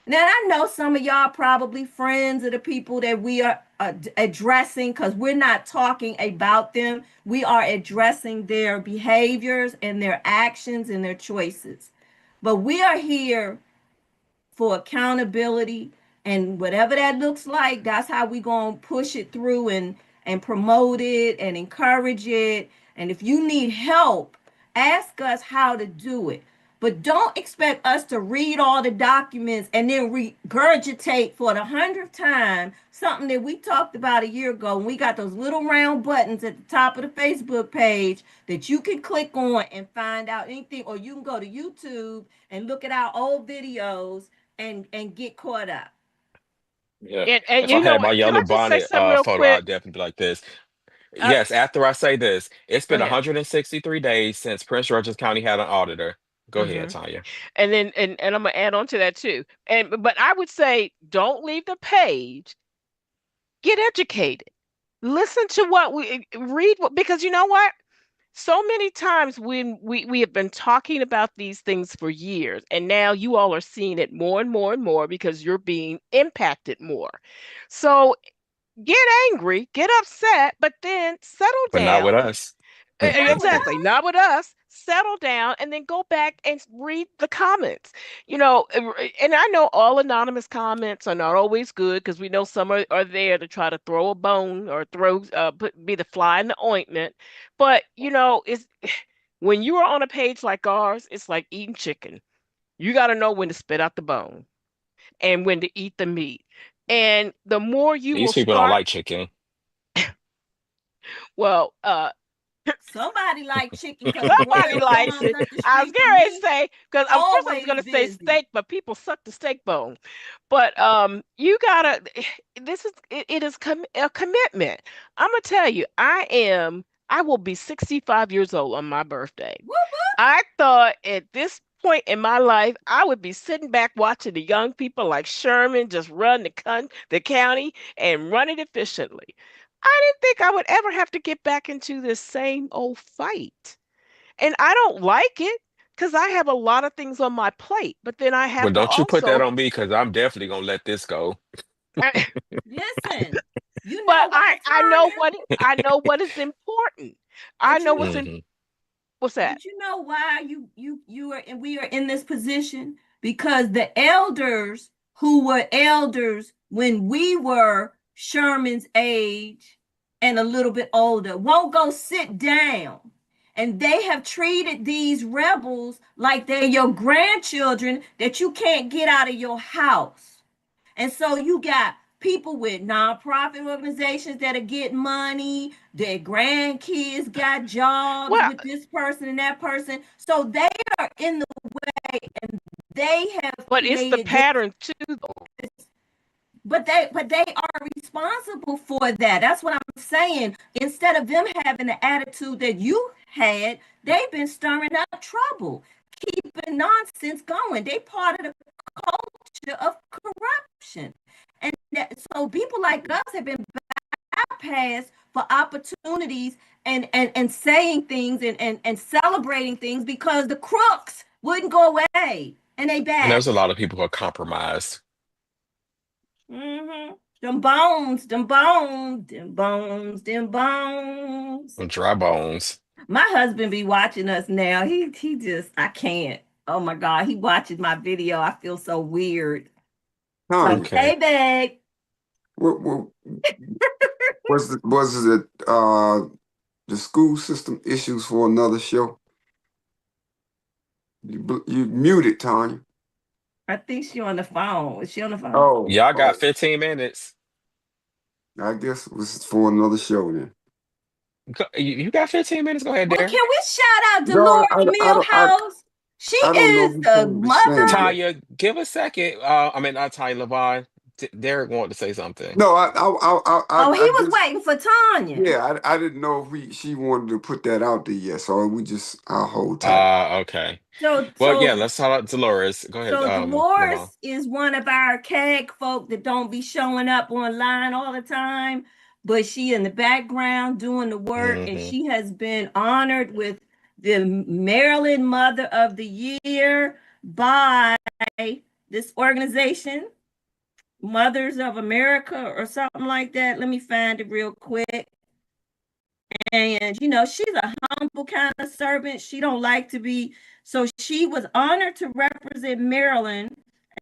Speaker 3: Now I know some of y'all probably friends of the people that we are addressing because we're not talking about them. We are addressing their behaviors and their actions and their choices. But we are here for accountability, and whatever that looks like, that's how we going to push it through and promote it and encourage it. And if you need help, ask us how to do it, but don't expect us to read all the documents and then regurgitate for the 100th time something that we talked about a year ago. And we got those little round buttons at the top of the Facebook page that you can click on and find out anything, or you can go to YouTube and look at our old videos and get caught up.
Speaker 2: Yeah.
Speaker 1: And
Speaker 2: If I
Speaker 1: you know
Speaker 2: had my
Speaker 1: what? Can
Speaker 2: yellow
Speaker 1: I just say
Speaker 2: bonnet
Speaker 1: something real
Speaker 2: photo, I'd
Speaker 1: quick?
Speaker 2: definitely be like this.
Speaker 1: Uh,
Speaker 2: Yes, after I say this, it's
Speaker 1: Go
Speaker 2: been
Speaker 1: ahead.
Speaker 2: 163 days since Prince George's County had an auditor. Go ahead,
Speaker 1: hmm
Speaker 2: Tanya.
Speaker 1: And then and I'm gonna add on to that too. And but I would say don't leave the page. Get educated. Listen to what we read because you know what? so many times when we have been talking about these things for years, and now you all are seeing it more and more and more because you're being impacted more. So get angry, get upset, but then settle
Speaker 2: But not with
Speaker 1: down.
Speaker 2: us.
Speaker 3: Not with
Speaker 1: Exactly.
Speaker 3: us.
Speaker 1: Not with us. Settle down and then go back and read the comments. You know, and I know all anonymous comments are not always good because we know some are there to try to throw a bone or be the fly in the ointment. But you know, it's when you are on a page like ours, it's like eating chicken. You got to know when to spit out the bone and when to eat the meat. And the more you will
Speaker 2: These people don't
Speaker 1: start,
Speaker 2: like chicken.
Speaker 1: well,
Speaker 3: Somebody like chicken because the
Speaker 1: somebody
Speaker 3: girl
Speaker 1: likes
Speaker 3: farms
Speaker 1: it.
Speaker 3: up the
Speaker 1: I was
Speaker 3: street
Speaker 1: getting
Speaker 3: from
Speaker 1: ready to
Speaker 3: me,
Speaker 1: say because first I was
Speaker 3: always
Speaker 1: going to say
Speaker 3: busy.
Speaker 1: steak, but people suck the steak bone. But you gotta. This is it is a commitment. I'm gonna tell you. I will be 65 years old on my birthday.
Speaker 3: Whoop, whoop.
Speaker 1: I thought at this point in my life, I would be sitting back watching the young people like Sherman just run the county and run it efficiently. I didn't think I would ever have to get back into this same old fight. And I don't like it because I have a lot of things on my plate, but then I
Speaker 2: Well,
Speaker 1: have to
Speaker 2: don't you put that
Speaker 1: also,
Speaker 2: on me because I'm definitely gonna let this go.
Speaker 3: Listen, you
Speaker 1: but
Speaker 3: know what, Tanya?
Speaker 1: I know what is important. I
Speaker 3: But
Speaker 1: know
Speaker 3: you
Speaker 2: Hmm.
Speaker 1: what's that?
Speaker 3: But you know why you are and we are in this position? Because the elders who were elders when we were Sherman's age and a little bit older won't go sit down. And they have treated these rebels like they're your grandchildren that you can't get out of your house. And so you got people with nonprofit organizations that are getting money. Their grandkids got jobs
Speaker 1: Well,
Speaker 3: with this person and that person. So they are in the way and they have
Speaker 1: but it's the
Speaker 3: created this,
Speaker 1: pattern too, though.
Speaker 3: but they are responsible for that. That's what I'm saying. Instead of them having the attitude that you had, they've been stirring up trouble, keeping nonsense going. They part of the culture of corruption. And so people like us have been bypassed for opportunities and saying things and celebrating things because the crooks wouldn't go away and they
Speaker 2: And
Speaker 3: back.
Speaker 2: there's a lot of people who are compromised.
Speaker 3: Mm-hmm. Them bones, them bones, them bones, them bones.
Speaker 2: Dry bones.
Speaker 3: My husband be watching us now. He just I can't. Oh my God, he watches my video. I feel so weird. Like,
Speaker 6: Tanya,
Speaker 2: Okay.
Speaker 3: hey babe.
Speaker 6: what was it the school system issues for another show? You muted, Tanya.
Speaker 3: I think she on the phone. Is she on the phone?
Speaker 2: Y'all got
Speaker 6: Oh,
Speaker 2: 15 minutes.
Speaker 6: I guess it was for another show then.
Speaker 2: You got 15 minutes. Go ahead,
Speaker 3: Well,
Speaker 2: there.
Speaker 3: can we shout out
Speaker 6: No,
Speaker 3: Dolores Millhouse? She
Speaker 6: I don't know
Speaker 3: is
Speaker 6: who
Speaker 3: the
Speaker 6: supposed to be saying
Speaker 3: mother.
Speaker 6: that.
Speaker 2: Tanya, give a second. I mean, not Tanya, Levon. Derek wanted to say something.
Speaker 6: No,
Speaker 3: Oh, he
Speaker 6: I
Speaker 3: was
Speaker 6: just
Speaker 3: waiting for Tanya.
Speaker 6: yeah, I didn't know if she wanted to put that out there yet, so I'll hold tight.
Speaker 2: Okay.
Speaker 3: So
Speaker 2: Well, yeah,
Speaker 3: so
Speaker 2: let's talk about Dolores. Go ahead,
Speaker 3: so
Speaker 2: Levon.
Speaker 3: Dolores is one of our CAG folk that don't be showing up online all the time, but she in the background doing the work, and
Speaker 2: Hmm.
Speaker 3: she has been honored with the Maryland Mother of the Year by this organization, Mothers of America or something like that. Let me find it real quick. And she's a humble kind of servant. She don't like to be. So she was honored to represent Maryland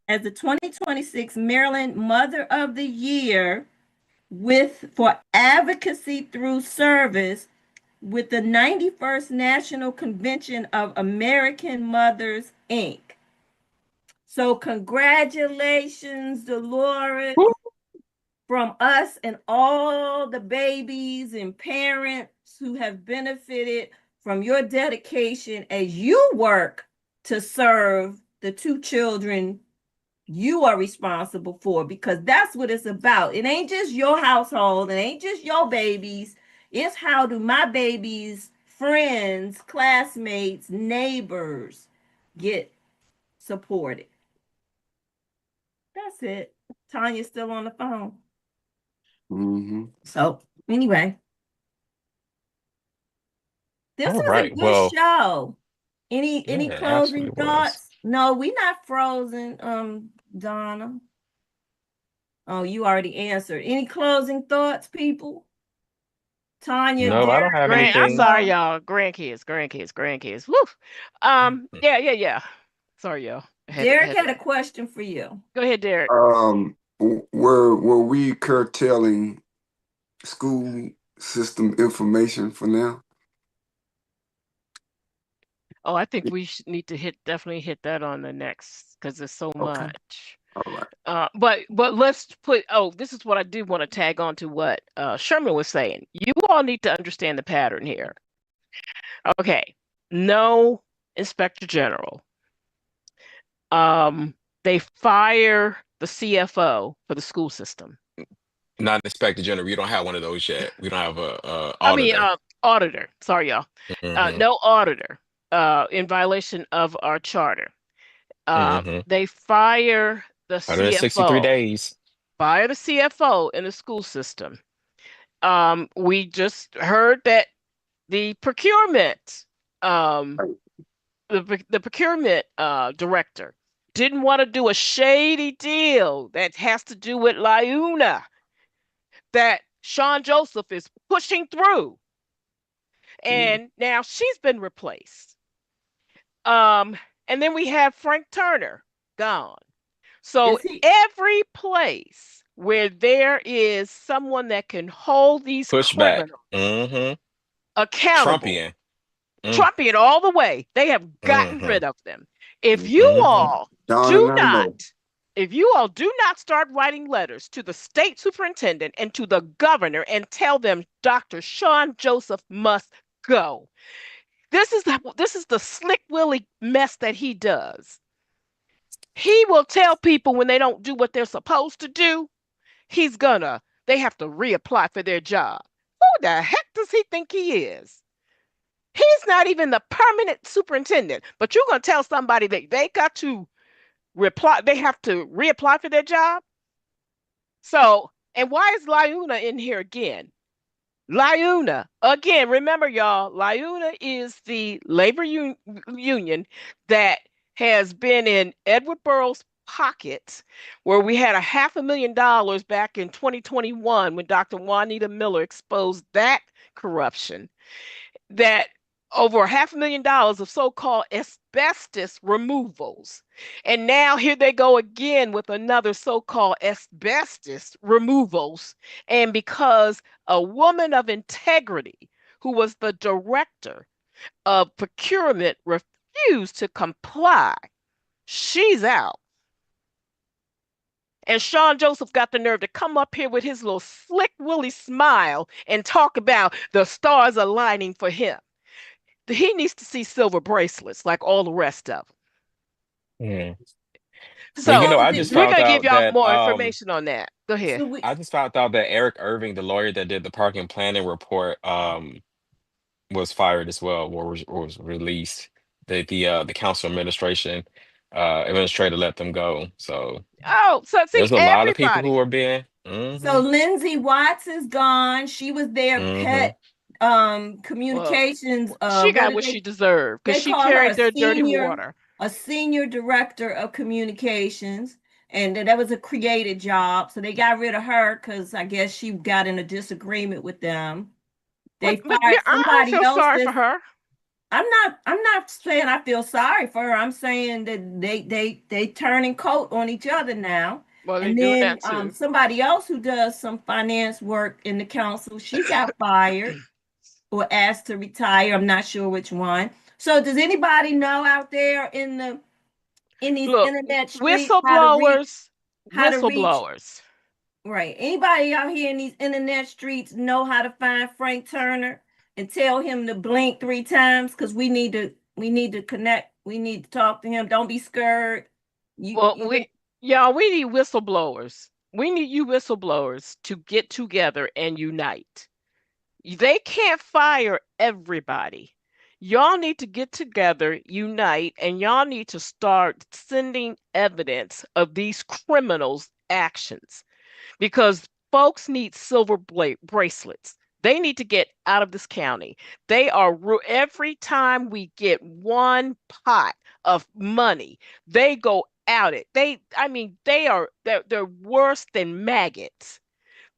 Speaker 3: as the 2026 Maryland Mother of the Year for advocacy through service with the 91st National Convention of American Mothers, Inc. So congratulations, Dolores, from us and all the babies and parents who have benefited from your dedication as you work to serve the two children you are responsible for, because that's what it's about. It ain't just your household, it ain't just your babies. It's how do my babies, friends, classmates, neighbors get supported. That's it. Tanya's still on the phone.
Speaker 6: Hmm.
Speaker 3: So, anyway, This
Speaker 2: All
Speaker 3: was a
Speaker 2: right.
Speaker 3: good
Speaker 2: Well,
Speaker 3: show.
Speaker 2: yeah,
Speaker 3: Any
Speaker 2: it
Speaker 3: closing
Speaker 2: absolutely was.
Speaker 3: thoughts? No, we not frozen, Donna. Oh, you already answered. Any closing thoughts, people? Tanya,
Speaker 2: No, I don't
Speaker 3: Derek,
Speaker 2: have
Speaker 1: I'm
Speaker 2: anything.
Speaker 1: sorry,
Speaker 3: Love.
Speaker 1: y'all. Grandkids. Woo. Yeah. Sorry, y'all.
Speaker 3: Derek
Speaker 1: Had to.
Speaker 3: had a question for you.
Speaker 1: Go ahead, Derek.
Speaker 6: Were we curtailing school system information for now?
Speaker 1: Oh, I think we need to definitely hit that on the next because there's so
Speaker 6: Okay.
Speaker 1: much.
Speaker 6: All right.
Speaker 1: But let's put. Oh, this is what I do want to tag on to what Sherman was saying. You all need to understand the pattern here. Okay, no inspector general. They fire the CFO for the school system.
Speaker 2: Not inspector general. We don't have one of those yet. We don't have a
Speaker 1: I mean,
Speaker 2: auditor.
Speaker 1: auditor. Sorry, y'all.
Speaker 2: Hmm.
Speaker 1: No auditor. In violation of our charter.
Speaker 2: Hmm.
Speaker 1: They fire the
Speaker 2: 163
Speaker 1: CFO.
Speaker 2: days.
Speaker 1: Fire the CFO in the school system. We just heard that the procurement, um, the procurement director didn't want to do a shady deal that has to do with Liuna that Sean Joseph is pushing through, and now she's been replaced. Um, and then we have Frank Turner gone. So
Speaker 3: Is he?
Speaker 1: every place where there is someone that can hold these
Speaker 2: Pushback.
Speaker 1: criminals
Speaker 2: Hmm.
Speaker 1: accountable,
Speaker 2: Trumpian. Mm,
Speaker 1: Trumpian all the way, they have gotten
Speaker 2: hmm.
Speaker 1: rid of them. If you
Speaker 6: Mhm.
Speaker 1: all
Speaker 6: Don
Speaker 1: do
Speaker 6: and I
Speaker 1: not,
Speaker 6: know.
Speaker 1: if you all do not start writing letters to the state superintendent and to the governor and tell them Dr. Sean Joseph must go. This is the slick Willie mess that he does. He will tell people when they don't do what they're supposed to do, they have to reapply for their job. Who the heck does he think he is? He's not even the permanent superintendent, but you're going to tell somebody that they got to reply, they have to reapply for their job? So, and why is Liuna in here again? Liuna, again, remember y'all, Liuna is the union that has been in Edward Burroughs' pockets, where we had $500,000 back in 2021 when Dr. Juanita Miller exposed that corruption, that over $500,000 of so-called asbestos removals. And now here they go again with another so-called asbestos removals. And because a woman of integrity who was the director of procurement refused to comply, she's out. And Sean Joseph got the nerve to come up here with his little slick Willie smile and talk about the stars aligning for him. He needs to see silver bracelets like all the rest of them.
Speaker 2: Mm. Well,
Speaker 3: So
Speaker 2: you
Speaker 1: So
Speaker 2: know, I
Speaker 3: did
Speaker 2: just
Speaker 3: we?
Speaker 1: we're
Speaker 2: found
Speaker 1: gonna give
Speaker 2: out
Speaker 1: y'all
Speaker 2: that
Speaker 1: more information on that. Go ahead.
Speaker 3: So we.
Speaker 2: I just found out that Eric Irving, the lawyer that did the parking planning report, was fired as well, or was released. The council administrator let them go. So
Speaker 1: Oh, so see,
Speaker 2: there's a lot of people who
Speaker 1: everybody.
Speaker 2: are being.
Speaker 3: So
Speaker 2: Hmm.
Speaker 3: Lindsay Watts is gone. She was their
Speaker 2: Hmm.
Speaker 3: pet
Speaker 1: Well,
Speaker 3: communications
Speaker 1: she
Speaker 3: what
Speaker 1: got
Speaker 3: did
Speaker 1: what she
Speaker 3: they
Speaker 1: deserved because
Speaker 3: they
Speaker 1: she
Speaker 3: call her
Speaker 1: carried their dirty water.
Speaker 3: a senior director of communications, and that was a created job. So they got rid of her because I guess she got in a disagreement with them. They
Speaker 1: But yeah,
Speaker 3: fired
Speaker 1: I don't
Speaker 3: somebody
Speaker 1: feel
Speaker 3: else
Speaker 1: sorry for
Speaker 3: that's
Speaker 1: her.
Speaker 3: I'm not saying I feel sorry for her. I'm saying that they turning coat on each other now.
Speaker 1: Well, they're
Speaker 3: And
Speaker 1: doing
Speaker 3: then
Speaker 1: that too.
Speaker 3: somebody else who does some finance work in the council, she got fired or asked to retire. I'm not sure which one. So does anybody know out there in these
Speaker 1: Look,
Speaker 3: internet streets
Speaker 1: whistleblowers,
Speaker 3: how to reach
Speaker 1: whistleblowers.
Speaker 3: right? Anybody out here in these internet streets know how to find Frank Turner and tell him to blink 3 times? Because we need to connect. We need to talk to him. Don't be scared. You
Speaker 1: Well,
Speaker 3: you
Speaker 1: y'all, we need whistleblowers. We need you whistleblowers to get together and unite. They can't fire everybody. Y'all need to get together, unite, and y'all need to start sending evidence of these criminals' actions because folks need silver bracelets. They need to get out of this county. Every time we get one pot of money, they go out it. I mean, they're worse than maggots.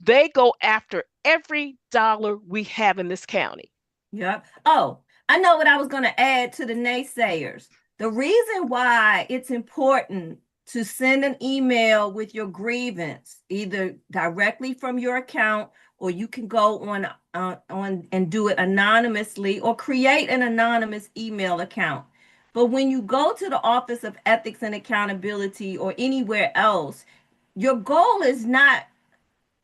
Speaker 1: They go after every dollar we have in this county.
Speaker 3: Yep. Oh, I know what I was going to add to the naysayers. The reason why it's important to send an email with your grievance, either directly from your account, or you can go on and do it anonymously, or create an anonymous email account. But when you go to the Office of Ethics and Accountability or anywhere else, your goal is not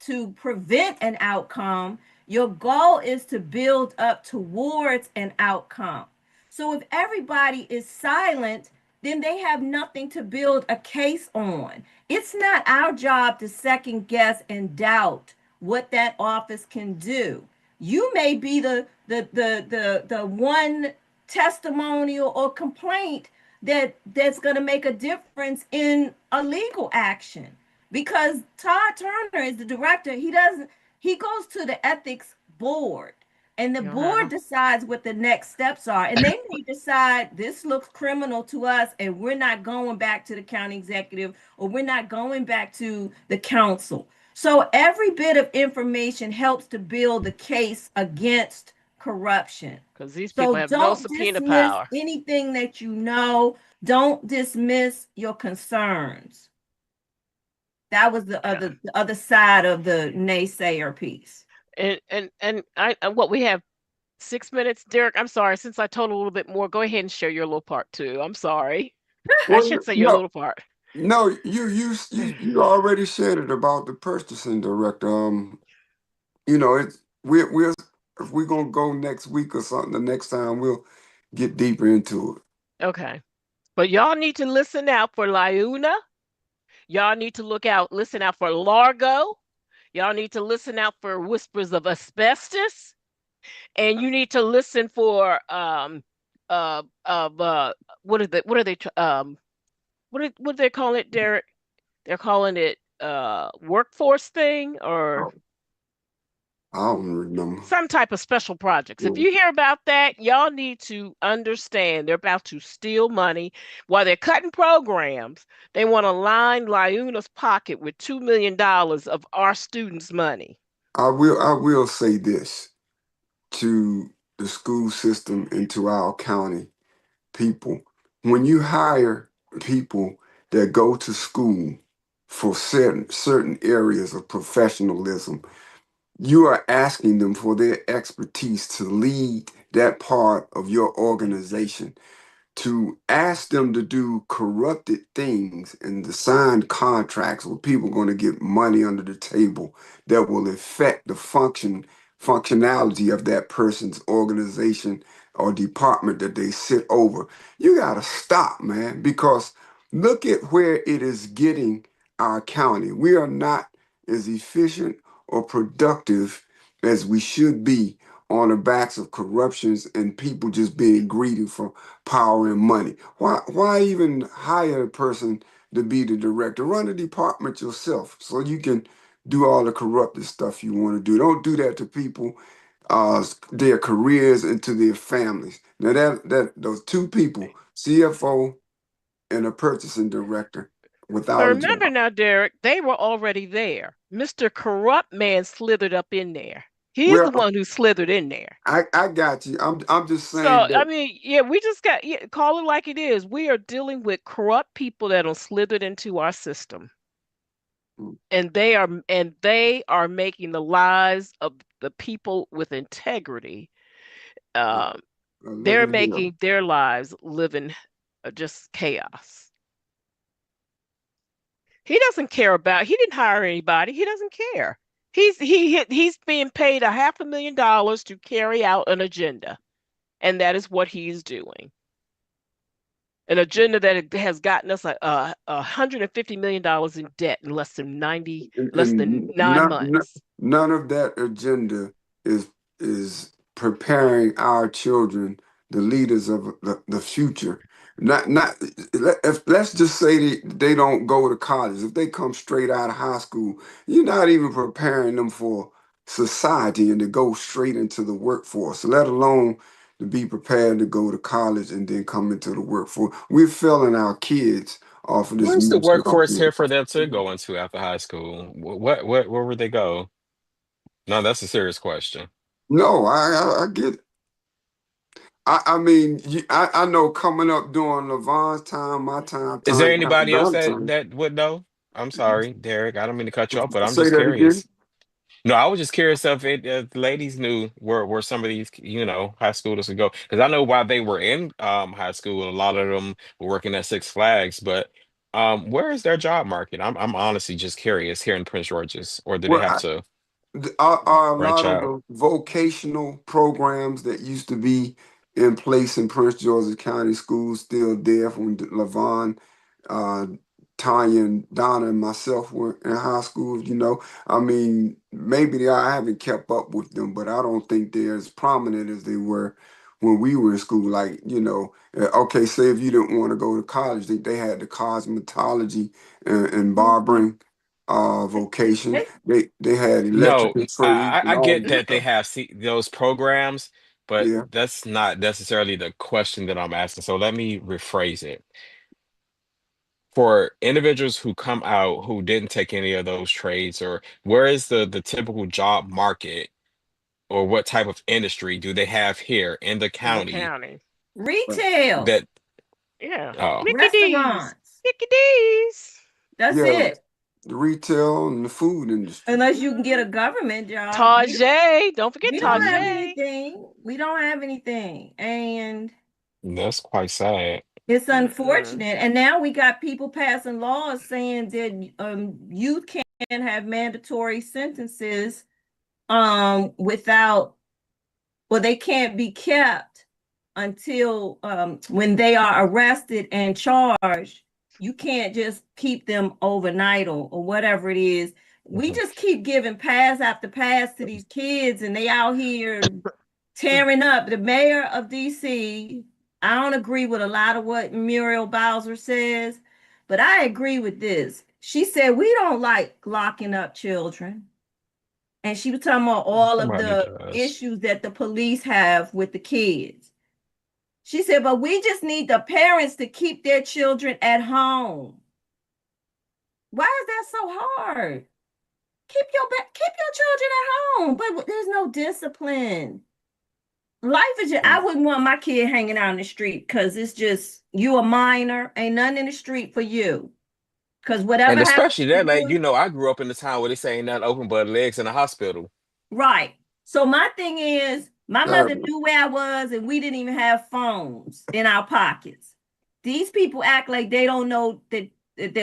Speaker 3: to prevent an outcome. Your goal is to build up towards an outcome. So if everybody is silent, then they have nothing to build a case on. It's not our job to second guess and doubt what that office can do. You may be the one testimonial or complaint that's going to make a difference in a legal action, because Todd Turner is the director. He goes to the ethics board, and the board decides what the next steps are. And they may decide this looks criminal to us, and we're not going back to the county executive, or we're not going back to the council. So every bit of information helps to build the case against corruption.
Speaker 1: Because these people have no subpoena power.
Speaker 3: Anything that you know. Don't dismiss your concerns. That was the other side of the naysayer piece.
Speaker 1: And what we have 6 minutes, Derek. I'm sorry, since I told a little bit more, go ahead and share your little part too. I'm sorry. I should say your little part.
Speaker 6: No, you already said it about the purchasing director. It's we're if we're gonna go next week or something, the next time we'll get deeper into it.
Speaker 1: Okay. But y'all need to listen out for Liuna. Y'all need to listen out for Largo. Y'all need to listen out for whispers of asbestos. And you need to listen for what do they call it, Derek? They're calling it workforce thing, or
Speaker 6: I don't remember.
Speaker 1: some type of special projects. If you hear about that, y'all need to understand they're about to steal money. While they're cutting programs, they want to line Liuna's pocket with $2 million of our students' money.
Speaker 6: I will say this to the school system and to our county people. When you hire people that go to school for certain areas of professionalism, you are asking them for their expertise to lead that part of your organization. To ask them to do corrupted things and to sign contracts where people are going to get money under the table that will affect the functionality of that person's organization or department that they sit over. You got to stop, man, because look at where it is getting our county. We are not as efficient or productive as we should be on the backs of corruptions and people just being greedy for power and money. Why even hire a person to be the director? Run the department yourself so you can do all the corrupted stuff you want to do. Don't do that to people, their careers, and to their families. Now that those two people, CFO and a purchasing director, without
Speaker 1: But
Speaker 6: a
Speaker 1: remember
Speaker 6: job.
Speaker 1: now, Derek, they were already there. Mr. Corrupt Man slithered up in there. He's the
Speaker 6: Well,
Speaker 1: one who slithered in there.
Speaker 6: I got you. I'm just
Speaker 1: So,
Speaker 6: saying
Speaker 1: I
Speaker 6: that.
Speaker 1: mean, yeah, we just call it like it is. We are dealing with corrupt people that are slithered into our system. And they are making the lives of the people with integrity. They're
Speaker 6: Living hell.
Speaker 1: making their lives living just chaos. He doesn't care about. He didn't hire anybody. He doesn't care. He's being paid $500,000 to carry out an agenda, and that is what he's doing. An agenda that has gotten us $150 million in debt in less than
Speaker 6: And
Speaker 1: 9 months.
Speaker 6: none of that agenda is preparing our children, the leaders of the future. Not if let's just say they don't go to college. If they come straight out of high school, you're not even preparing them for society and to go straight into the workforce, let alone to be prepared to go to college and then come into the workforce. We're failing our kids off of this
Speaker 2: Where's the
Speaker 6: mental health
Speaker 2: workforce
Speaker 6: bill.
Speaker 2: here for them to go into after high school? Where would they go? No, that's a serious question.
Speaker 6: No, I get it. I mean, I know coming up during Levon's time, my time,
Speaker 2: Is there
Speaker 6: time,
Speaker 2: anybody else
Speaker 6: Don's
Speaker 2: that
Speaker 6: time.
Speaker 2: that would know? I'm sorry, Derek. I don't mean to cut you off, but I'm
Speaker 6: Say
Speaker 2: just
Speaker 6: that again.
Speaker 2: curious. No, I was just curious if the ladies knew where some of these, high schoolers would go. Because I know while they were in high school, a lot of them were working at Six Flags. But where is their job market? I'm honestly just curious here in Prince George's, or do they
Speaker 6: Well,
Speaker 2: have to
Speaker 6: are a
Speaker 2: branch
Speaker 6: lot of
Speaker 2: out?
Speaker 6: the vocational programs that used to be in place in Prince George's County schools still there from Levon, uh, Tanya, and Donna, and myself were in high school? I mean, maybe I haven't kept up with them, but I don't think they're as prominent as they were when we were in school. Like, okay, say if you didn't want to go to college, they had the cosmetology and barbering vocation.
Speaker 3: They,
Speaker 6: They had
Speaker 2: No,
Speaker 6: electrical trades
Speaker 2: I
Speaker 6: and all
Speaker 2: get
Speaker 6: this
Speaker 2: that they
Speaker 6: stuff.
Speaker 2: have those programs, but
Speaker 6: Yeah.
Speaker 2: that's not necessarily the question that I'm asking. So let me rephrase it. For individuals who come out who didn't take any of those trades, or where is the typical job market, or what type of industry do they have here in the
Speaker 1: in the
Speaker 2: county
Speaker 1: county.
Speaker 3: retail,
Speaker 2: that
Speaker 1: Yeah.
Speaker 2: oh
Speaker 1: Mickey D's.
Speaker 3: restaurants.
Speaker 1: Mickey D's.
Speaker 3: That's
Speaker 6: Yeah,
Speaker 3: it.
Speaker 6: the retail and the food industry.
Speaker 3: Unless you can get a government job.
Speaker 1: Tajay. Don't forget
Speaker 3: We don't have
Speaker 2: mm,
Speaker 1: Tajay.
Speaker 3: anything. We don't have anything. And
Speaker 2: that's quite sad.
Speaker 3: it's
Speaker 1: Mm-mm.
Speaker 3: unfortunate. And now we got people passing laws saying that youth can't have mandatory sentences without, well, they can't be kept until when they are arrested and charged. You can't just keep them overnight or whatever it is. We
Speaker 2: Mhm.
Speaker 3: just keep giving pass after pass to these kids, and they out here tearing up. The mayor of DC, I don't agree with a lot of what Muriel Bowser says, but I agree with this. She said we don't like locking up children. And she was talking about all of
Speaker 2: Somebody
Speaker 3: the
Speaker 2: does.
Speaker 3: issues that the police have with the kids. She said, but we just need the parents to keep their children at home. Why is that so hard? Keep your children at home, but there's no discipline. Life is just, I wouldn't want my kid hanging out in the street because it's just you a minor, ain't nothing in the street for you. Because
Speaker 2: And
Speaker 3: whatever happens
Speaker 2: especially
Speaker 3: to
Speaker 2: that, like,
Speaker 3: you,
Speaker 2: I grew up in the town where they say ain't nothing open but legs in the hospital.
Speaker 3: right. So my thing is, my mother
Speaker 6: Sadly.
Speaker 3: knew where I was, and we didn't even have phones in our pockets. These people act like they don't know that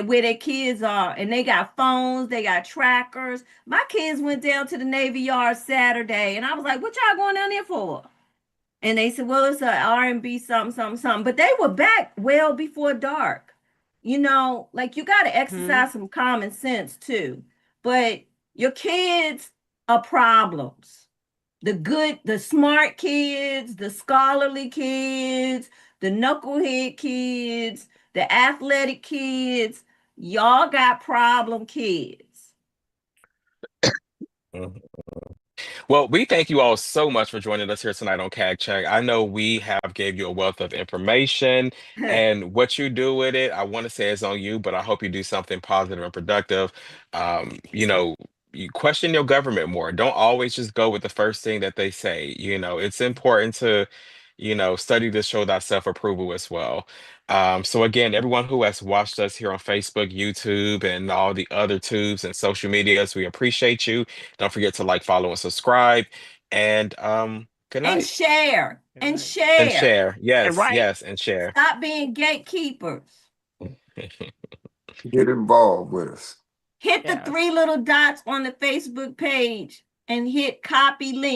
Speaker 3: where their kids are, and they got phones, they got trackers. My kids went down to the Navy Yard Saturday, and I was like, "What y'all going down there for?" And they said, well, it's a R&B something, something, something. But they were back well before dark. Like you got to
Speaker 1: Hmm.
Speaker 3: exercise some common sense too. But your kids are problems. The smart kids, the scholarly kids, the knucklehead kids, the athletic kids, y'all got problem kids.
Speaker 2: Mhm. Well, we thank you all so much for joining us here tonight on CAG Check. I know we have gave you a wealth of information, and what you do with it, I want to say is on you, but I hope you do something positive and productive. You question your government more. Don't always just go with the first thing that they say. It's important to, study to show that self-approval as well. So again, everyone who has watched us here on Facebook, YouTube, and all the other tubes and social medias, we appreciate you. Don't forget to like, follow, and subscribe. And good
Speaker 3: And
Speaker 2: night.
Speaker 3: share,
Speaker 1: Good
Speaker 3: and
Speaker 1: night.
Speaker 2: And
Speaker 3: share.
Speaker 2: share.
Speaker 1: And
Speaker 2: Yes,
Speaker 1: right.
Speaker 2: yes, and share.
Speaker 3: Stop being gatekeepers.
Speaker 6: Get involved with us.
Speaker 3: Hit the
Speaker 1: Yes.
Speaker 3: three little dots on the Facebook page and hit copy link.